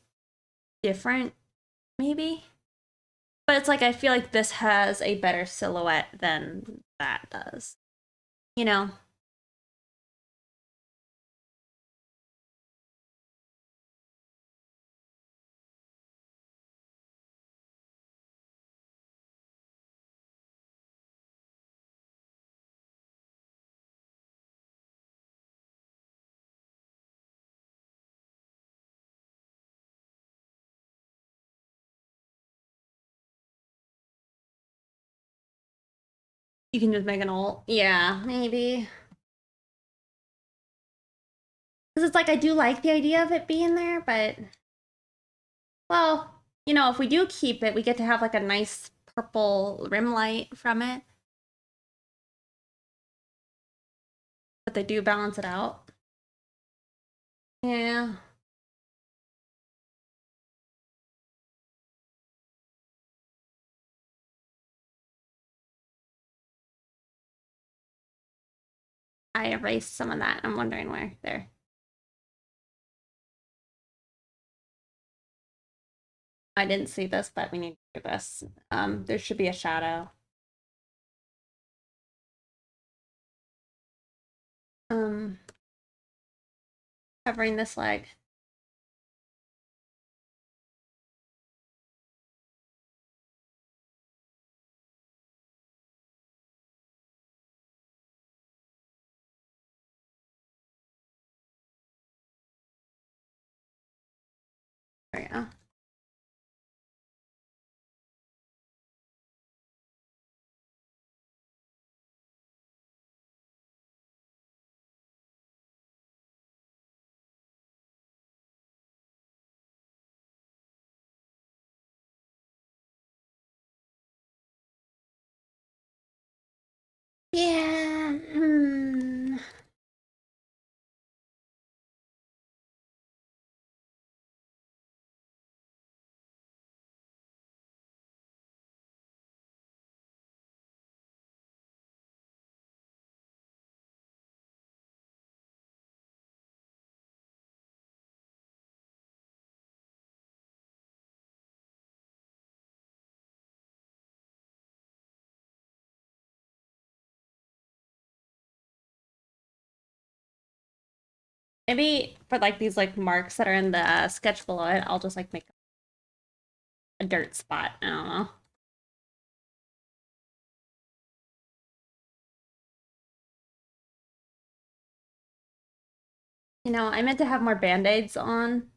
[SPEAKER 1] different, maybe. But it's like, I feel like this has a better silhouette than that does. You know? You can just make an ult. Yeah, maybe. Because it's like, I do like the idea of it being there, but... Well, you know, if we do keep it, we get to have like a nice purple rim light from it. But they do balance it out. Yeah. I erased some of that. I'm wondering where. There. I didn't see this, but we need to do this. There should be a shadow. Covering this leg. There we go. Yeah. Maybe for like these like marks that are in the sketch below it, I'll just like make a dirt spot. I don't know. You know, I meant to have more band-aids on.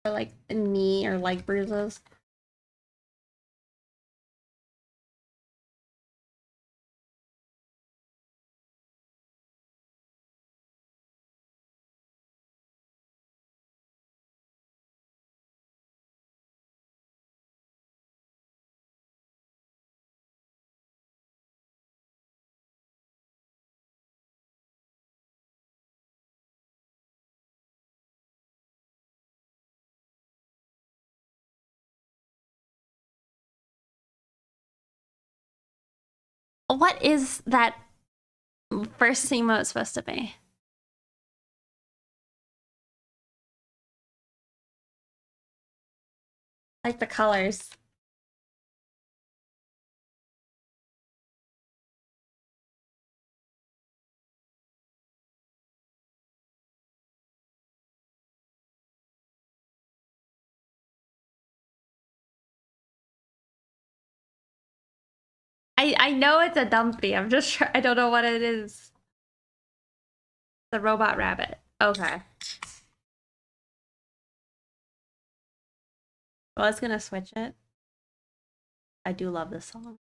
[SPEAKER 1] For like knee or leg bruises. What is that first emote supposed to be? Like the colors. I know it's a dumpy. I'm just I don't know what it is. The robot rabbit. Okay. Well, I was gonna switch it. I do love this song.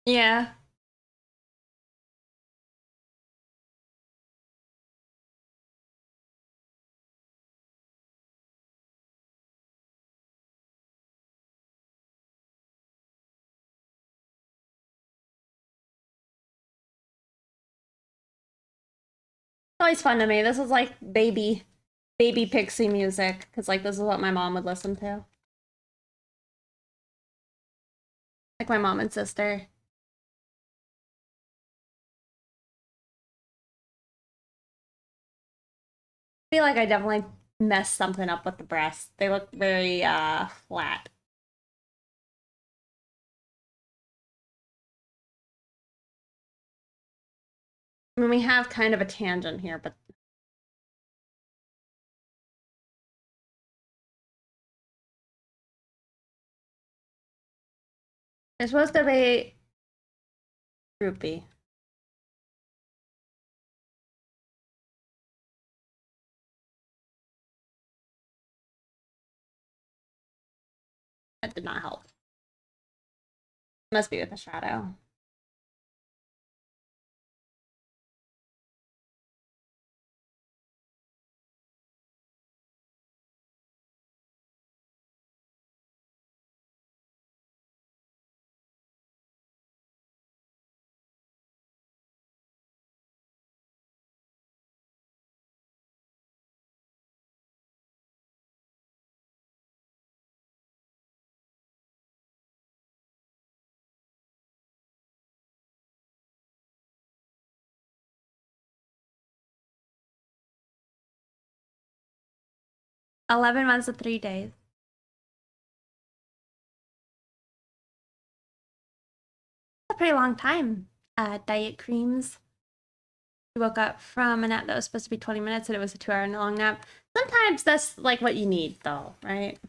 [SPEAKER 1] Yeah. Always fun to me. This is like baby pixie music because like this is what my mom would listen to. Like my mom and sister. I feel like I definitely messed something up with the breasts. They look very flat. I mean, we have kind of a tangent here, but it's supposed to be droopy. That did not help. Must be with the shadow. $11 months of 3 days. That's a pretty long time. Diet creams. We woke up from a nap that was supposed to be 20 minutes and it was a 2 hour long nap. Sometimes that's like what you need though, right?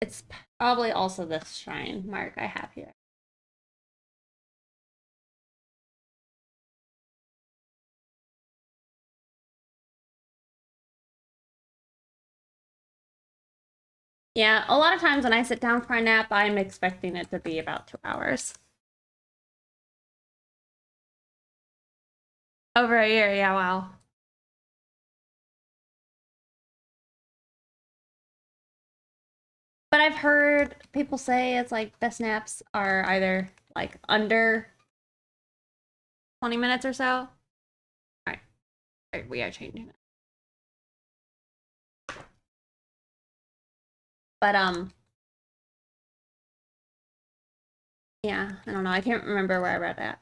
[SPEAKER 1] It's probably also this shrine mark I have here. Yeah, a lot of times when I sit down for a nap, I'm expecting it to be about 2 hours. Over a year, yeah, wow. But I've heard people say it's like best naps are either like under 20 minutes or so. All right. All right, we are changing it. But yeah, I don't know. I can't remember where I read that.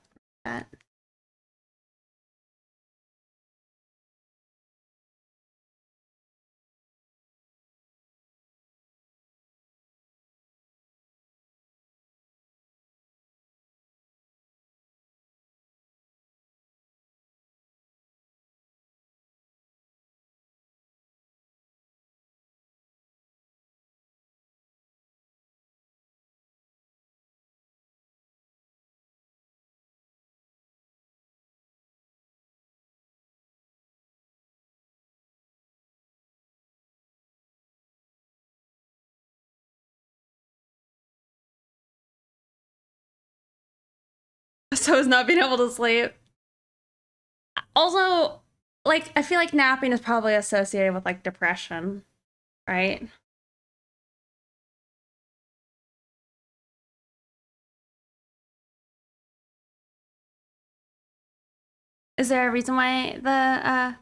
[SPEAKER 1] So is not being able to sleep. Also, like I feel like napping is probably associated with like depression, right? Is there a reason why the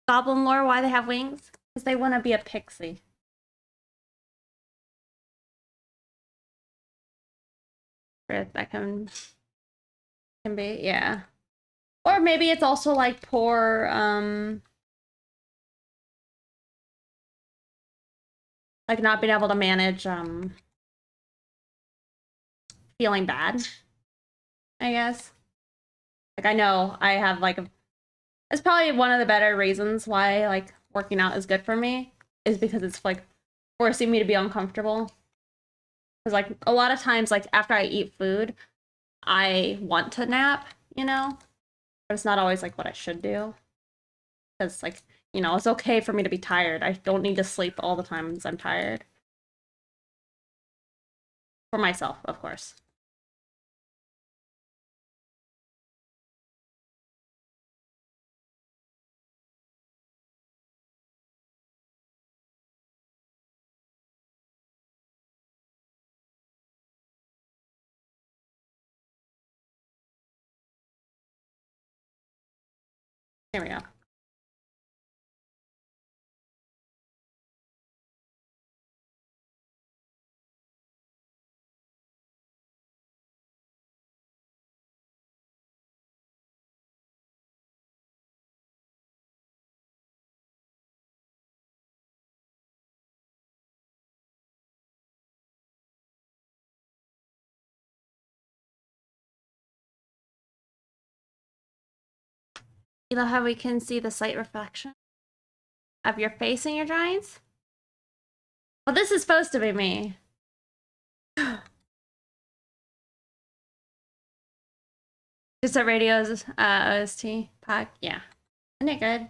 [SPEAKER 1] goblin lore why they have wings? Because they want to be a pixie. That can be, yeah. Or maybe it's also like poor like not being able to manage feeling bad, I guess. Like I know I have like it's probably one of the better reasons why like working out is good for me is because it's like forcing me to be uncomfortable. Because like a lot of times like after I eat food, I want to nap, you know? But it's not always like what I should do. Because like, you know, it's okay for me to be tired. I don't need to sleep all the times I'm tired. For myself, of course. Here we go. You know how we can see the slight reflection of your face in your drawings? Well, this is supposed to be me. Just a radio's OST pack. Yeah. Isn't it good?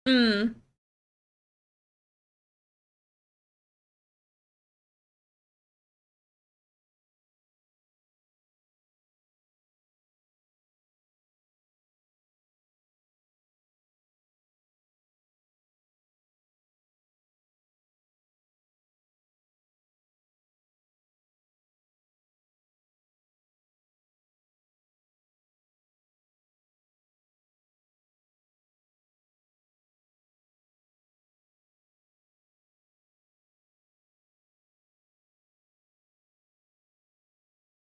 [SPEAKER 1] Hmm.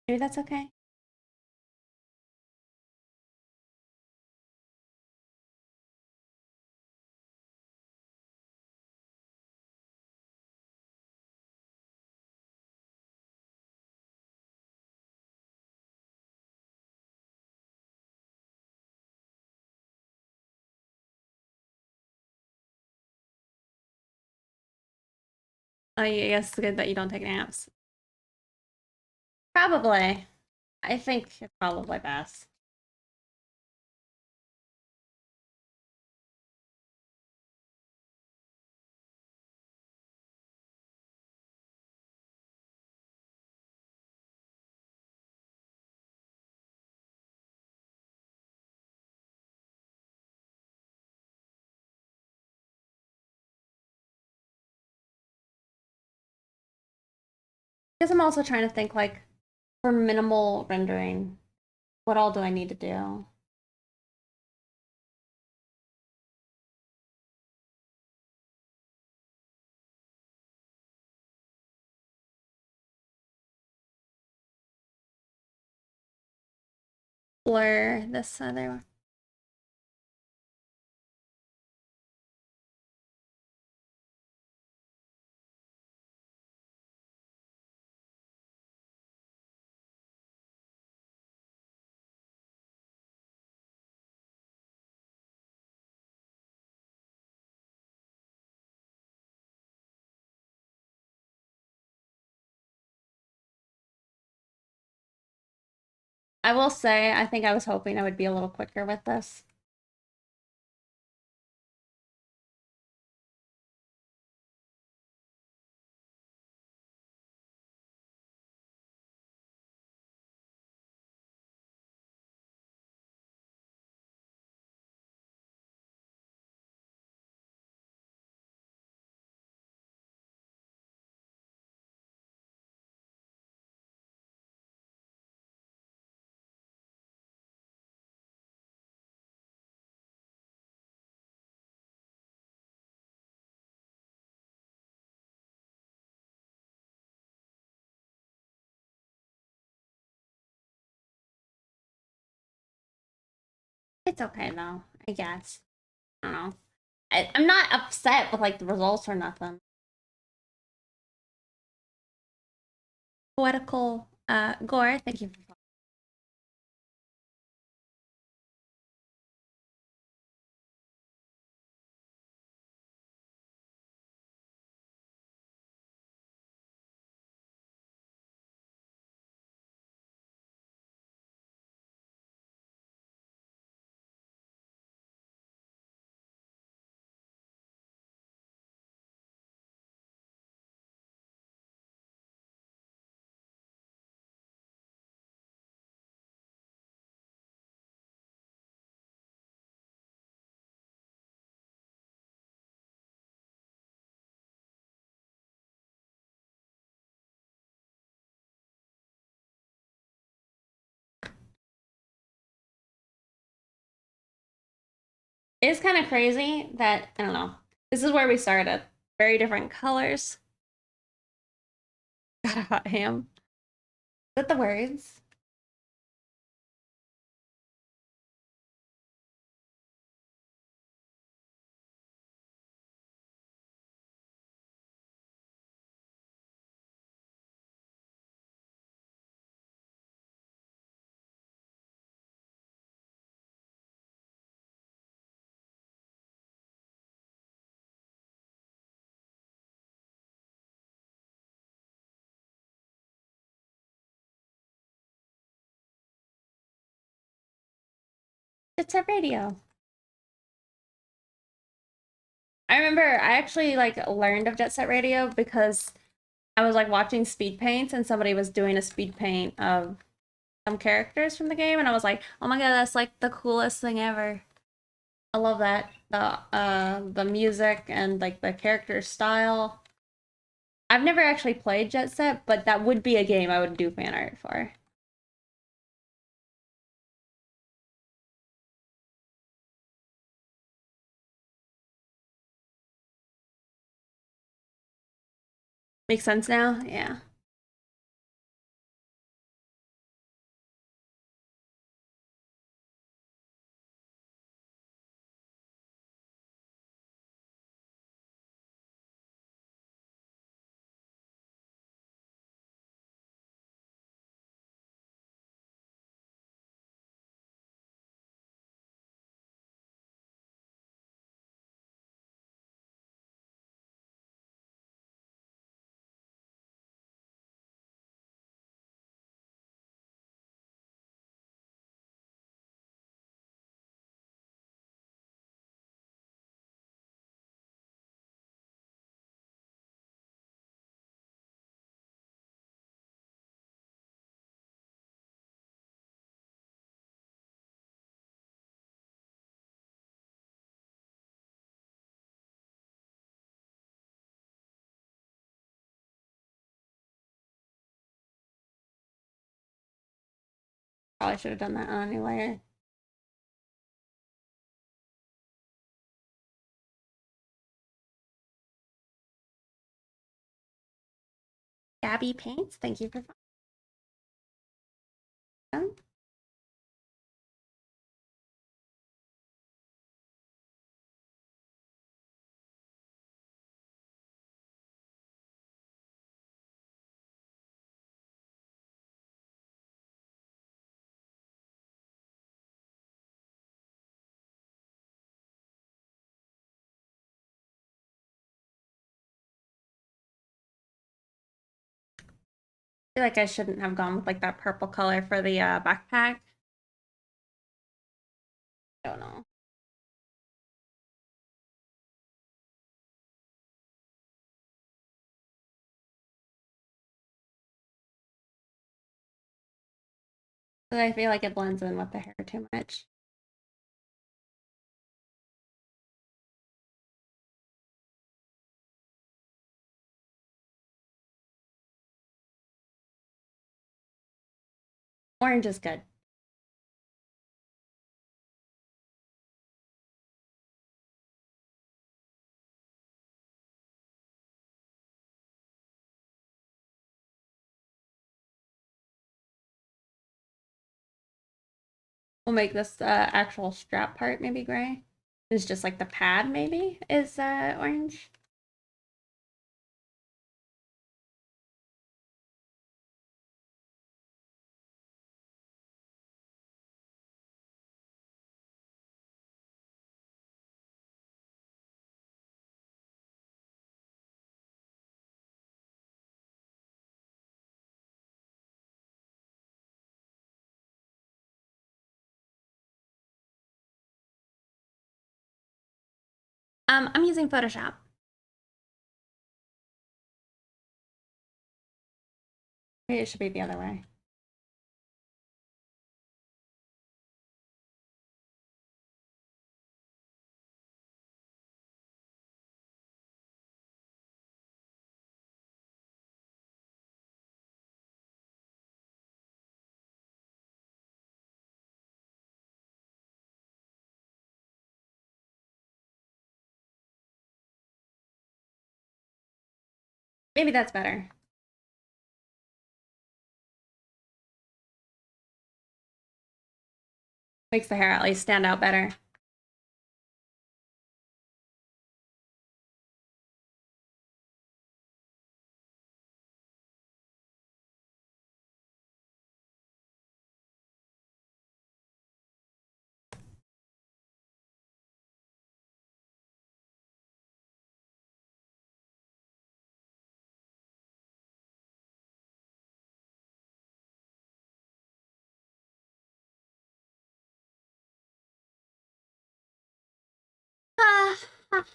[SPEAKER 1] Maybe that's okay. I guess it's good that you don't take naps. Probably. I think it's probably best. Because I'm also trying to think like for minimal rendering, what all do I need to do? Blur this other one. I will say, I think I was hoping I would be a little quicker with this. It's okay though, I guess. I don't know. I'm not upset with like the results or nothing. Poetical Gore, thank you for It's kind of crazy that I don't know. This is where we started. Very different colors. Got a hot ham. Is that the words? It's a radio. I remember I actually like learned of Jet Set Radio because I was like watching speed paints and somebody was doing a speed paint of some characters from the game and I was like, oh my god, that's like the coolest thing ever. I love that. The music and like the character style. I've never actually played Jet Set, but that would be a game I would do fan art for. Makes sense now? Yeah. Probably should have done that on a new layer. Gabby Paints, thank you for fun. I feel like I shouldn't have gone with like that purple color for the backpack. I don't know. But I feel like it blends in with the hair too much. Orange is good. We'll make this actual strap part maybe gray. It's just like the pad maybe is orange. I'm using Photoshop. Maybe it should be the other way. Maybe that's better. Makes the hair at least stand out better.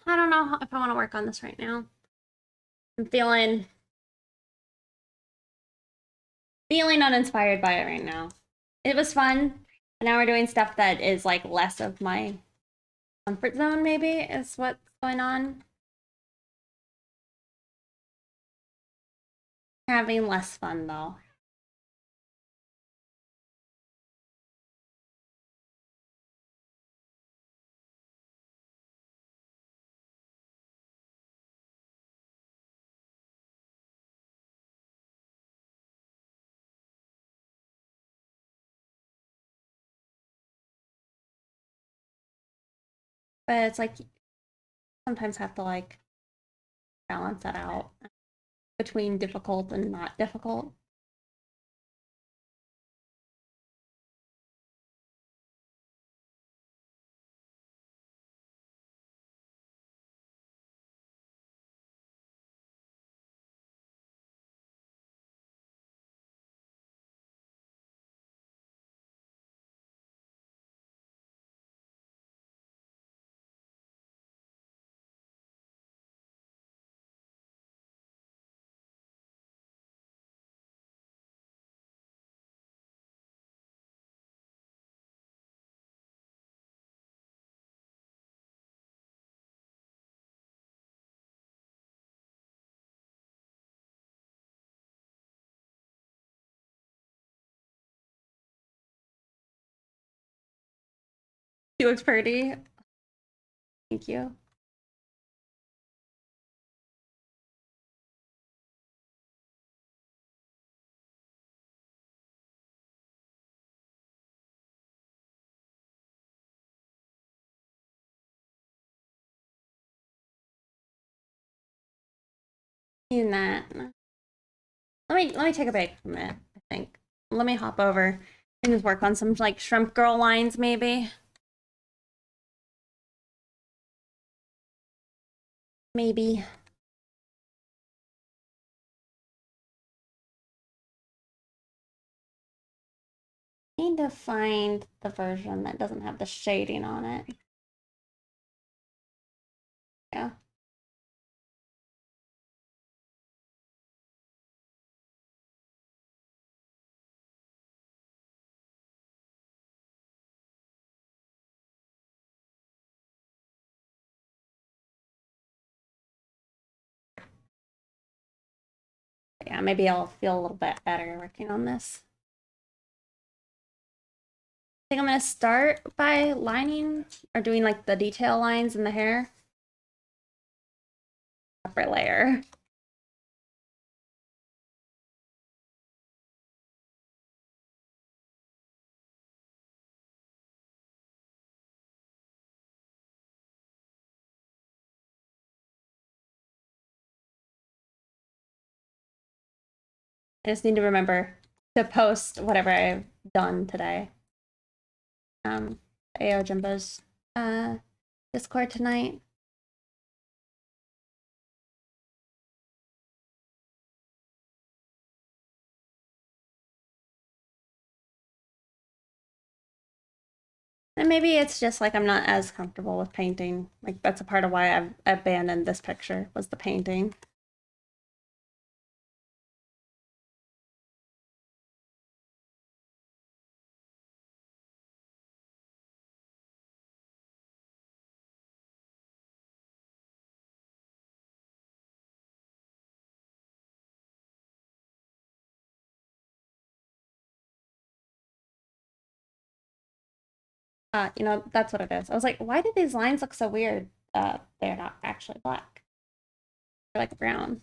[SPEAKER 1] I don't know if I want to work on this right now. I'm feeling uninspired by it right now. It was fun, but now we're doing stuff that is like less of my comfort zone, maybe, is what's going on. Having less fun though. But it's like sometimes have to like balance that out between difficult and not difficult. She looks pretty. Thank you. In that. Let me take a break from it, I think. Let me hop over and just work on some like shrimp girl lines maybe. Maybe. Need to find the version that doesn't have the shading on it. Yeah. Yeah, maybe I'll feel a little bit better working on this. I think I'm gonna start by lining or doing like the detail lines in the hair. Separate layer. I just need to remember to post whatever I've done today. AO Jumbo's Discord tonight. And maybe it's just like I'm not as comfortable with painting. Like that's a part of why I've abandoned this picture was the painting. You know, that's what it is. I was like, why do these lines look so weird? They're not actually black. They're like brown.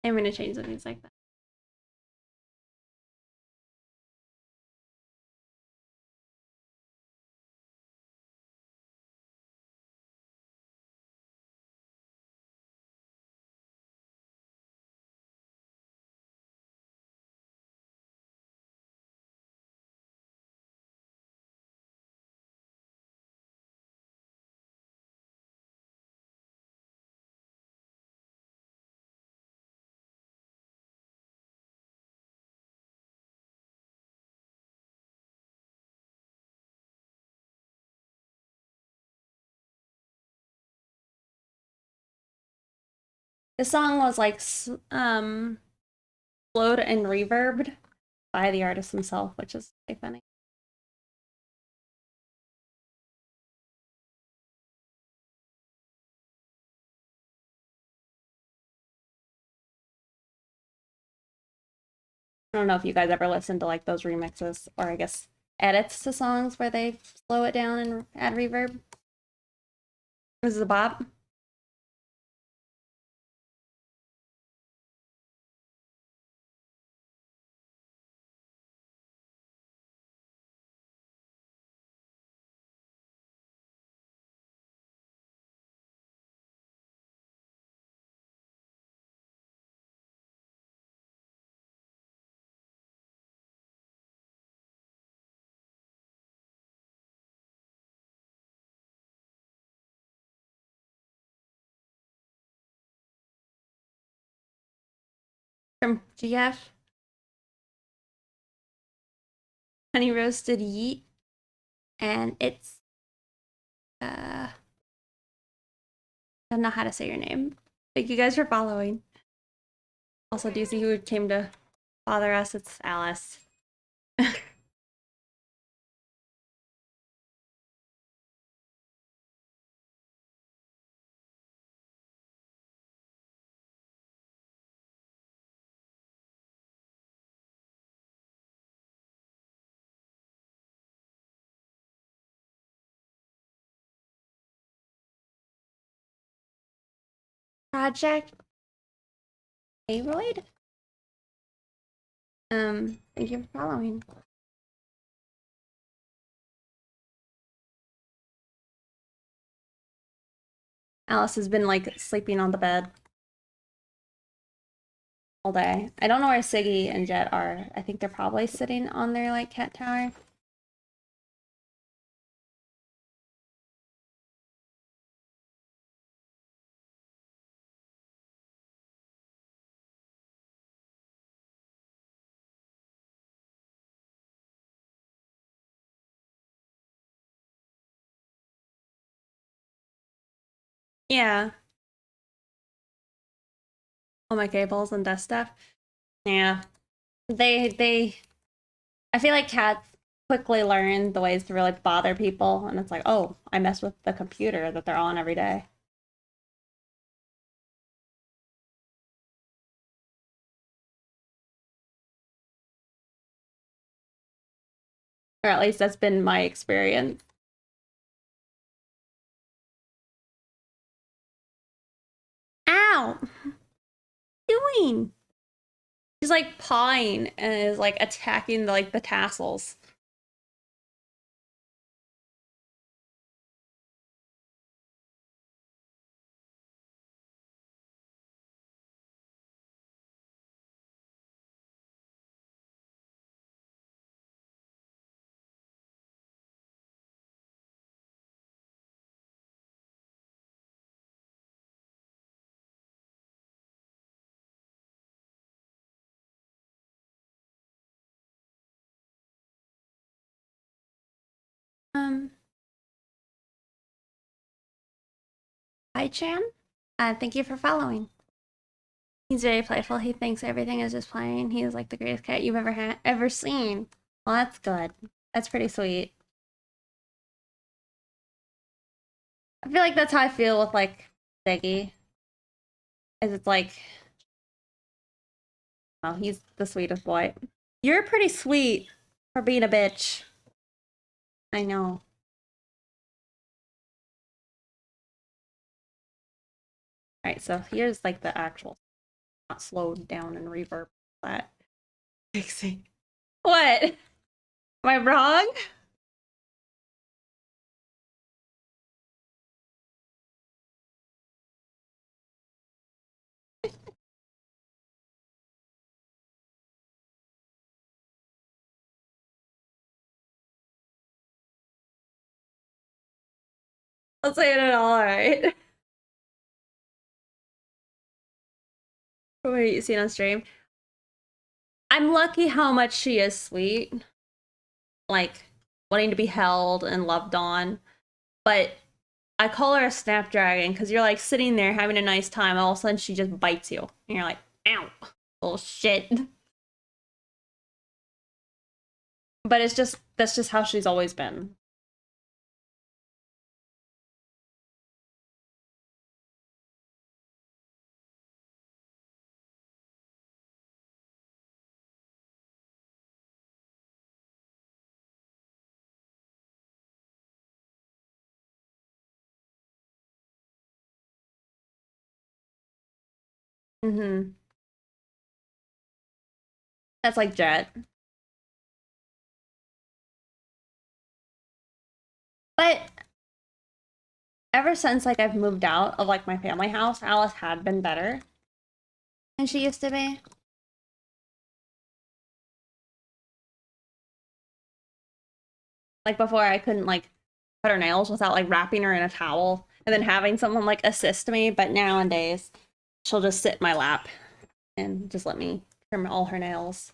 [SPEAKER 1] I'm gonna change the things like that. This song was like slowed and reverbed by the artist himself, which is really funny. I don't know if you guys ever listened to like those remixes or I guess edits to songs where they slow it down and add reverb. This is a bop. From GF. Honey roasted yeet. And it's I don't know how to say your name. Thank you guys for following. Also, do you see who came to bother us? It's Alice. Project Avoid? Thank you for following. Alice has been like sleeping on the bed all day. I don't know where Siggy and Jet are. I think they're probably sitting on their like cat tower. Yeah. All my cables and desk stuff. Yeah. They I feel like cats quickly learn the ways to really bother people, and it's like, oh, I mess with the computer that they're on every day. Or at least that's been my experience. Ow! What are you doing? She's like pawing and is like attacking the tassels. Um, Hi Chan. Thank you for following. He's very playful. He thinks everything is just playing. He is like the greatest cat you've ever seen. Well, that's good. That's pretty sweet. I feel like that's how I feel with like Ziggy. Is it's like, oh, he's the sweetest boy. You're pretty sweet for being a bitch. I know. Alright, so here's like the actual, not slowed down and reverb that. Fixing. What? Am I wrong? I'll say it all right. What you seen on stream? I'm lucky how much she is sweet. Like, wanting to be held and loved on. But I call her a snapdragon because you're like sitting there having a nice time, all of a sudden she just bites you. And you're like, ow, oh shit. But that's just how she's always been. Mm-hmm. That's like Jet. But ever since like I've moved out of like my family house, Alice had been better than she used to be. Like before I couldn't like cut her nails without like wrapping her in a towel and then having someone like assist me, but nowadays she'll just sit in my lap and just let me trim all her nails.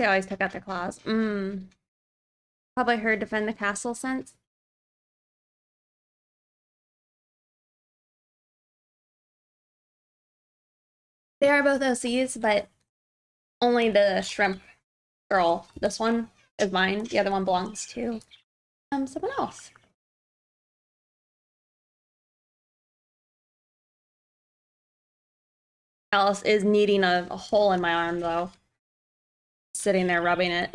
[SPEAKER 1] They always took out their claws. Probably heard defend the castle since. They are both OCs, but only the shrimp girl. This one is mine. The other one belongs to someone else. Alice is needing a hole in my arm though. Sitting there rubbing it.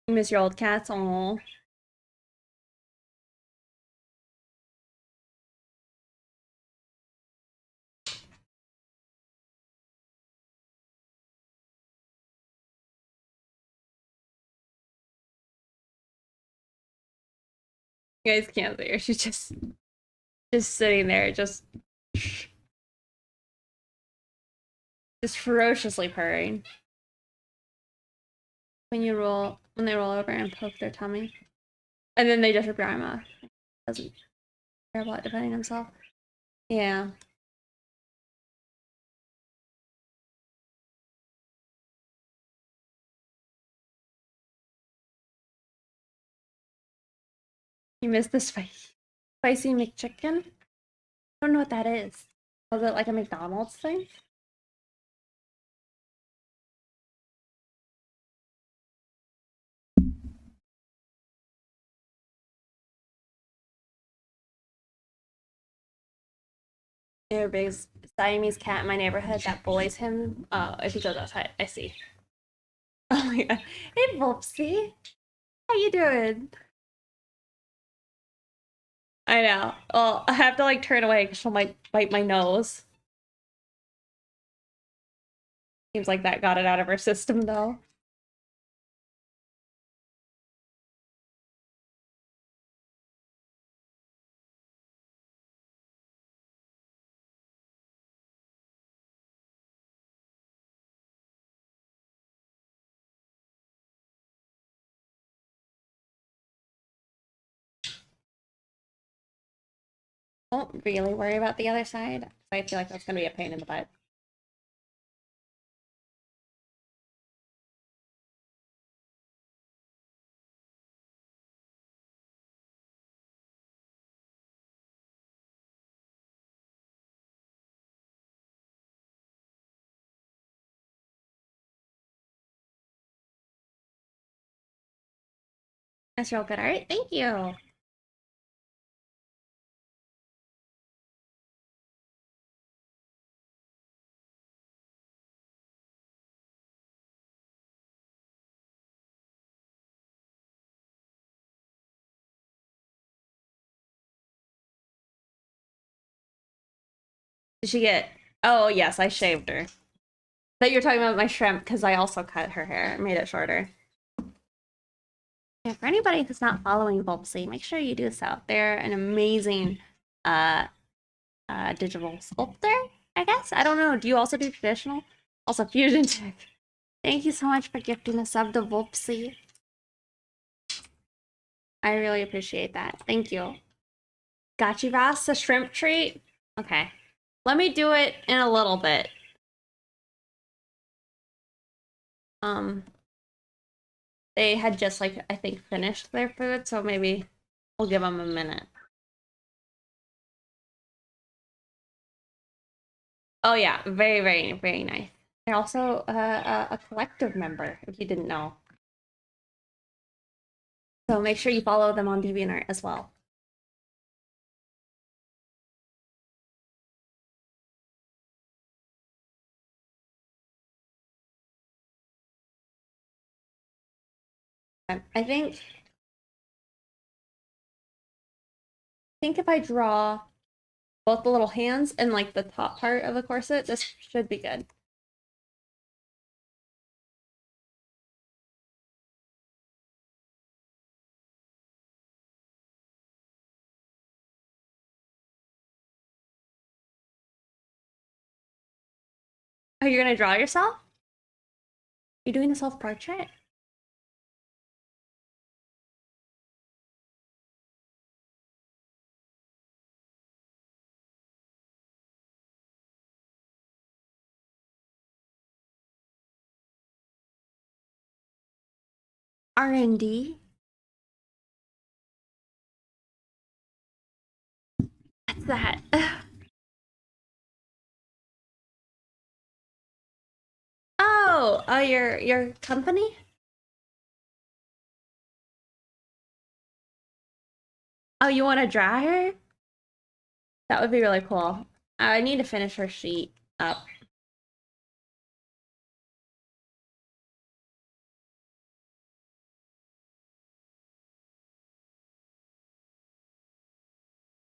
[SPEAKER 1] You miss your old cats? Aww. You guys can't see her. She's just sitting there, just ferociously purring. When they roll over and poke their tummy, and then they just rip your arm off. Doesn't care about defending himself. Yeah. You missed the spicy McChicken? I don't know what that is. Was it like a McDonald's thing? There's a big Siamese cat in my neighborhood that bullies him. If he goes outside, I see. Oh my god. Hey, Volpsy. How you doing? I know. Well, I have to like turn away because she'll might bite my nose. Seems like that got it out of her system though. Don't really worry about the other side. I feel like that's gonna be a pain in the butt. That's real good art. Thank you. Did she get... Oh, yes, I shaved her. But you're talking about my shrimp because I also cut her hair, made it shorter. Yeah, for anybody who's not following Volpsy, make sure you do so. They're an amazing digital sculptor, I guess. I don't know. Do you also do traditional? Also fusion tech. Thank you so much for gifting a sub to Volpsy. I really appreciate that. Thank you. Gachivas, a shrimp treat? Okay. Let me do it in a little bit. They had just, like, I think finished their food, so maybe we'll give them a minute. Oh yeah, very, very, very nice. They're also a collective member, if you didn't know. So make sure you follow them on DeviantArt as well. I think if I draw both the little hands and like the top part of the corset, this should be good. Oh, you're gonna draw yourself? You're doing a self-portrait? R&D? What's that? Oh, your company? Oh, you want to draw her? That would be really cool. I need to finish her sheet up.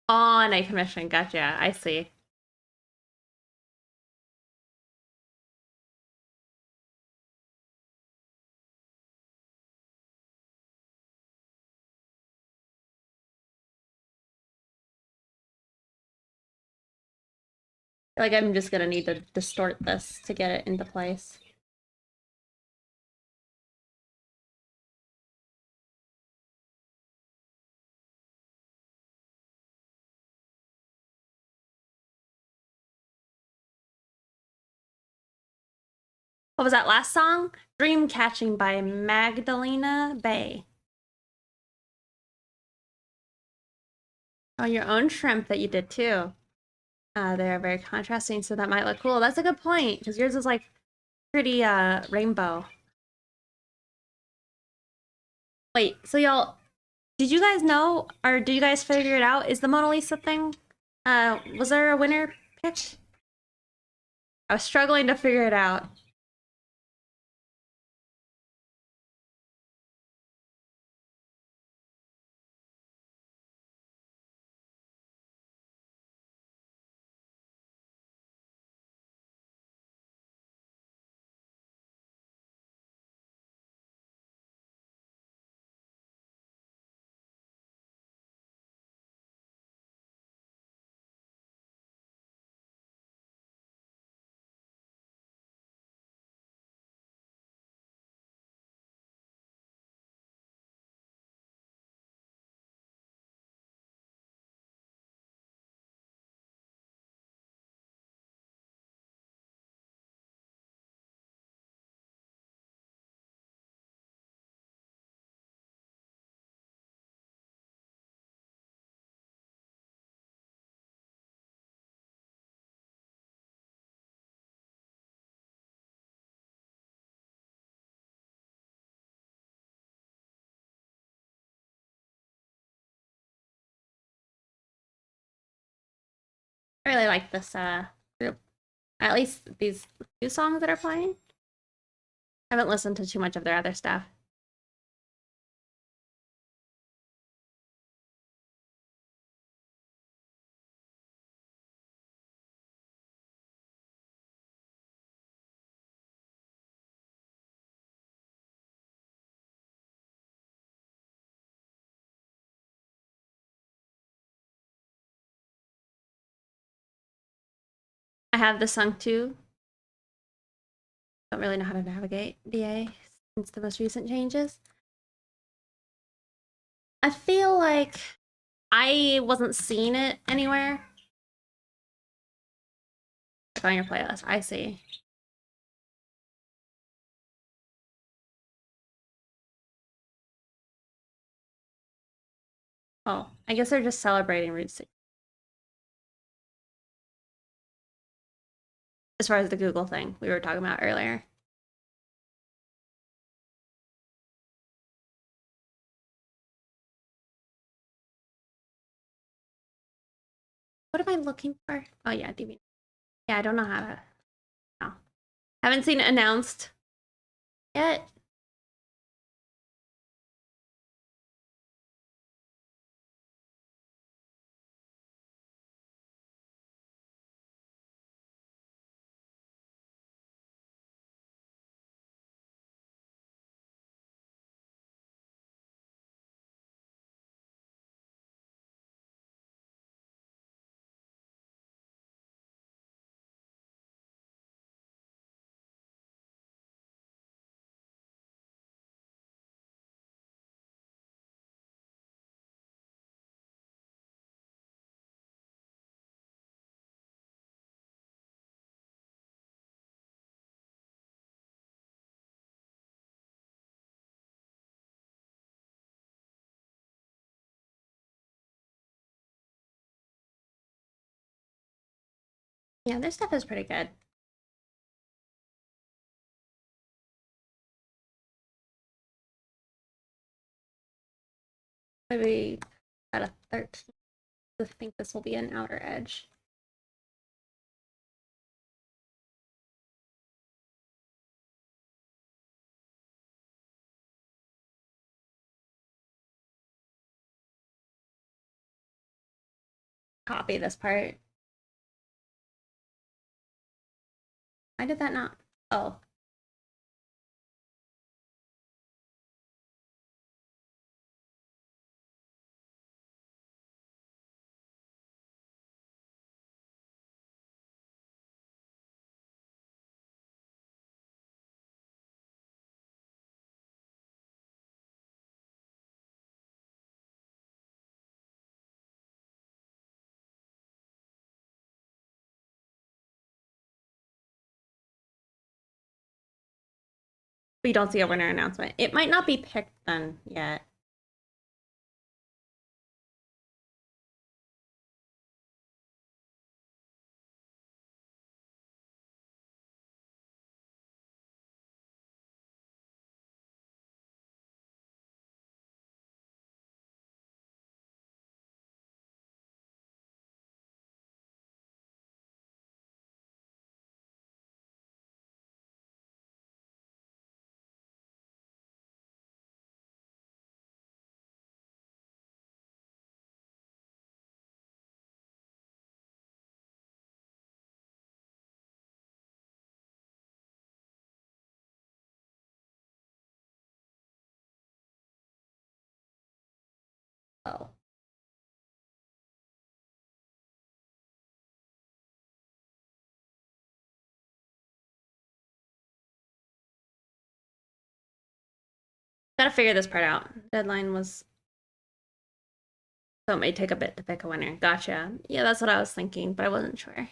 [SPEAKER 1] On a commission, gotcha. I see. Like I'm just gonna need to distort this to get it into place. What was that last song? Dream Catching by Magdalena Bay. Oh, your own shrimp that you did too. They're very contrasting, so that might look cool. That's a good point, because yours is like pretty rainbow. Wait, so y'all, did you guys know, or did you guys figure it out? Is the Mona Lisa thing, was there a winner picked? I was struggling to figure it out. I really like this group. At least these two songs that are playing. I haven't listened to too much of their other stuff. I have this song too. Don't really know how to navigate DA since the most recent changes. I feel like I wasn't seeing it anywhere. On your playlist, I see. Oh, I guess they're just celebrating Route 6. As far as the Google thing we were talking about earlier. What am I looking for? Oh yeah, DB. Yeah, I don't know how to. No. Haven't seen it announced yet. Yeah, their stuff is pretty good. Maybe at a 13. I think this will be an outer edge. Copy this part. Why did that not? Oh. We don't see a winner announcement. It might not be picked then yet. Oh. Gotta figure this part out. Deadline was... So it may take a bit to pick a winner. Gotcha. Yeah, that's what I was thinking, but I wasn't sure.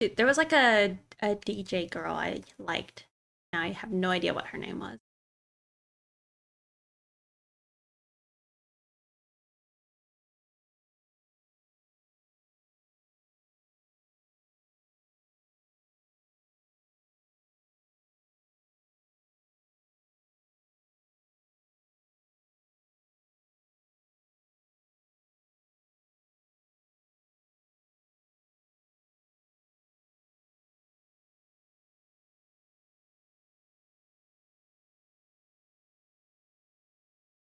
[SPEAKER 1] Dude, there was like a DJ girl I liked. Now I have no idea what her name was.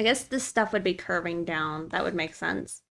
[SPEAKER 1] I guess this stuff would be curving down. That would make sense.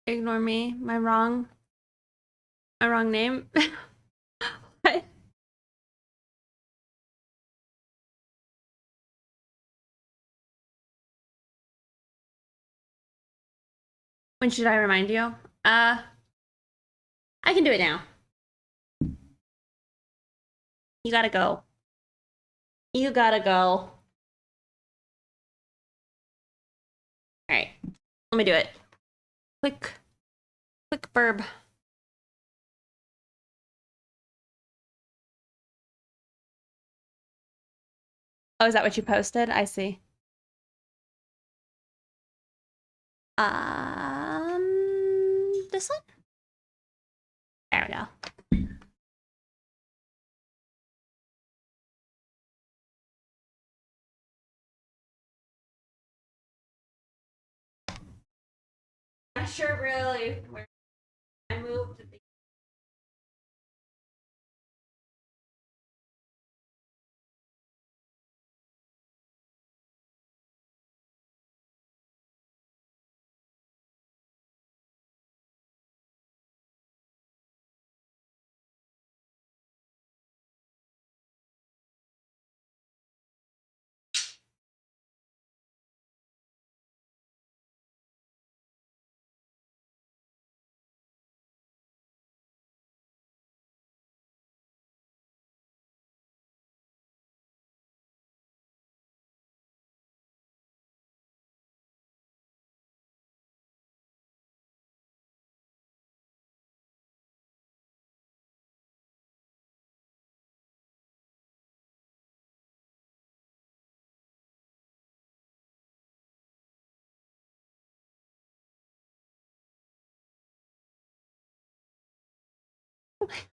[SPEAKER 1] Ignore me. My wrong. My wrong name. What? When should I remind you? Uh, I can do it now. You gotta go. You gotta go. All right. Let me do it. Quick burb. Oh, is that what you posted? I see. This one? There we go. I'm sure really where I moved.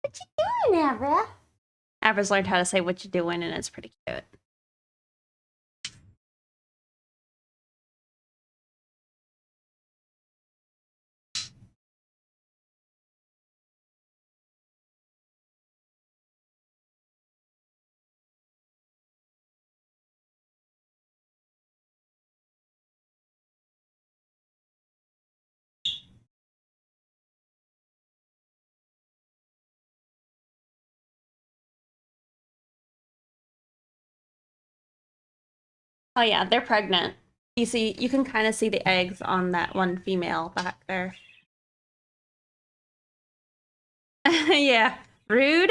[SPEAKER 1] What you doing, Abra? Abra's learned how to say what you doing, and it's pretty cute. Oh yeah, they're pregnant. You can kind of see the eggs on that one female back there. Yeah, rude.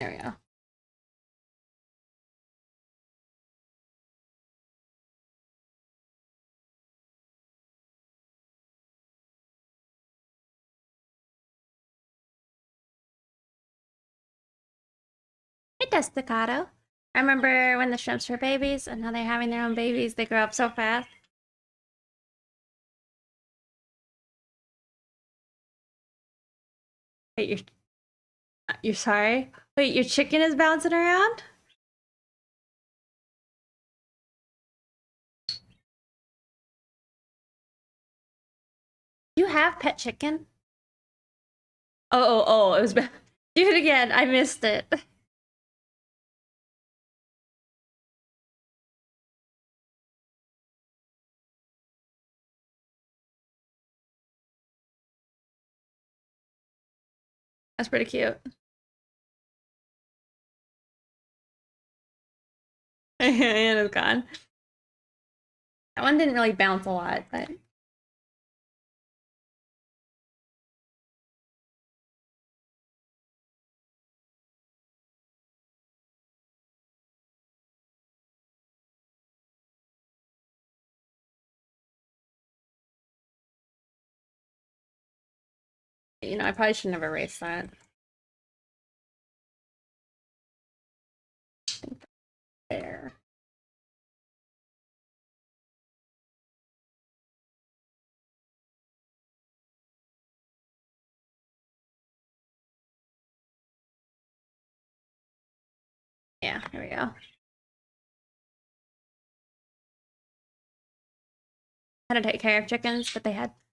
[SPEAKER 1] There we go. It does staccato. I remember when the shrimps were babies, and now they're having their own babies. They grow up so fast. Wait, you're sorry? Wait, your chicken is bouncing around? You have pet chicken? Oh, it was bad. Do it again. I missed it. That's pretty cute. And it's gone. That one didn't really bounce a lot, but you know, I probably should never erase that. There. Yeah, here we go. How to take care of chickens, but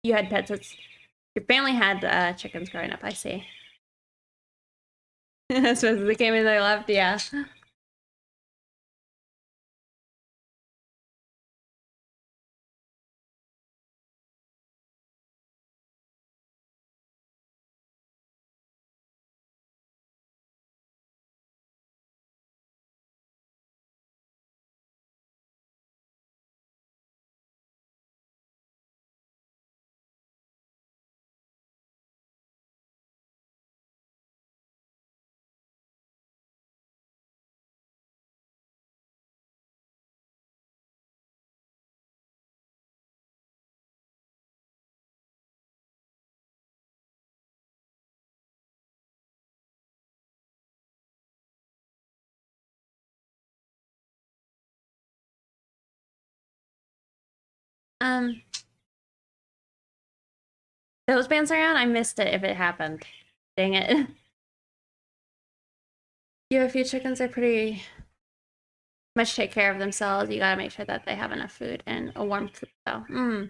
[SPEAKER 1] you had pets. Your family had chickens growing up, I see. I suppose they came in, they left, yeah. Those bands around, I missed it if it happened. Dang it. You have a few chickens, they're pretty much take care of themselves. You gotta make sure that they have enough food and a warm coop though.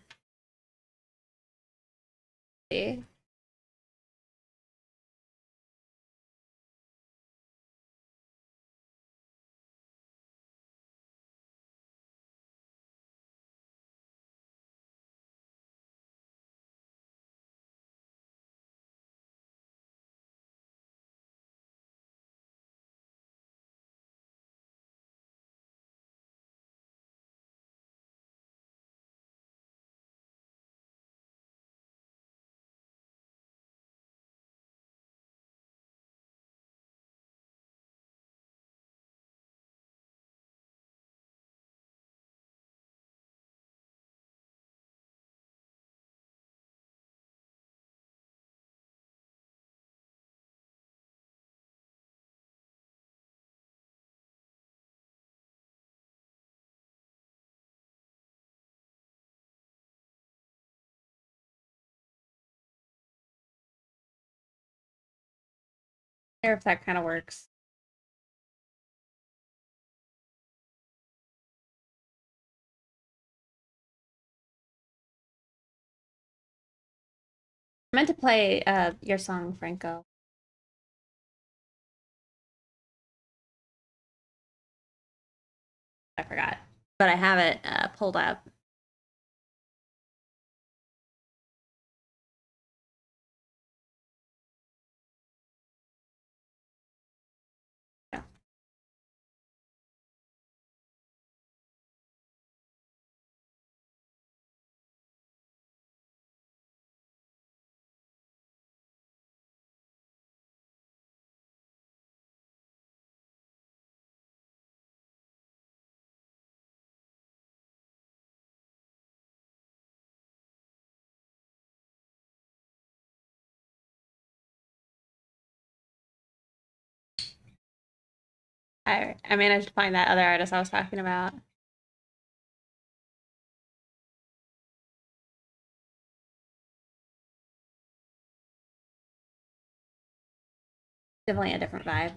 [SPEAKER 1] See? Or if that kind of works. I meant to play your song, Franco. I forgot. But I have it pulled up. Yeah. I managed to find that other artist I was talking about. Definitely a different vibe.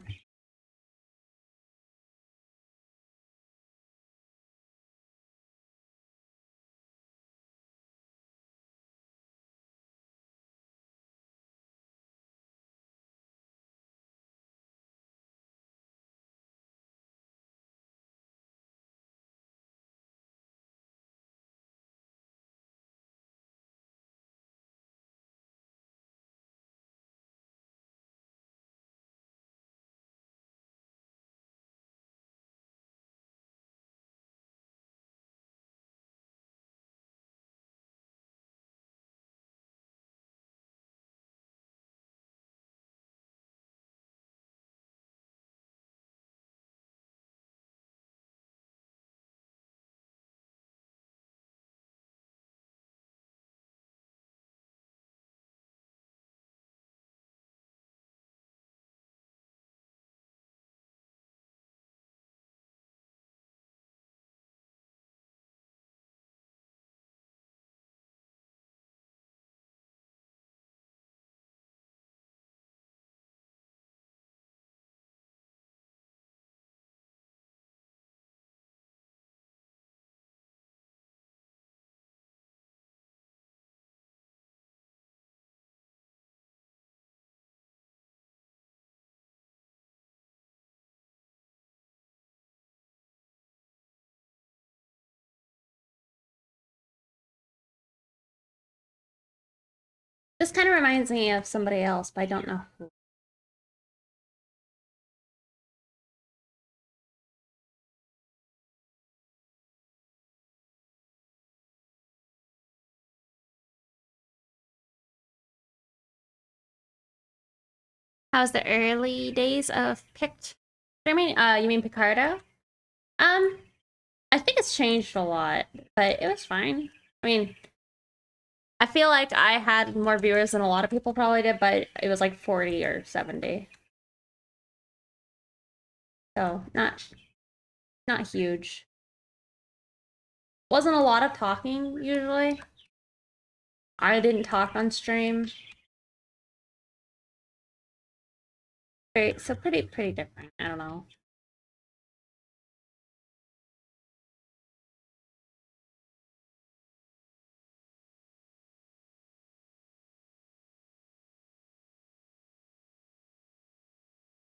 [SPEAKER 1] This kind of reminds me of somebody else, but I don't know who. How's the early days of picked streaming? You mean Picardo? Um, I think it's changed a lot, but it was fine. I mean, I feel like I had more viewers than a lot of people probably did, but it was like 40 or 70. So not huge. Wasn't a lot of talking usually. I didn't talk on stream. Great, so pretty different. I don't know.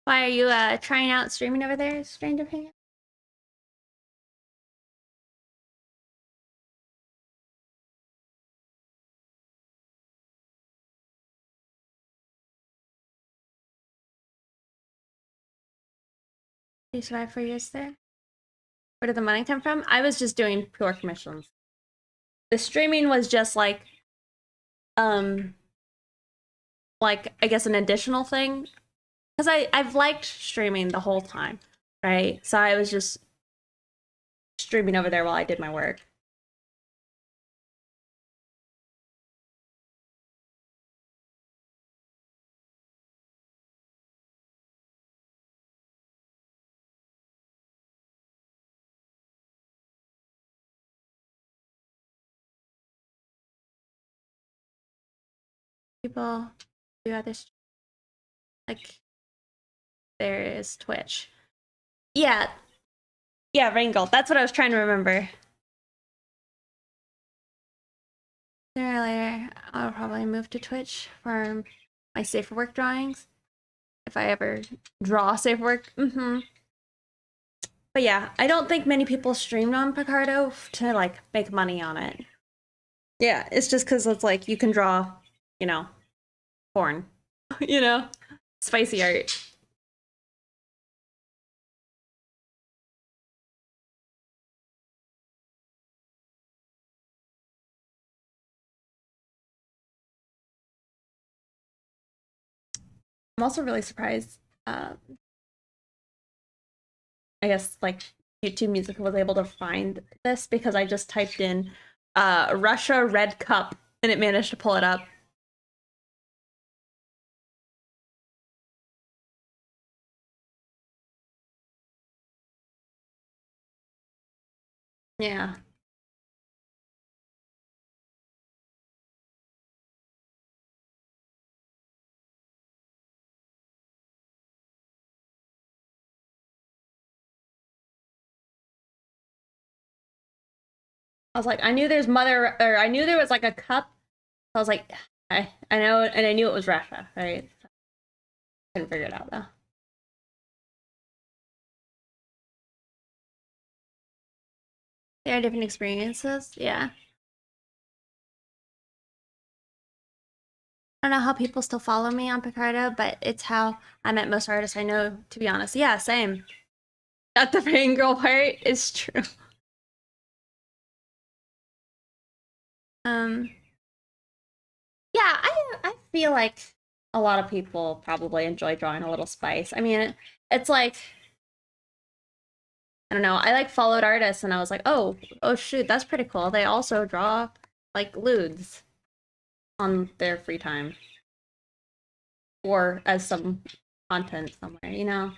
[SPEAKER 1] Why are you trying out streaming over there, Strange Opinion? You survived 4 years there? Where did the money come from? I was just doing pure commissions. The streaming was just um like I guess an additional thing. Because I've liked streaming the whole time, right? So I was just streaming over there while I did my work. People do other like there is Twitch. Yeah. Yeah, Wrangle. That's what I was trying to remember. Sooner or later, I'll probably move to Twitch for my safer work drawings. If I ever draw safer work. But yeah, I don't think many people streamed on Picardo to like make money on it. Yeah, it's just because it's like you can draw, you know, porn, you know, spicy art. I'm also really surprised. I guess like YouTube Music was able to find this because I just typed in Russia Red Cup and it managed to pull it up. Yeah. I was like, I knew there's mother, or I knew there was like a cup. I was like, I know, and I knew it was Russia, right? Couldn't figure it out though. There are different experiences. Yeah. I don't know how people still follow me on Picardo, but it's how I met most artists I know, to be honest. Yeah, same. Not the fangirl part is true. Um, yeah, I feel like a lot of people probably enjoy drawing a little spice. I mean, it's like I don't know. I like followed artists, and I was like, oh shoot, that's pretty cool. They also draw like lewds on their free time or as some content somewhere, you know?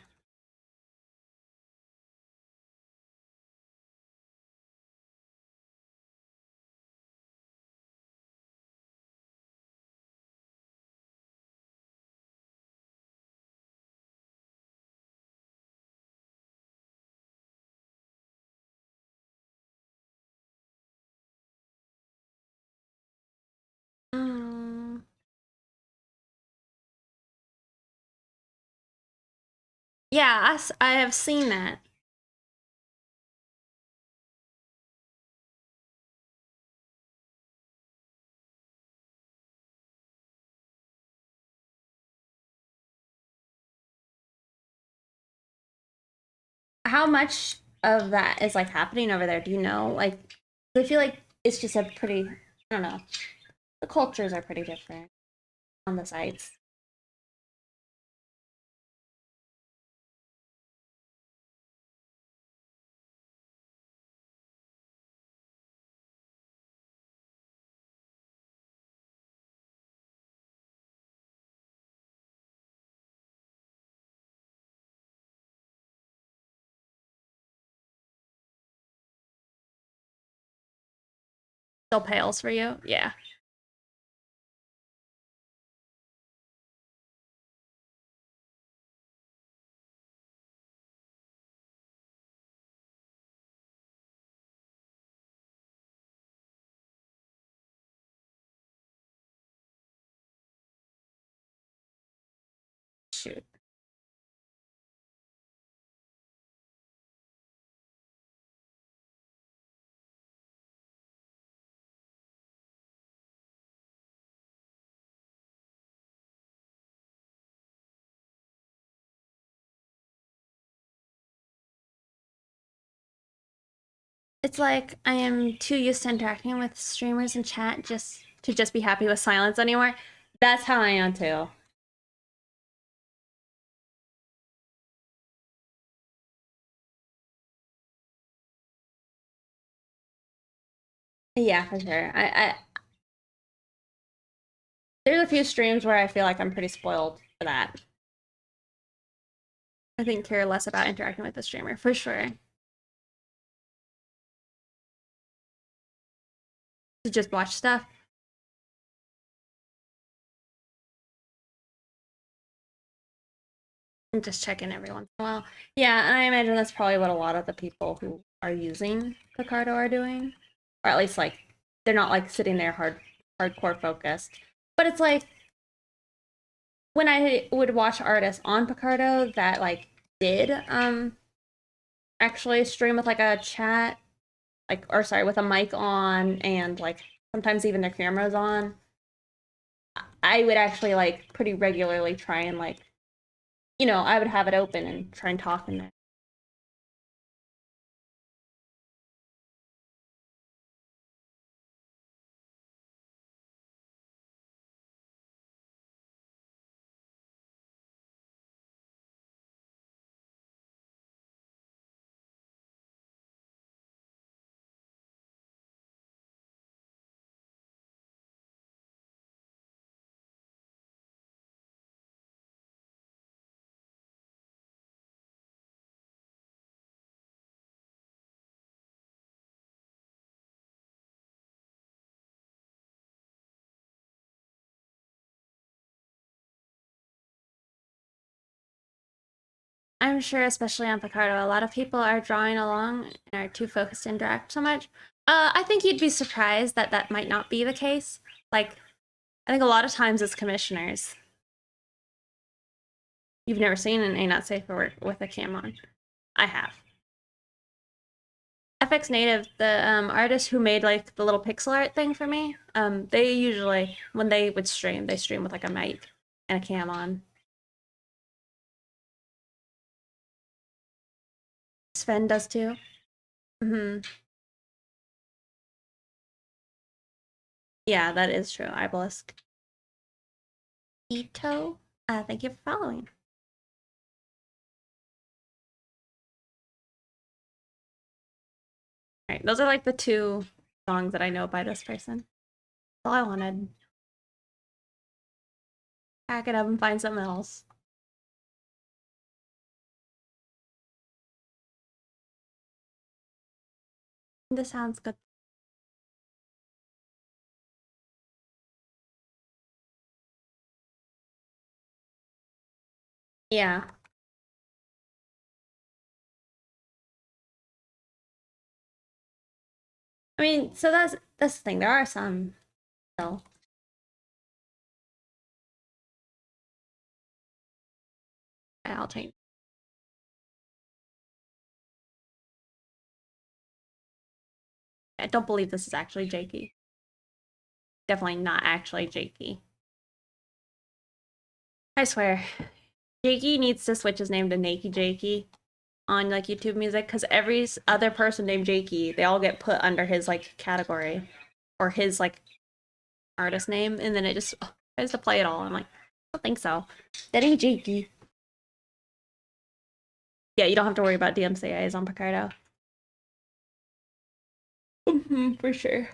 [SPEAKER 1] Mm. Yeah, I have seen that. How much of that is like happening over there? Do you know? Like, I feel like it's just a pretty, I don't know. The cultures are pretty different on the sites. still pales for you? Yeah. Shoot. It's like I am too used to interacting with streamers in chat just be happy with silence anymore. That's how I am too. Yeah, for sure. There's a few streams where I feel like I'm pretty spoiled for that. I think care less about interacting with the streamer for sure. To just watch stuff. And just check in every once in a while. Yeah, and I imagine that's probably what a lot of the people who are using Picardo are doing. Or at least like they're not like sitting there hardcore focused. But it's like when I would watch artists on Picardo that like did actually stream with like a chat, like or sorry, with a mic on and like sometimes even their cameras on, I would actually like pretty regularly try and like I would have it open and try and talk in there. I'm sure, especially on Picardo, a lot of people are drawing along and are too focused to interact so much. I think you'd be surprised that that might not be the case. Like, I think a lot of times as commissioners, you've never seen an A not safe for work with a cam on. I have. FX Native, the artist who made like the little pixel art thing for me, they usually when they would stream, they stream with like a mic and a cam on. Sven does too. Yeah, that is true. Ibelisk. Ito, thank you for following. All right, those are like the two songs that I know by this person. That's all I wanted. Pack it up and find something else. This sounds good. Yeah. I mean, so that's the thing. There are some still. I'll take. I don't believe this is actually Jakey. Definitely not actually Jakey. I swear. Jakey needs to switch his name to Nakey Jakey on like YouTube music because every other person named Jakey, they all get put under his like category or his like artist name, and then it just tries to play it all. I'm like, I don't think so. That ain't Jakey. Yeah, you don't have to worry about DMCA's on Picardo. For sure.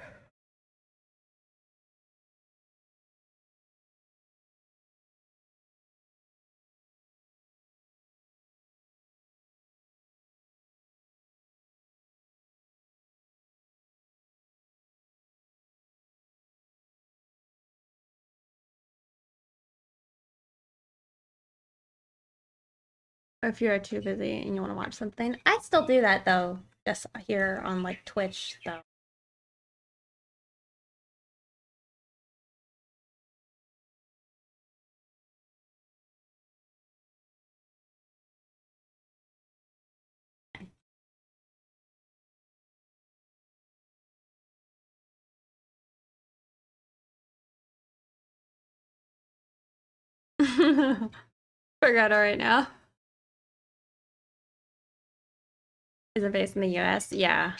[SPEAKER 1] Or if you're too busy and you want to watch something. I still do that though, just here on like Twitch though. Forgot it right now. Is it based in the US? Yeah.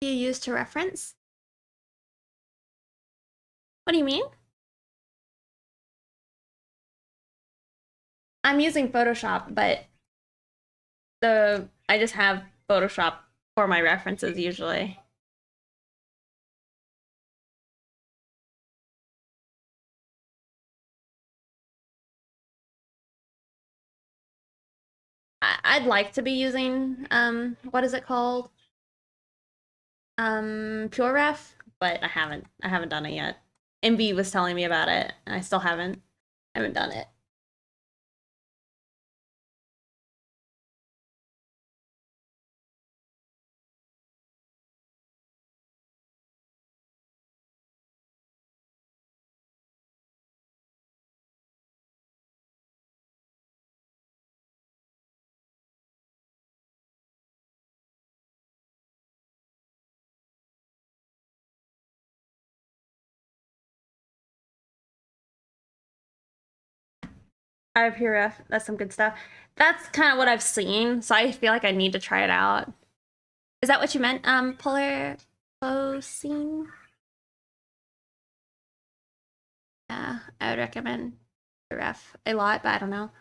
[SPEAKER 1] You use to reference? What do you mean? I'm using Photoshop, but I just have Photoshop for my references usually. I'd like to be using what is it called? PureRef, but I haven't done it yet. MB was telling me about it, and I still haven't done it. I have PureRef. That's some good stuff. That's kind of what I've seen, so I feel like I need to try it out. Is that what you meant? Polar scene? Yeah, I would recommend PureRef a lot, but I don't know.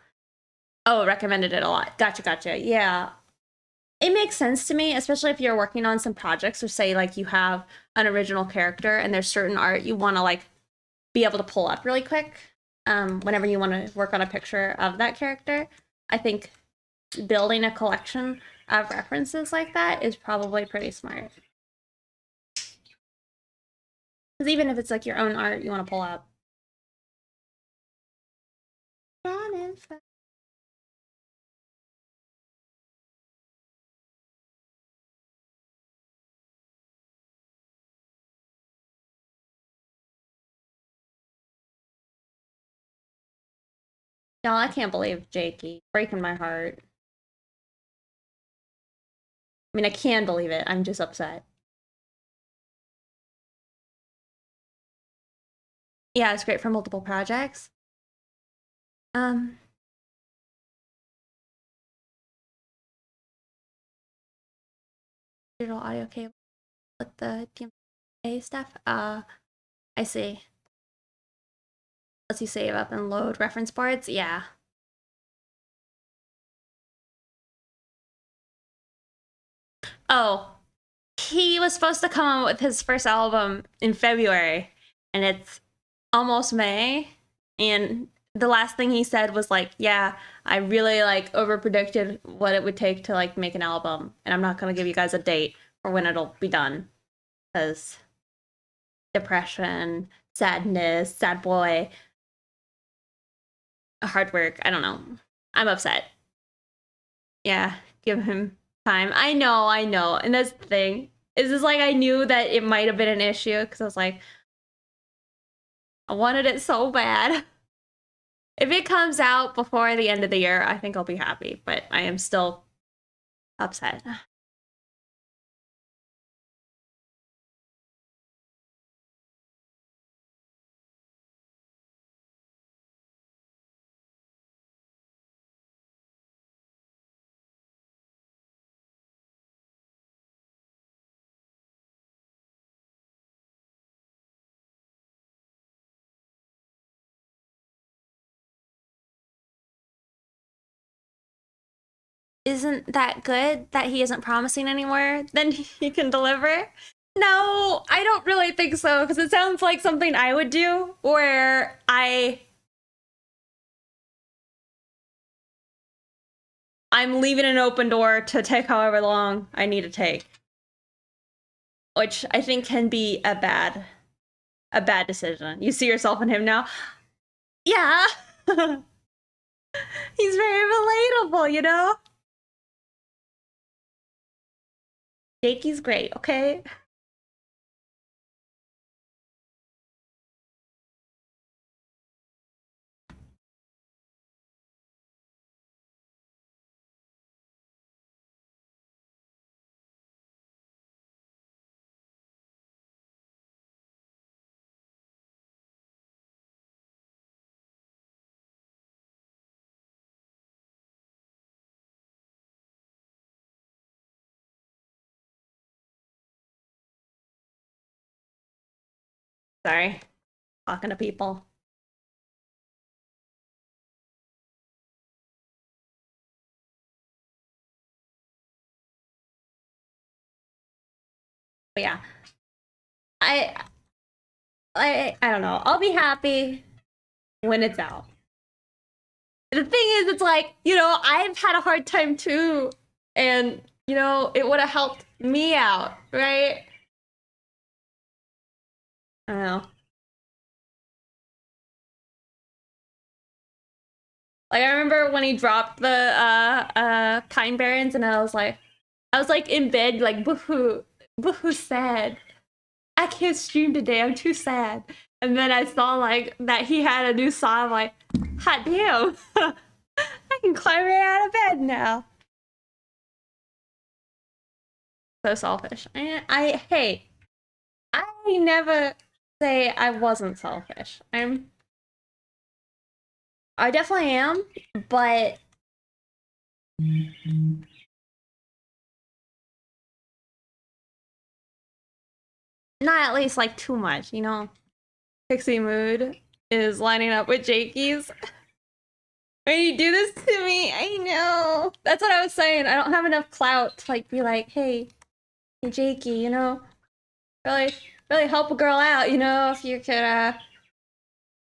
[SPEAKER 1] Oh, recommended it a lot. Gotcha. Yeah. It makes sense to me, especially if you're working on some projects or say like you have an original character and there's certain art you want to like be able to pull up really quick whenever you want to work on a picture of that character. I think building a collection of references like that is probably pretty smart. Because even if it's like your own art you want to pull up. Y'all, I can't believe Jakey breaking my heart. I mean, I can believe it. I'm just upset. Yeah, it's great for multiple projects. Digital audio cable with the DMA stuff. I see. Lets you save up and load reference boards. Yeah. Oh, he was supposed to come out with his first album in February, and it's almost May. And the last thing he said was like, "Yeah, I really like over predicted what it would take to like make an album, and I'm not gonna give you guys a date for when it'll be done, because depression, sadness, sad boy, hard work. I don't know. I'm upset. Yeah, give him time. I know. And that's the thing. Is this like I knew that it might have been an issue because I was like, I wanted it so bad. If it comes out before the end of the year, I think I'll be happy, but I am still upset. Isn't that good that he isn't promising anymore? Then he can deliver? No, I don't really think so, because it sounds like something I would do where I'm leaving an open door to take however long I need to take. which I think can be a bad decision. You see yourself in him now? Yeah. He's very relatable, you know? Jakey's great, okay? Sorry. Talking to people. But yeah. I I don't know. I'll be happy when it's out. The thing is, it's like, you know, I've had a hard time too. And, you know, it would have helped me out, right? I don't know. Like I remember when he dropped the Kind Barons and I was like in bed like boohoo, boohoo sad. I can't stream today, I'm too sad. And then I saw like that he had a new song, I'm like, hot damn. I can climb right out of bed now. So selfish. Hey, I never say I wasn't selfish. I definitely am, but not at least like too much, you know? Pixie mood is lining up with Jakey's. When you do this to me, I know. That's what I was saying. I don't have enough clout to like be like, hey Jakey, you know, really help a girl out, you know, if you could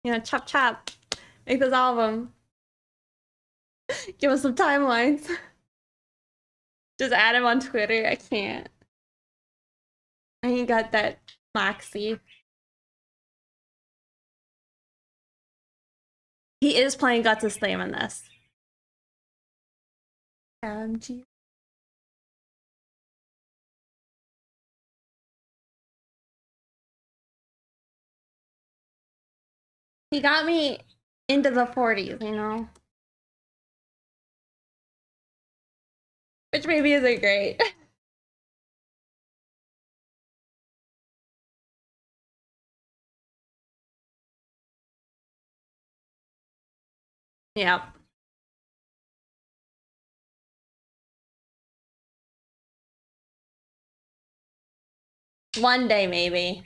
[SPEAKER 1] you know, chop make this album. Give us some timelines. Just add him on Twitter. I can't. I ain't got that moxie. He is playing Guts' theme in this. Gee. He got me into the 40s, you know? Which maybe isn't great. Yep. One day, maybe.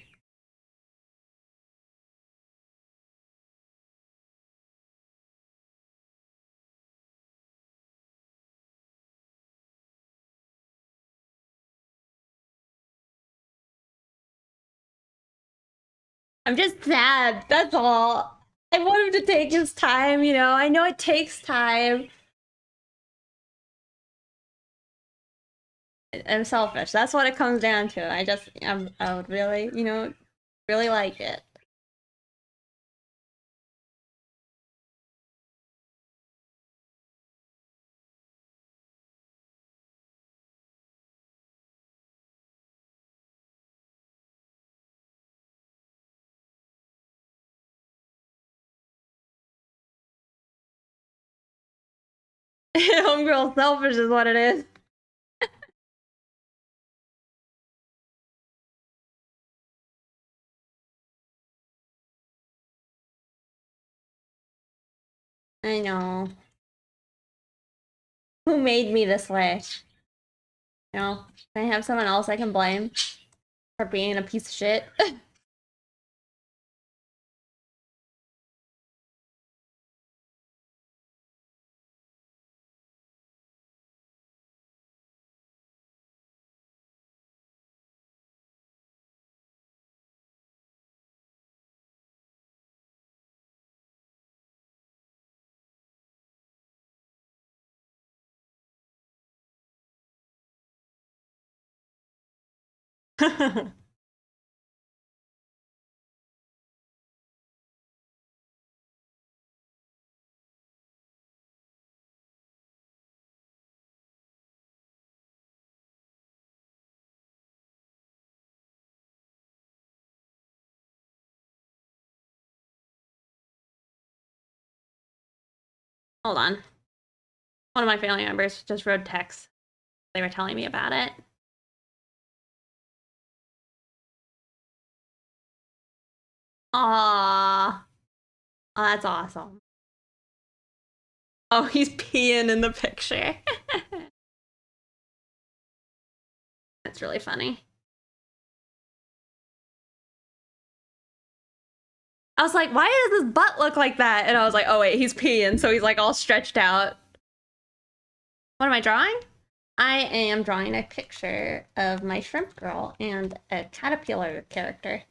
[SPEAKER 1] I'm just sad, that's all. I want him to take his time, you know? I know it takes time. I'm selfish. That's what it comes down to. I would really, you know, really like it. Homegirl selfish is what it is. I know. Who made me this way? You know, can I have someone else I can blame for being a piece of shit? Hold on. One of my family members just wrote text. They were telling me about it. Aww. Oh, that's awesome. Oh, he's peeing in the picture. That's really funny. I was like, why does his butt look like that? And I was like, oh wait, he's peeing, so he's like all stretched out. What am I drawing? I am drawing a picture of my shrimp girl and a caterpillar character.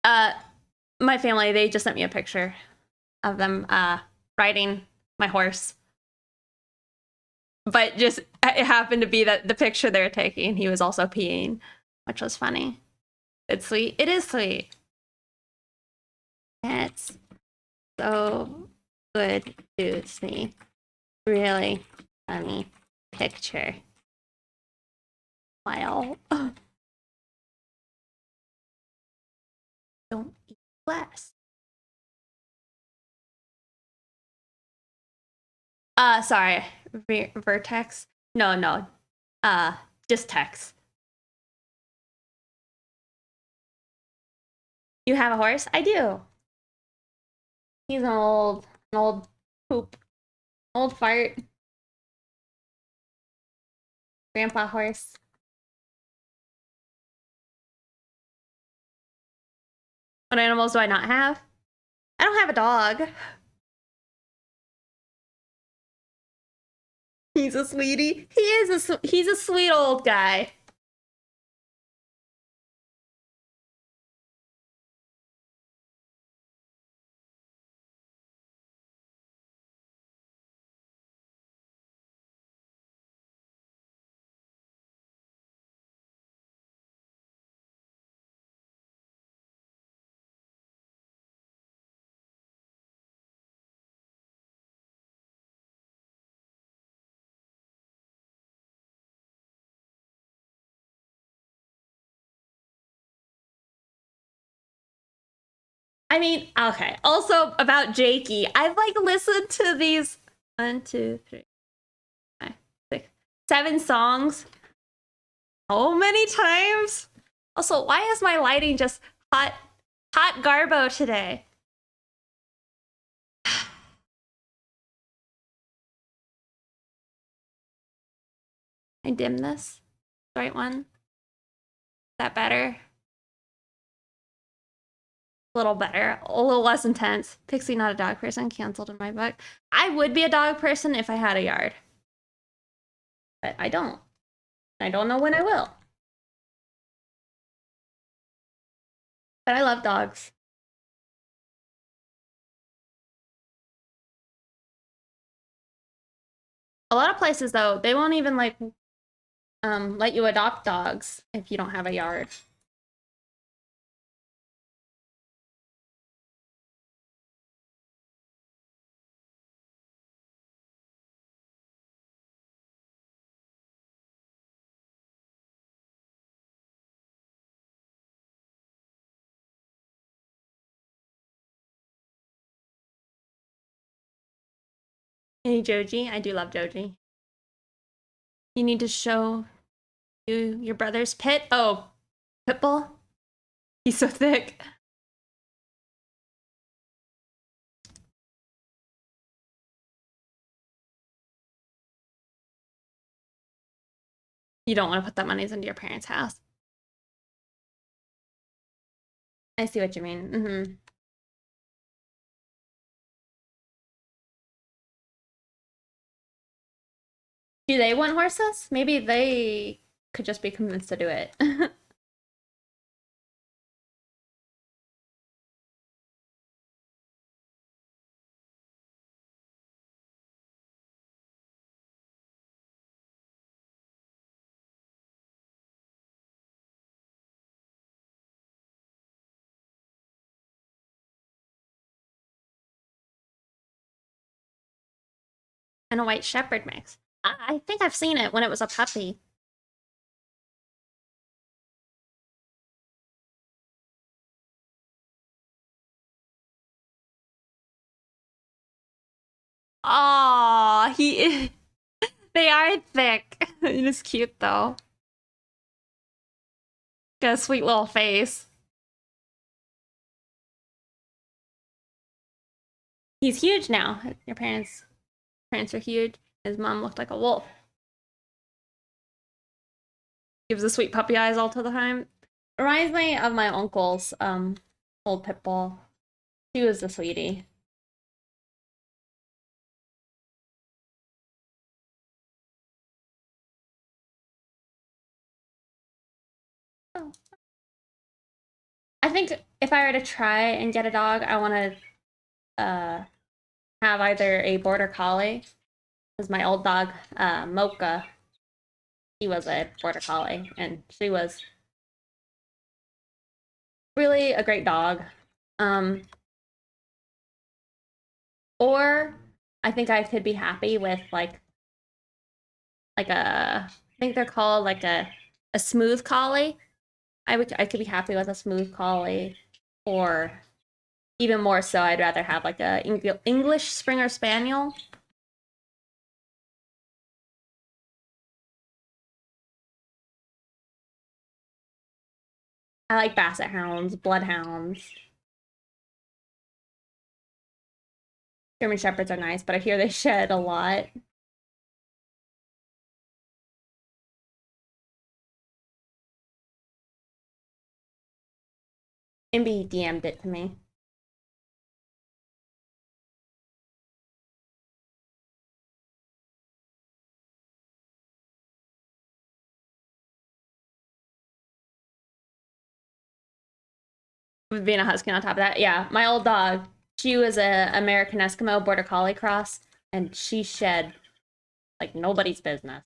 [SPEAKER 1] My family, they just sent me a picture of them riding my horse. But just it happened to be that the picture they were taking, he was also peeing, which was funny. It's sweet. It is sweet. It's so good to see. Really funny picture. Wow. Don't eat less. Sorry. Vertex? No. Just text. You have a horse? I do. He's an old poop. Old fart. Grandpa horse. What animals do I not have? I don't have a dog. He's a sweetie. He's a sweet old guy. I mean, okay. Also about Jakey, I've like listened to these 1, 2, 3, 5, 6, 7 songs so many times. Also, why is my lighting just hot garbo today? I dim this. The right one. Is that better? A little better. A little less intense. Pixie, not a dog person. Canceled in my book. I would be a dog person if I had a yard. But I don't. I don't know when I will. But I love dogs. A lot of places, though, they won't even like let you adopt dogs if you don't have a yard. Hey, Joji. I do love Joji. You need to show your brother's pit. Oh, Pitbull? He's so thick. You don't want to put that money into your parents' house. I see what you mean. Mm-hmm. Do they want horses? Maybe they could just be convinced to do it. And a white shepherd mix. I think I've seen it when it was a puppy. Aw, he is. They are thick. It is cute though. Got a sweet little face. He's huge now. Your parents are huge. His mom looked like a wolf. Gives the sweet puppy eyes all to the time. Reminds me of my uncle's old pit bull. She was the sweetie. Oh. I think if I were to try and get a dog, I want to have either a border collie, because my old dog Mocha, he was a border collie, and she was really a great dog. Or I think I could be happy with like a, I think they're called like a smooth collie. I could be happy with a smooth collie, or even more so, I'd rather have like a English Springer Spaniel. I like Basset Hounds, Bloodhounds. German Shepherds are nice, but I hear they shed a lot. MB DM'd it to me. With being a husky on top of that. Yeah, my old dog, she was a American Eskimo Border Collie cross, and she shed like nobody's business.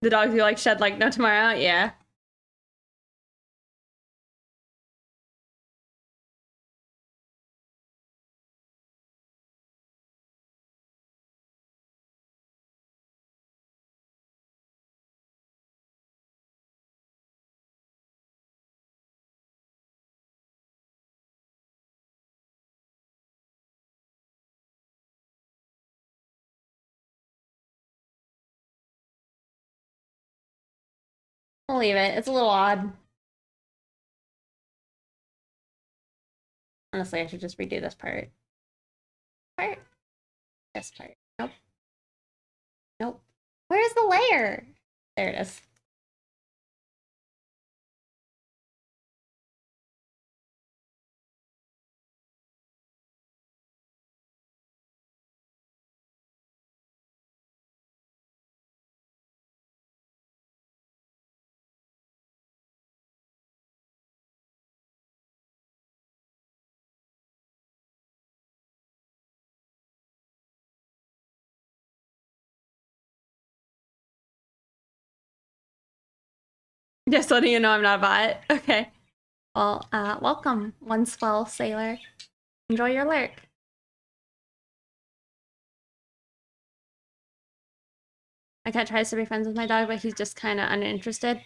[SPEAKER 1] The dogs you like shed like no tomorrow? Yeah. I'll leave it. It's a little odd. Honestly, I should just redo this part. This part. Nope. Nope. Where's the layer? There it is. Just letting you know I'm not a bot. Okay. Well, welcome, one swell sailor. Enjoy your lurk. My cat tries to be friends with my dog, but he's just kind of uninterested.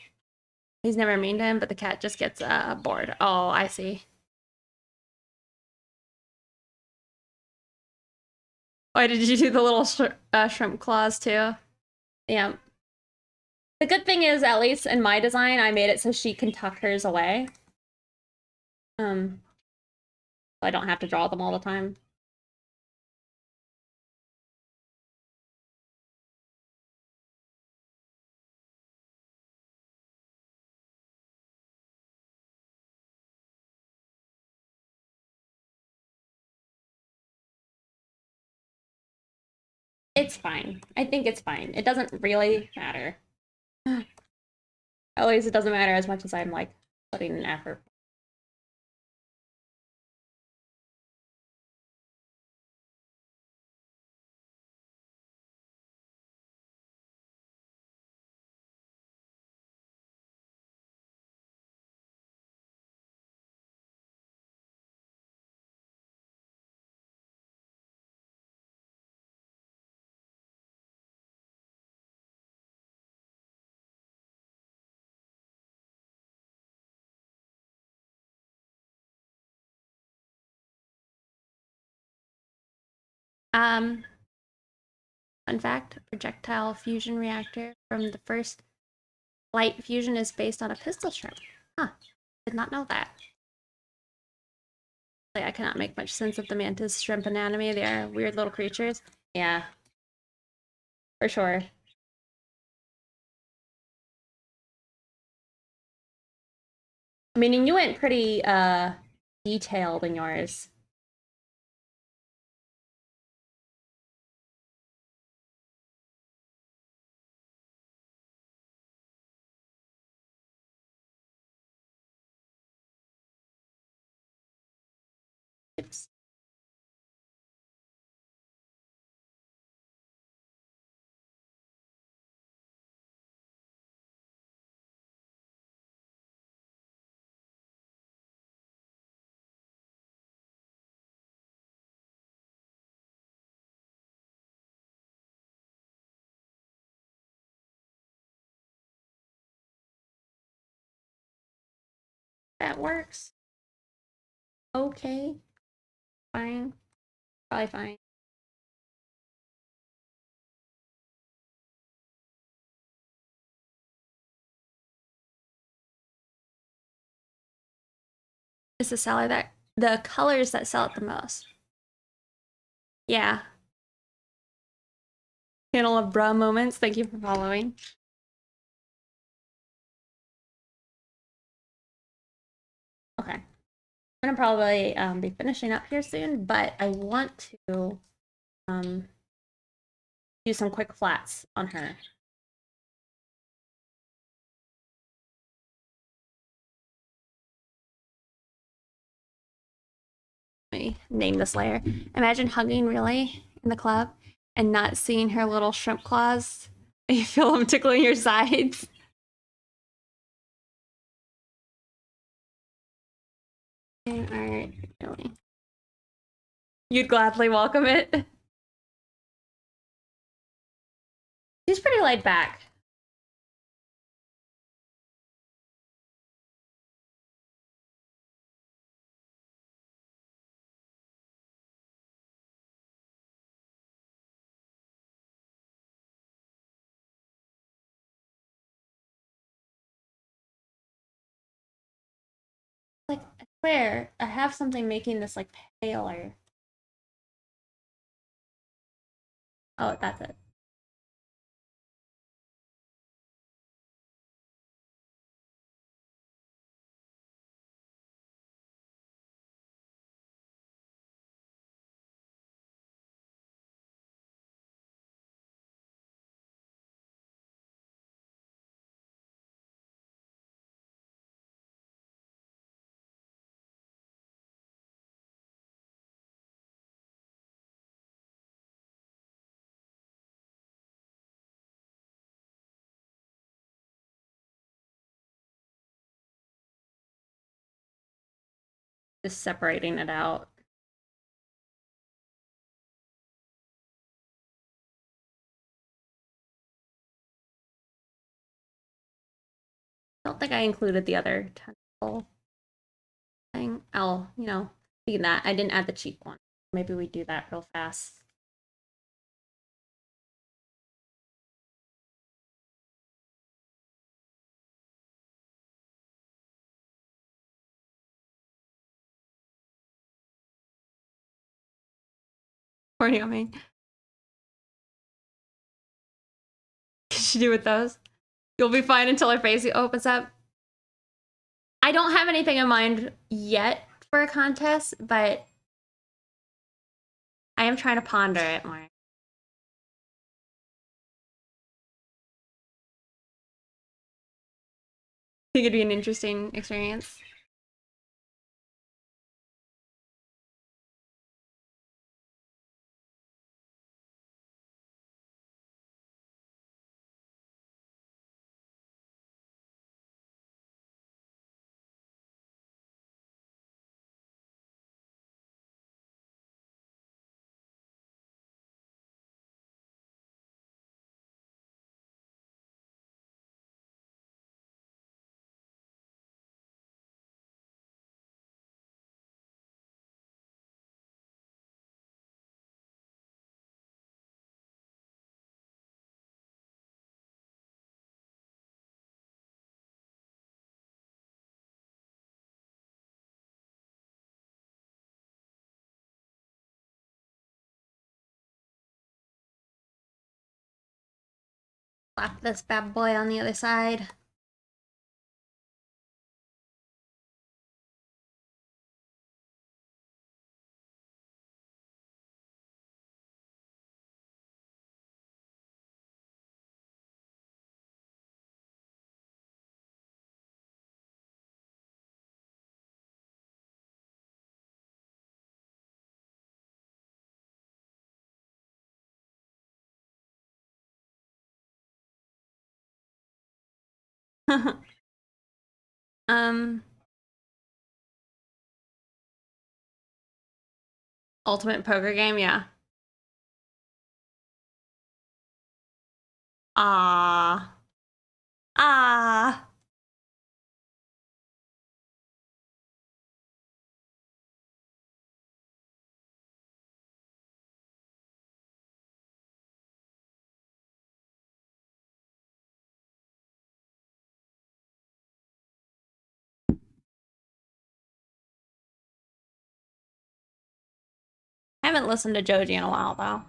[SPEAKER 1] He's never mean to him, but the cat just gets bored. Oh, I see. Why did you do the little shrimp claws too? Yeah. The good thing is, at least in my design, I made it so she can tuck hers away. So I don't have to draw them all the time. It's fine. I think it's fine. It doesn't really matter. At least it doesn't matter as much as I'm like putting an effort. Fun fact, projectile fusion reactor from the first light fusion is based on a pistol shrimp. Huh, did not know that. Like, I cannot make much sense of the mantis shrimp anatomy. They are weird little creatures. Yeah, for sure. I mean, and you went pretty detailed in yours. Oops. That works. Okay. Fine. Probably fine. It's the seller that the colors that sell it the most. Yeah. Panel of bra moments. Thank you for following. Okay. I'm gonna probably be finishing up here soon, but I want to do some quick flats on her. Let me name this layer. Imagine hugging really in the club and not seeing her little shrimp claws. You feel them tickling your sides. Alright, really. You'd gladly welcome it. She's pretty laid back. Like, I swear, I have something making this like paler. Oh, that's it. Just separating it out. I don't think I included the other tentacle thing. I'll, speaking of that, I didn't add the cheek one. Maybe we do that real fast. Horny on me. What should you do with those? You'll be fine until her face opens up. I don't have anything in mind yet for a contest, but I am trying to ponder it more. I think it'd be an interesting experience. Slap this bad boy on the other side. um, ultimate poker game, yeah. Ah. Ah. I haven't listened to Joji in a while, though.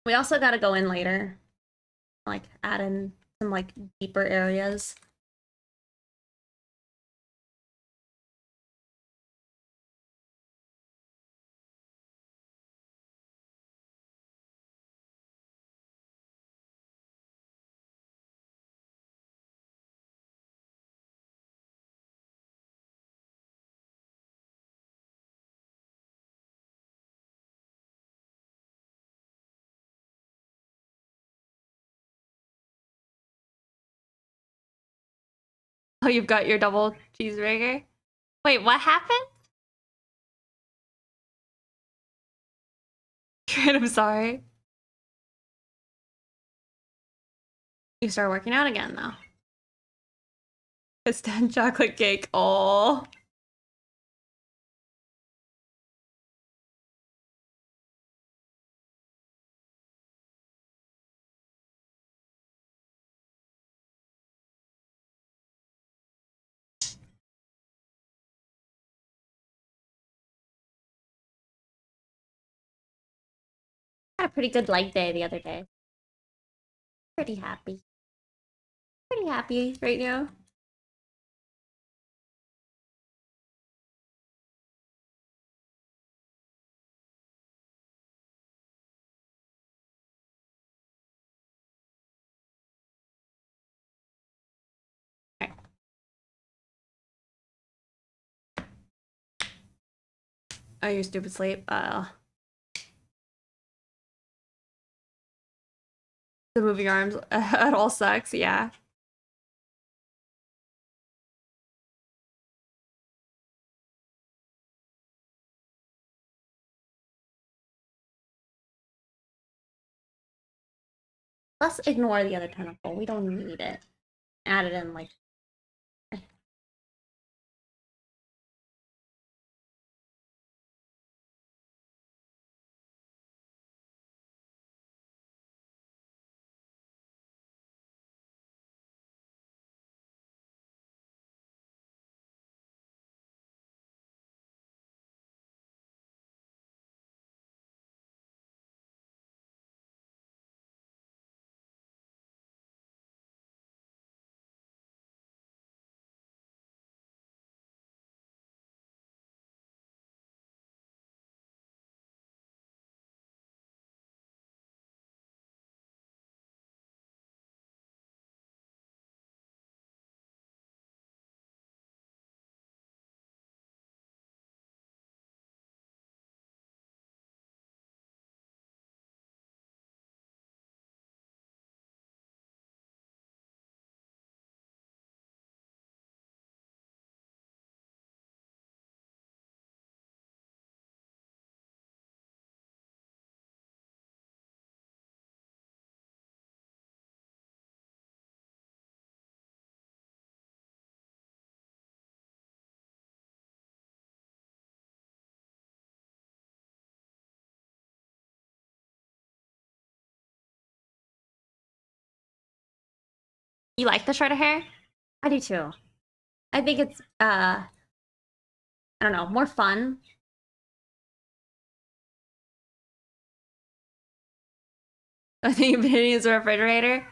[SPEAKER 1] We also gotta go in later. Like, add in some, like, deeper areas. Oh, you've got your double cheeseburger? Wait, what happened? I'm sorry. You start working out again, though. Piston chocolate cake. Oh. Had a pretty good leg day the other day. Pretty happy. Pretty happy right now. Right. Oh, your stupid sleep. The moving arms at all sucks, yeah. Let's ignore the other tentacle. We don't need it. Add it in, like... You like the shorter hair? I do too. I think it's I don't know, more fun. I think you've been using the refrigerator.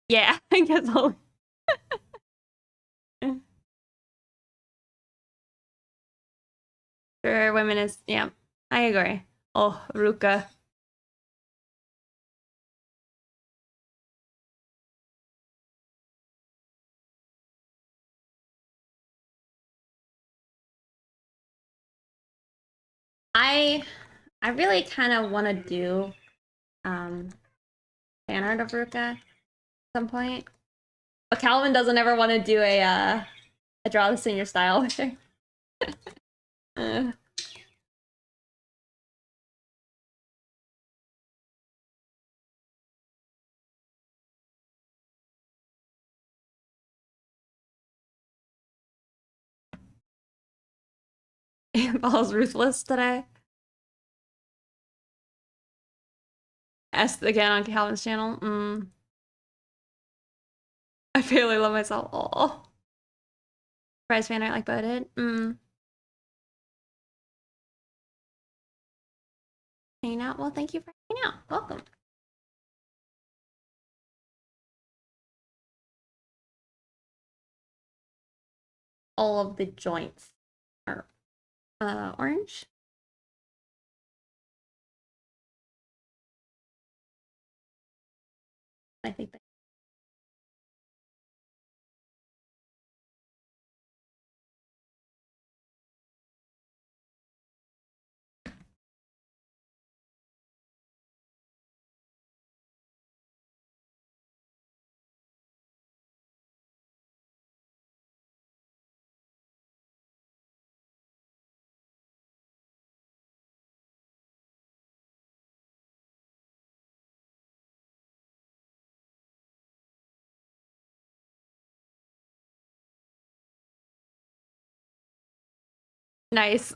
[SPEAKER 1] Yeah, I guess I'll. Sure, women is, yeah, I agree. Oh, Ruka. I I really kind of want to do um fan art of Ruka at some point. But Calvin doesn't ever want to do a draw this in your style with her. Ball's ruthless today. S again on Calvin's channel. I fairly love myself. Oh, prize fan art like Bo did. Hanging out. Well, thank you for hanging out. Welcome. All of the joints are orange. I think that. Nice.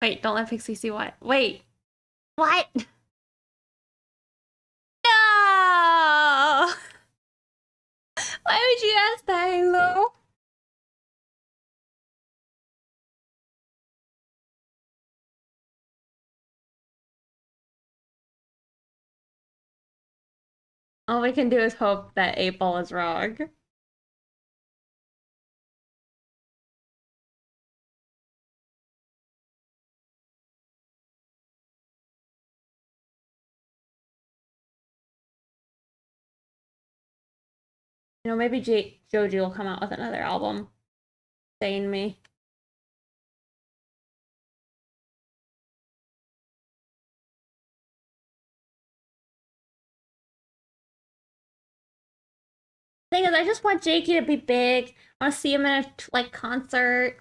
[SPEAKER 1] Wait, don't let Pixie see what. Wait. What? No! Why would you ask that, Halo? All we can do is hope that 8-Ball is wrong. You know, maybe Joji will come out with another album. Saying me. Thing is, I just want Jakey to be big. I want to see him in a like concert.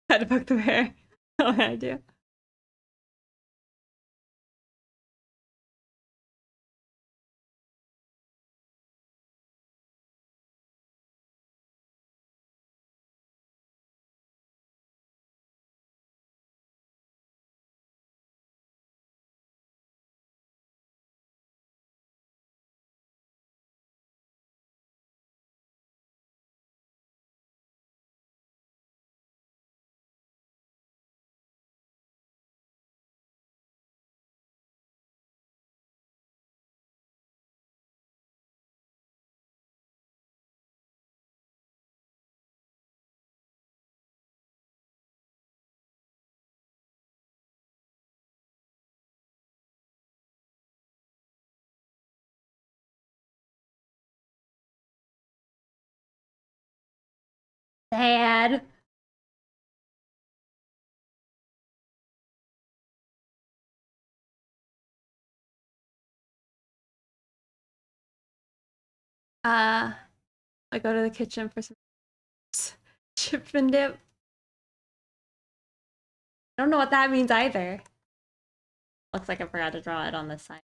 [SPEAKER 1] Had to poke the bear. Oh, I do. Sad. I go to the kitchen for some chip and dip. I don't know what that means either. Looks like I forgot to draw it on this side.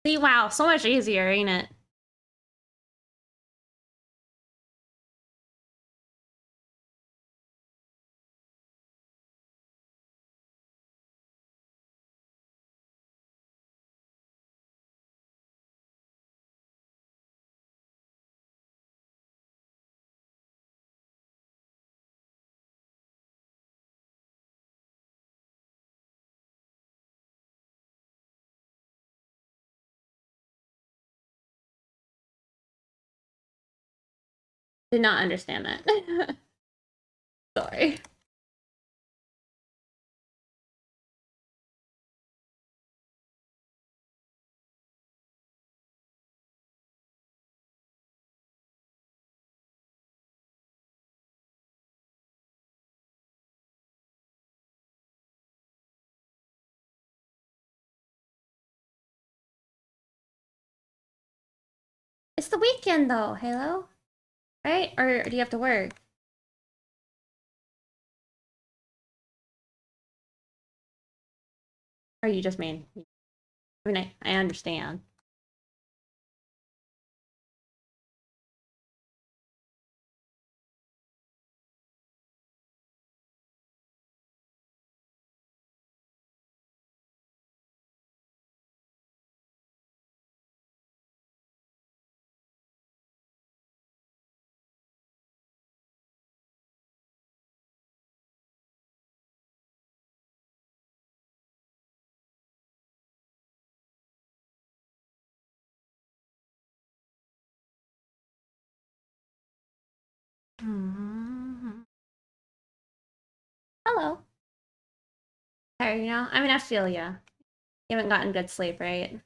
[SPEAKER 1] See, wow, so much easier, ain't it? Did not understand that. Sorry. It's the weekend though, Halo. Right? Or do you have to work? Or you just mean? I mean, I understand. Hello. Tired, you know? I mean, I feel ya. You haven't gotten good sleep, right?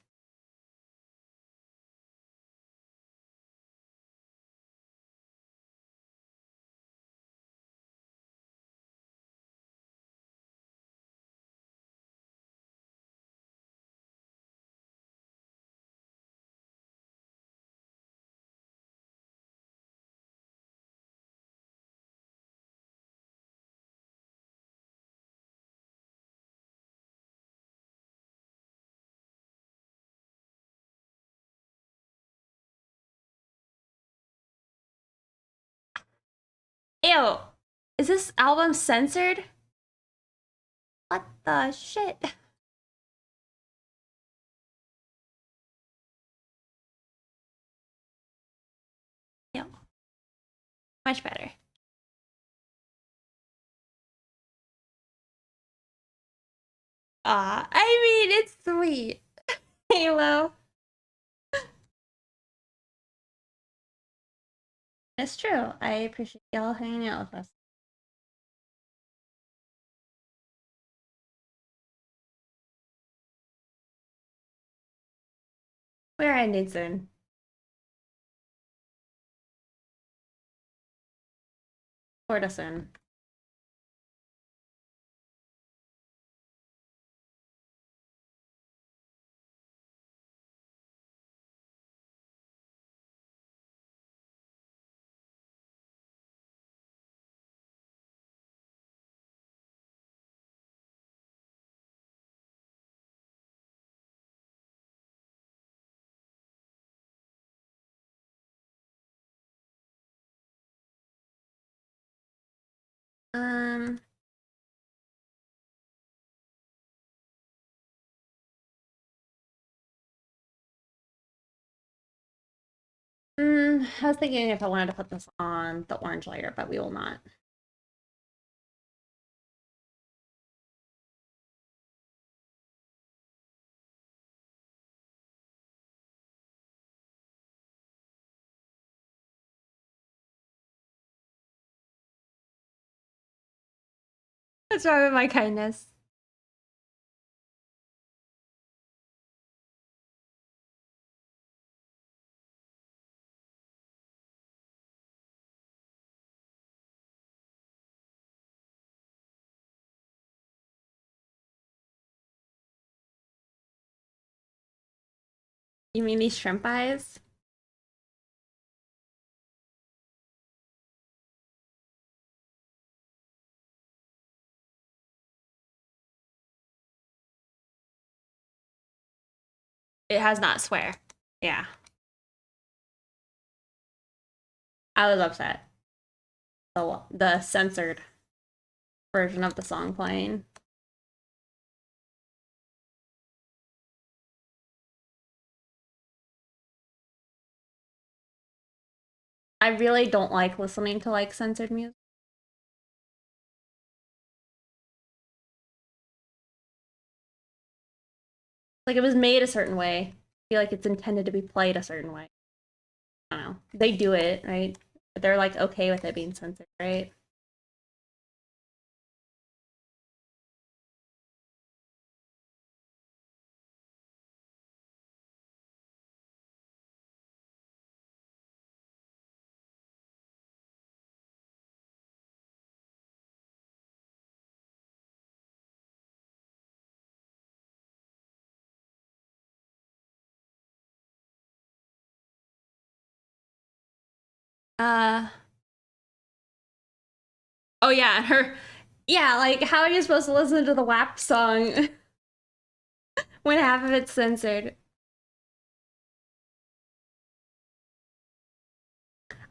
[SPEAKER 1] Ew. Is this album censored? What the shit? Ew. Much better. I mean, it's sweet. Halo. It's true. I appreciate y'all hanging out with us. We're ending soon. Sorta soon. Um, I was thinking if I wanted to put this on the orange layer, but we will not. What's wrong with my kindness? You mean these shrimp eyes? It has not swear. Yeah. I was upset. The censored version of the song playing. I really don't like listening to like censored music. Like it was made a certain way. I feel like it's intended to be played a certain way. I don't know. They do it, right? But they're like okay with it being censored, right? Uh oh yeah, her yeah, like how are you supposed to listen to the WAP song when half of it's censored?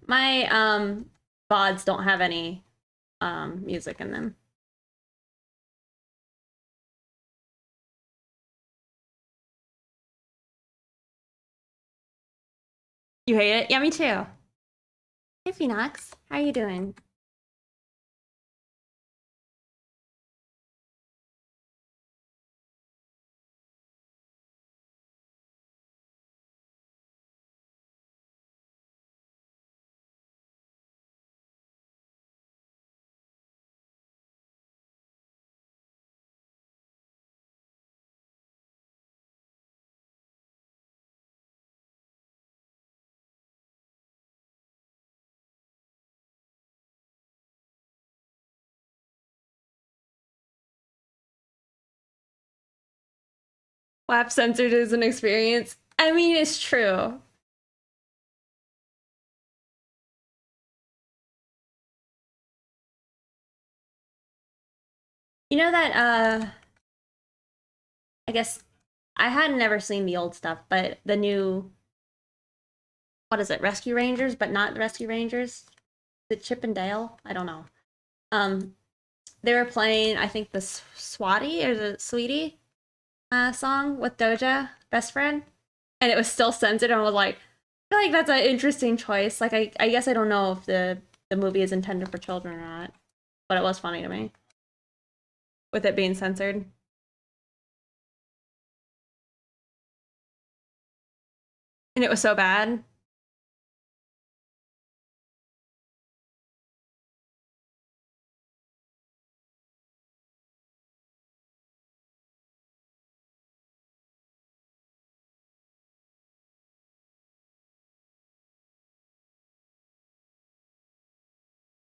[SPEAKER 1] My VODs don't have any music in them. You hate it? Yeah, me too. Hey Phoenix, how are you doing? WAP censored is an experience. I mean, it's true. You know that I guess I had never seen the old stuff, but the new what is it, Rescue Rangers, but not Rescue Rangers? The Chip and Dale? I don't know. Um they were playing I think the Swati or the Sweetie song with Doja, best friend. And it was still censored and I was like, I feel like that's an interesting choice. Like I guess I don't know if the movie is intended for children or not, but it was funny to me with it being censored. And it was so bad.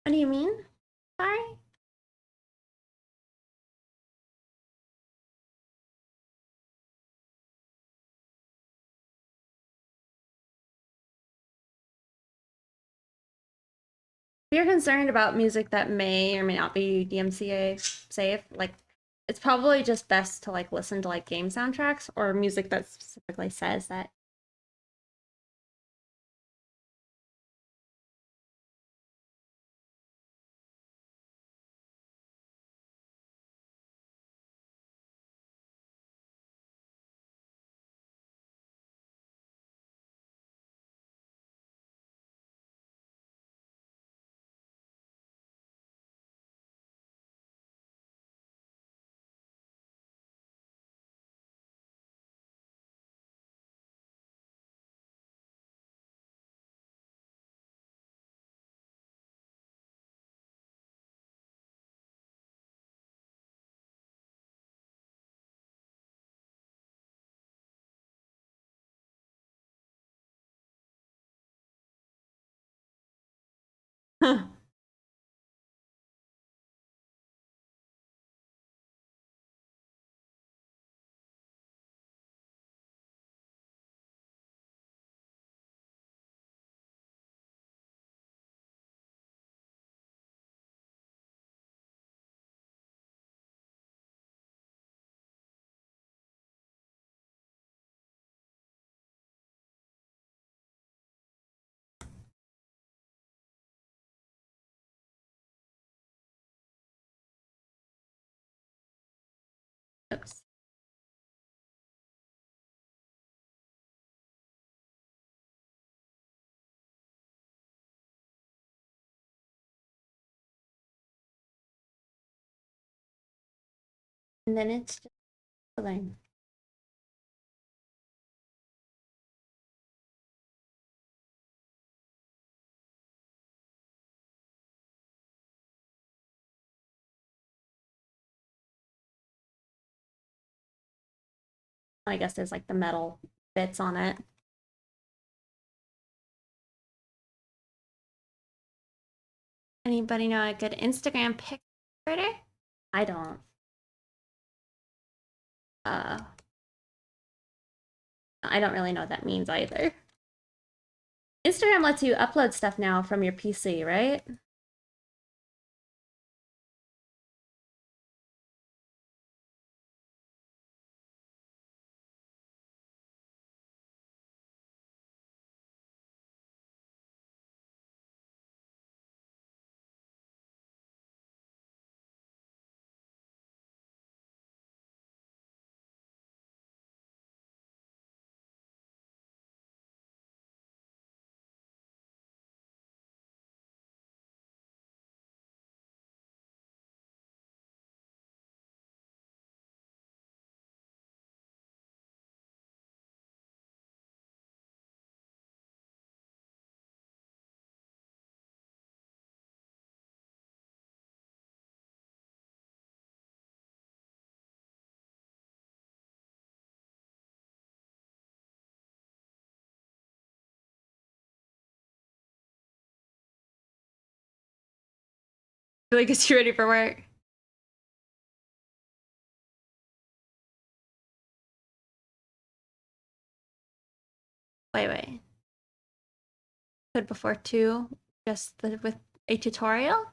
[SPEAKER 1] What do you mean? Sorry? If you're concerned about music that may or may not be DMCA safe, like it's probably just best to like listen to like game soundtracks or music that specifically says that. Oops. And then it's just filling. I guess there's like the metal bits on it. Anybody know a good Instagram pic creator? I don't. Uh, I don't really know what that means either. Instagram lets you upload stuff now from your PC, right? Really gets you ready for work. Wait. Good before 2, with a tutorial? What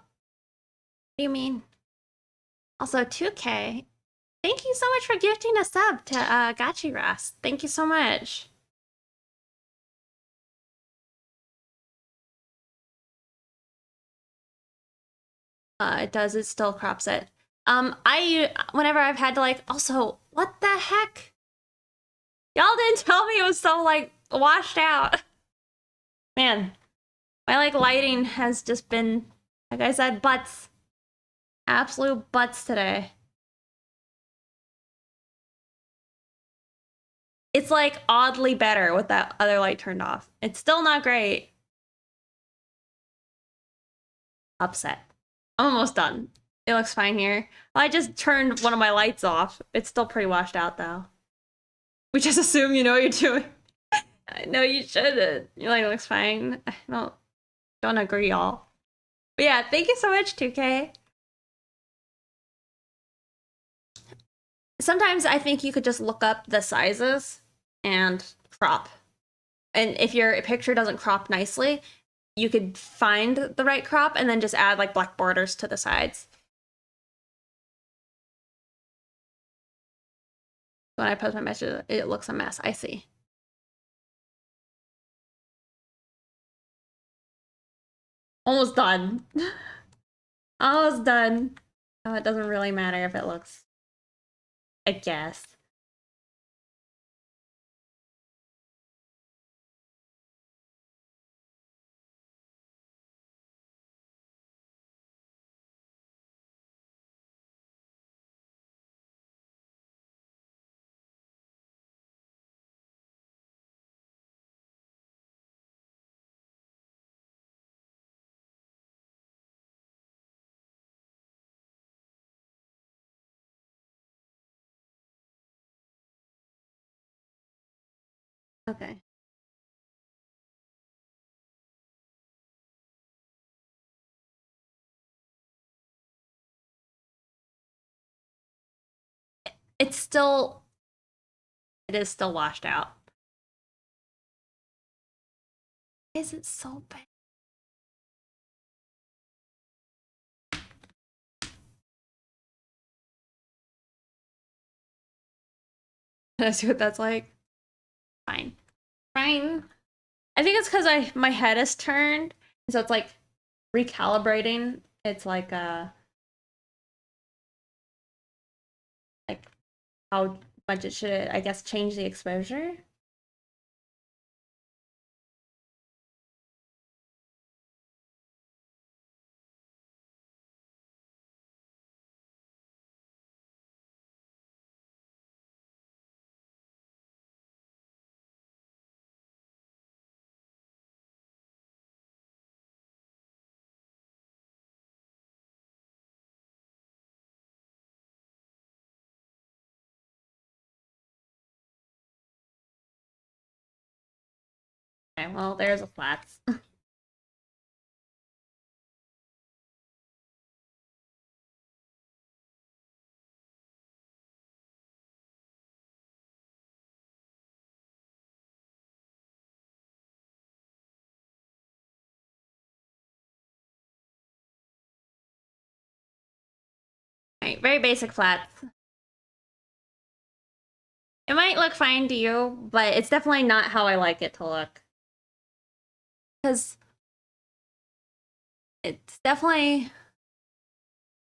[SPEAKER 1] do you mean? Also, 2K. Thank you so much for gifting a sub to Gachi Ras. Thank you so much. It does, it still crops it. Whenever I've had to like, also, what the heck? Y'all didn't tell me it was so like washed out. Man, my like lighting has just been, like I said, butts. Absolute butts today. It's like oddly better with that other light turned off. It's still not great. Upset. I'm almost done. It looks fine here. I just turned one of my lights off. It's still pretty washed out though. We just assume you know what you're doing. No, you shouldn't. Your light looks fine. I don't agree, y'all. But yeah, thank you so much, 2K. Sometimes I think you could just look up the sizes and crop. And if your picture doesn't crop nicely, you could find the right crop and then just add like black borders to the sides. When I post my message, it looks a mess. I see. Almost done. Almost done. Oh, it doesn't really matter if it looks, I guess. Okay. It's still, it is still washed out. Why is it so bad? Let's see what that's like. Fine. Fine. I think it's because my head is turned, so it's like recalibrating. It's like like how much it should, I guess, change the exposure. Okay, well, there's a flats. Right, very basic flats. It might look fine to you, but it's definitely not how I like it to look. Because it's definitely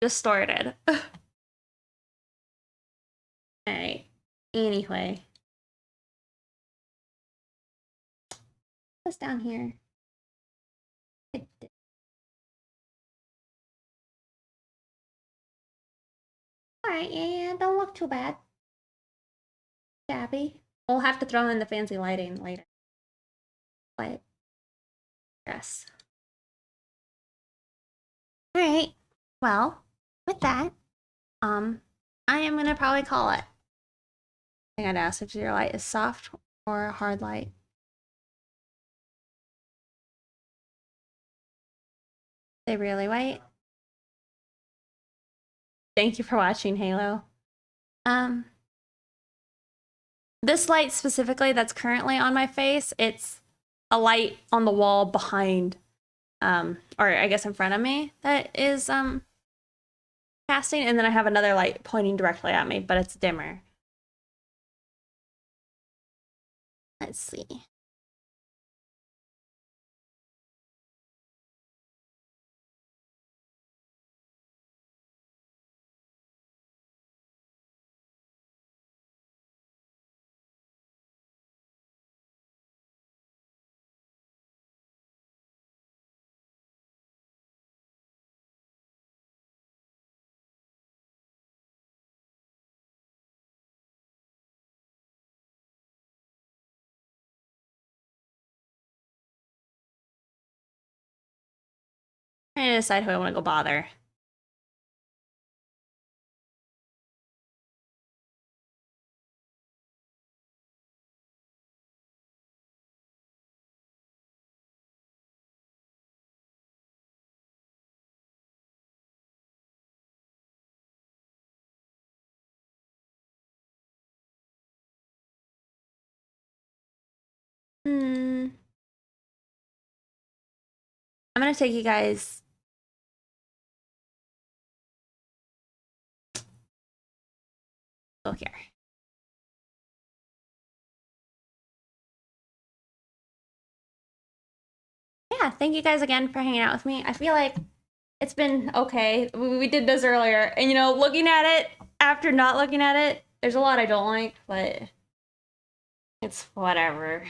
[SPEAKER 1] distorted. Alright, anyway. What's down here? Alright, yeah, don't look too bad. Shabby. We'll have to throw in the fancy lighting later. But, yes. Alright, well, with that, I am gonna probably call it. I gotta ask if your light is soft or a hard light. They really white. Thank you for watching, Halo. This light specifically that's currently on my face, it's a light on the wall behind, or I guess in front of me that is casting, and then I have another light pointing directly at me, but it's dimmer. Let's see. I'm trying to decide who I want to go bother. I'm gonna take you guys. Go here. Yeah, thank you guys again for hanging out with me. I feel like it's been okay. We did this earlier, and you know, looking at it after not looking at it, there's a lot I don't like, but it's whatever.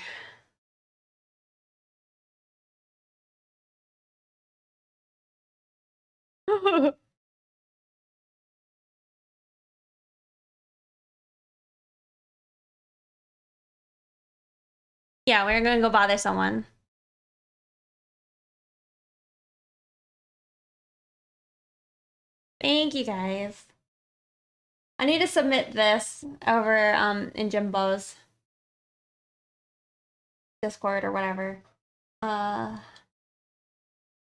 [SPEAKER 1] Yeah, we're gonna go bother someone. Thank you guys. I need to submit this over in Jimbo's Discord or whatever. I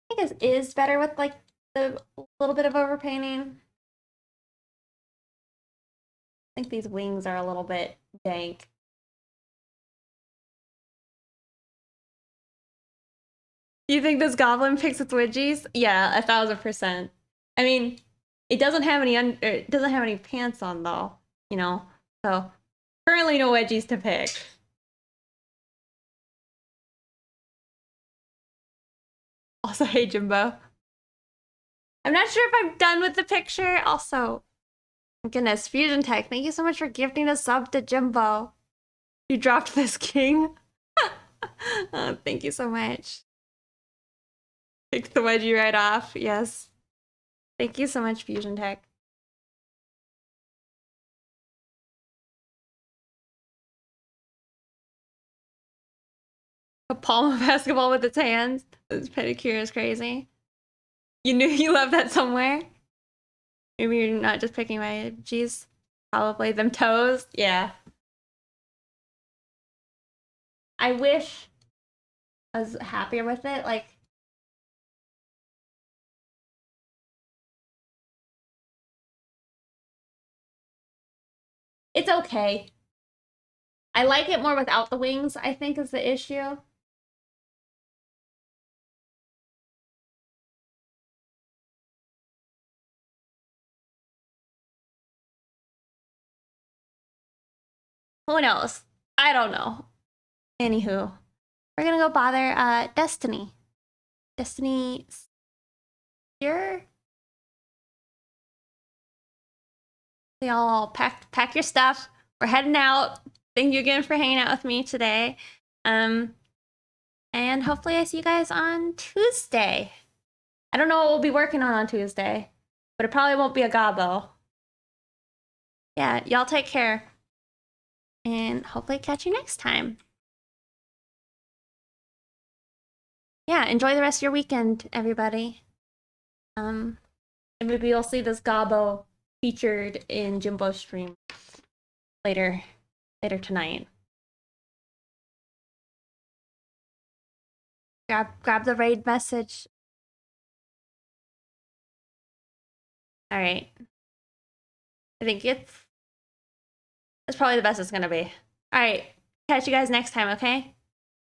[SPEAKER 1] think it is better with like the little bit of overpainting. I think these wings are a little bit dank. You think this goblin picks its wedgies? Yeah, 1000%. I mean, it doesn't have any pants on though, you know. So currently no wedgies to pick. Also, hey Jimbo. I'm not sure if I'm done with the picture. Also, goodness, Fusion Tech, thank you so much for gifting a sub to Jimbo. You dropped this king. Oh, thank you so much. Pick the wedgie right off. Yes. Thank you so much, Fusion Tech. A palm of basketball with its hands. This pedicure is crazy. You knew you loved that somewhere. Maybe you're not just picking my G's. Probably them toes. Yeah. I wish I was happier with it. Like, it's okay. I like it more without the wings, I think, is the issue. Who knows? I don't know. Anywho, we're gonna go bother Destiny. Destiny here. They all pack your stuff. We're heading out. Thank you again for hanging out with me today. And hopefully I see you guys on Tuesday. I don't know what we'll be working on Tuesday, but it probably won't be a gobbo. Yeah, y'all take care. And hopefully catch you next time. Yeah, enjoy the rest of your weekend, everybody. And maybe you'll see this gobbo featured in Jimbo's stream later tonight. Grab the raid message. All right. I think it's probably the best it's gonna be. All right. Catch you guys next time, okay?